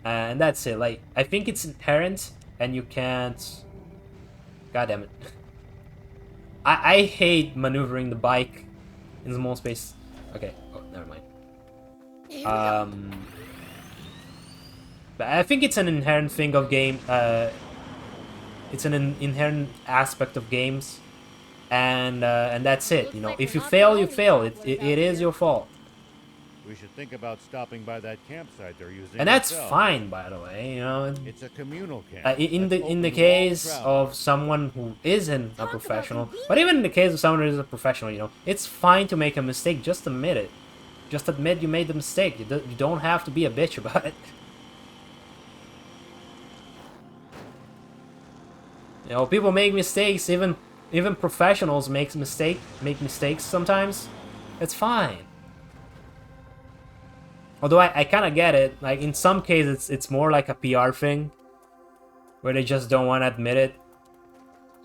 And that's it. Like, I think it's inherent, and you can't. God damn it! I hate maneuvering the bike in small space. Okay. Oh, never mind. But I think it's an inherent thing of game. It's an inherent aspect of games, and that's it. You know, if you fail, you fail. It is your fault. We should think about stopping by that campsite they're using. And that's ourselves. fine, by the way. You know, It's a communal camp. in that's the open to all case travelers. of someone who isn't a Talk about professional, convenience. but even in the case of someone who is a professional, you know, it's fine to make a mistake. Just admit it. Just admit you made the mistake. You don't have to be a bitch about it. You know, people make mistakes. Even professionals make mistakes sometimes. It's fine. Although I kind of get it. Like in some cases, it's more like a PR thing, where they just don't want to admit it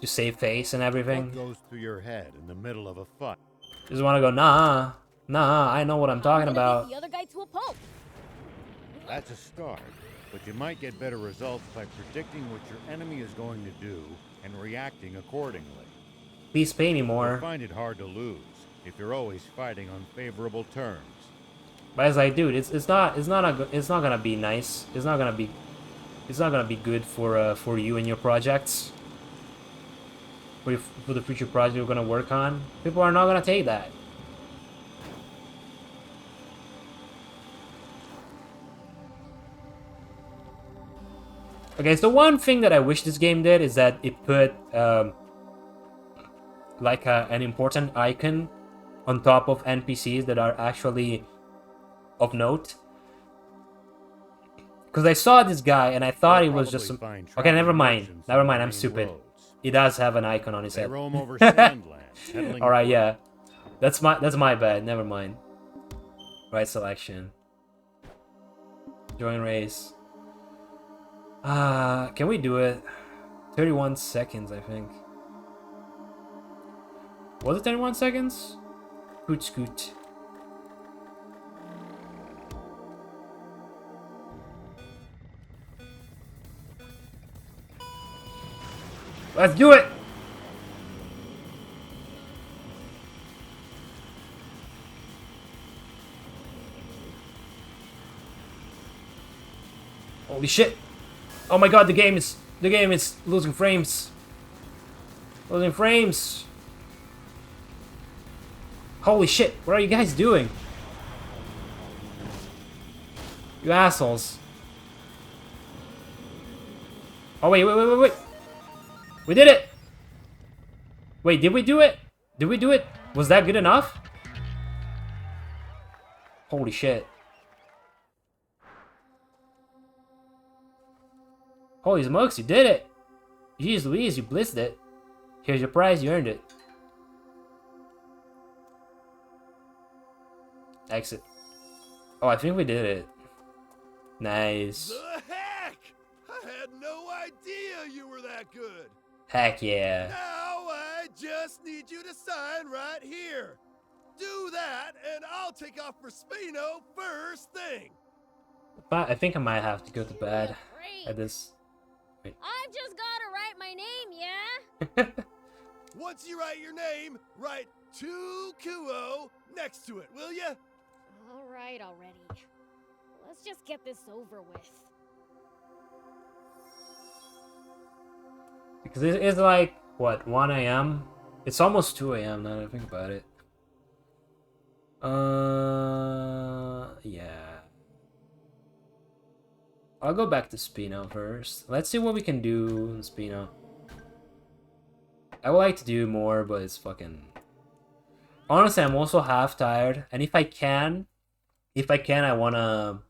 to save face and everything. What goes through your head in the middle of a fight? Just want to go, nah, I know what I'm talking I'm gonna about. beat the other guy to a pulp. That's a start, but you might get better results by predicting what your enemy is going to do and reacting accordingly. Please pay me You'll more. find it hard to lose if you're always fighting on favorable terms. But it's like, dude, it's not gonna be nice. It's not gonna be good for you and your projects. For the future project you're gonna work on. People are not gonna take that. Okay, so one thing that I wish this game did is that it put like an important icon on top of NPCs that are actually of note. Because I saw this guy and I thought They'll he was just probably some... find Okay, never traveling mind. merchants Never on the mind, I'm main stupid. roads. He does have an icon on his They head. roam over Sandland, peddling Alright, fur. yeah. That's my bad. Never mind. Right selection. Join race. Can we do it? 31 seconds, I think. Was it 31 seconds? Scoot, scoot. Let's do it! Holy shit! Oh my god, the game is losing frames. Losing frames. Holy shit, what are you guys doing? You assholes. Oh wait. We did it! Wait, did we do it? Did we do it? Was that good enough? Holy shit. Holy smokes, you did it! Jeez Louise, you blitzed it. Here's your prize, you earned it. Exit. Oh, I think we did it. Nice. The heck! I had no idea you were that good. Heck yeah. Now I just need you to sign right here. Do that, and I'll take off for Spino first thing. But I think I might have to go to bed Great. at this. Wait. I've just gotta write my name, yeah? Once you write your name, write 2Kuo next to it, will ya? Alright already. Let's just get this over with. Because it's like, what, 1 a.m.? It's almost 2 a.m. now that I think about it. Yeah. I'll go back to Spino first. Let's see what we can do in Spino. I would like to do more, but it's fucking... Honestly, I'm also half tired. And if I can, I wanna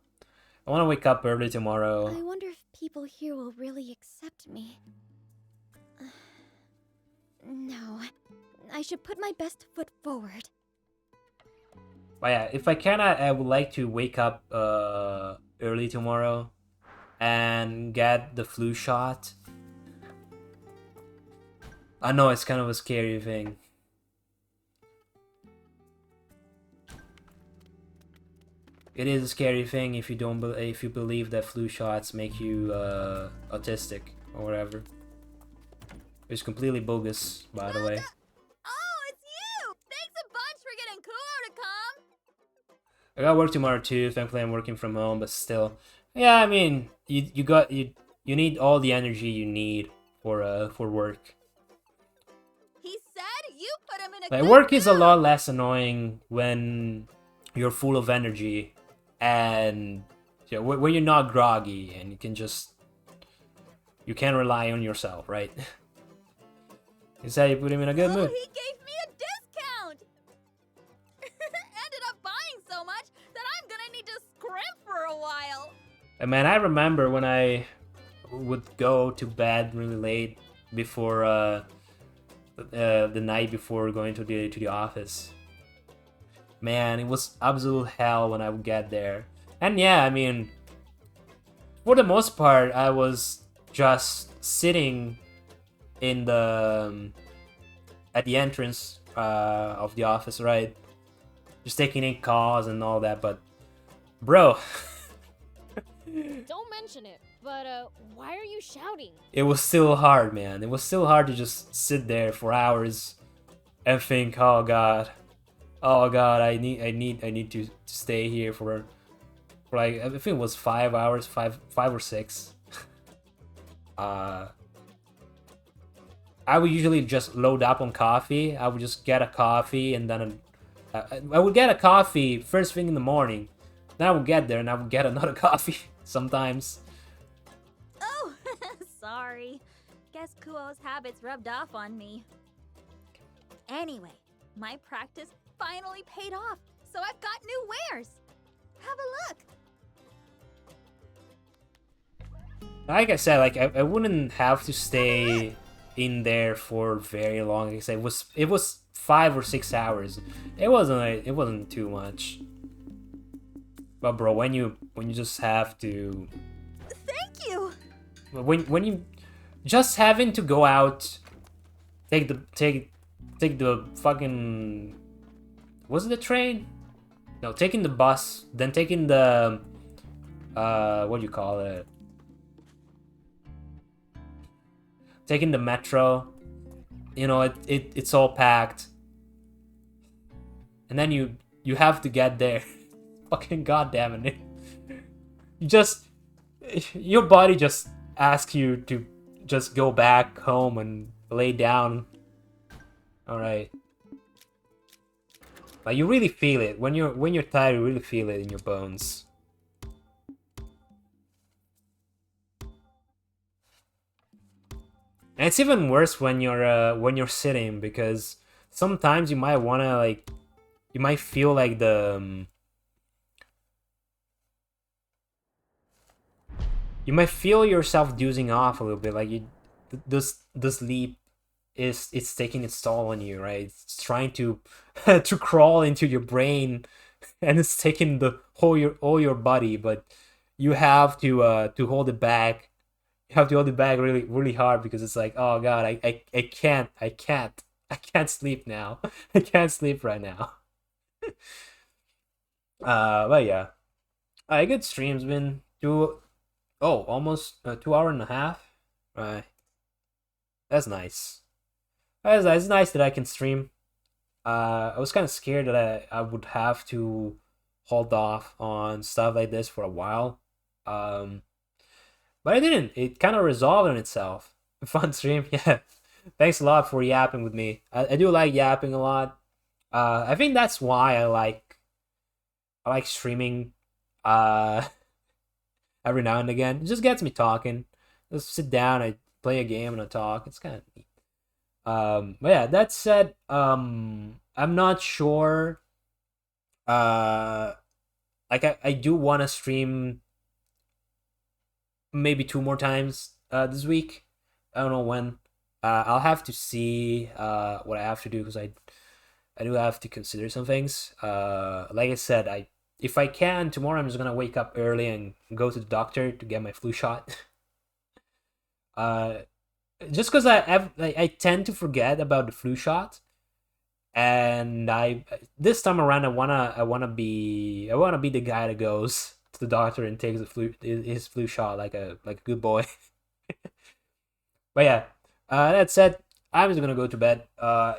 wake up early tomorrow. I wonder if people here will really accept me. No. I should put my best foot forward. But yeah, if I can, I would like to wake up early tomorrow and get the flu shot. I know it's kind of a scary thing. It is a scary thing if you if you believe that flu shots make you autistic or whatever. It's completely bogus, by the way. Oh, it's you! Thanks a bunch for getting Kuo to come! I got work tomorrow too. Thankfully, I'm working from home, but still, yeah. I mean, you need all the energy you need for work. He said you put him in a Like, good work is a mood. lot less annoying when you're full of energy and when you're not groggy and you can rely on yourself, right? You said you put him in a good Oh, mood. he gave me a discount! Ended up buying so much that I'm gonna need to scrimp for a while. And man, I remember when I would go to bed really late before the night before going to the office. Man, it was absolute hell when I would get there. And yeah, I mean, for the most part, I was just sitting in the at the entrance of the office, right? Just taking in calls and all that, but bro, Don't mention it, but why are you shouting? it was still hard, man. It was still hard to just sit there for hours and think, oh god, I need to stay here for like, I think it was 5 hours, five or 6. I would usually just load up on coffee. I would just get a coffee and then I would get a coffee first thing in the morning. Then I would get there and I would get another coffee sometimes. Oh, Sorry. Guess Kuo's habits rubbed off on me. Anyway, my practice finally paid off, so I've got new wares. Have a look. Like I said, like I wouldn't have to stay in there for very long. Like I said, it was 5 or 6 hours. It wasn't too much. But bro, when you just have to, Thank you. when you just having to go out, take the fucking, was it the train? No, taking the bus, then taking the what do you call it? Taking the metro. You know, it's all packed. And then you have to get there. Fucking goddamn it. Your body just asks you to just go back home and lay down. Alright. Like you really feel it. When you're tired, you really feel it in your bones. And it's even worse when you're sitting, because sometimes you might wanna like, you might feel like you might feel yourself dozing off a little bit, like the sleep it's taking its toll on you, right? It's trying to to crawl into your brain, and it's taking the whole your body, but you have to hold it back. You have to hold it back really really hard, because it's like, oh god, I can't sleep now. I can't sleep right now. But yeah, a good stream's been almost 2.5 hours. Right, that's nice. It's nice that I can stream. I was kind of scared that I would have to hold off on stuff like this for a while. But I didn't. It kind of resolved on itself. Fun stream, yeah. Thanks a lot for yapping with me. I do like yapping a lot. I think that's why I like streaming every now and again. It just gets me talking. Just sit down, I play a game and I talk. It's kind of neat. But yeah, that said, I'm not sure. Like I do want to stream maybe 2 more times this week. I don't know when. I'll have to see what I have to do, because I do have to consider some things. Like I said, if I can, tomorrow I'm just gonna wake up early and go to the doctor to get my flu shot. Just because I tend to forget about the flu shot, and this time around I wanna be the guy that goes to the doctor and takes his flu shot like a good boy. But yeah, that said, I'm just gonna go to bed.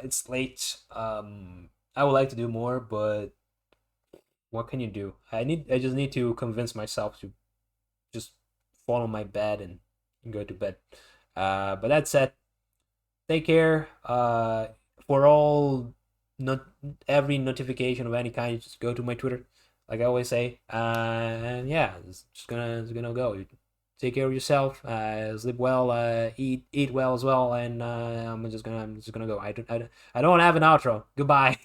It's late. I would like to do more, but what can you do? I just need to convince myself to just fall on my bed and go to bed. But that said, take care. For all not every notification of any kind, just go to my Twitter, like I always say. And yeah, it's just gonna go. Take care of yourself. Sleep well. Eat well as well. And I'm just gonna go. I don't have an outro. Goodbye.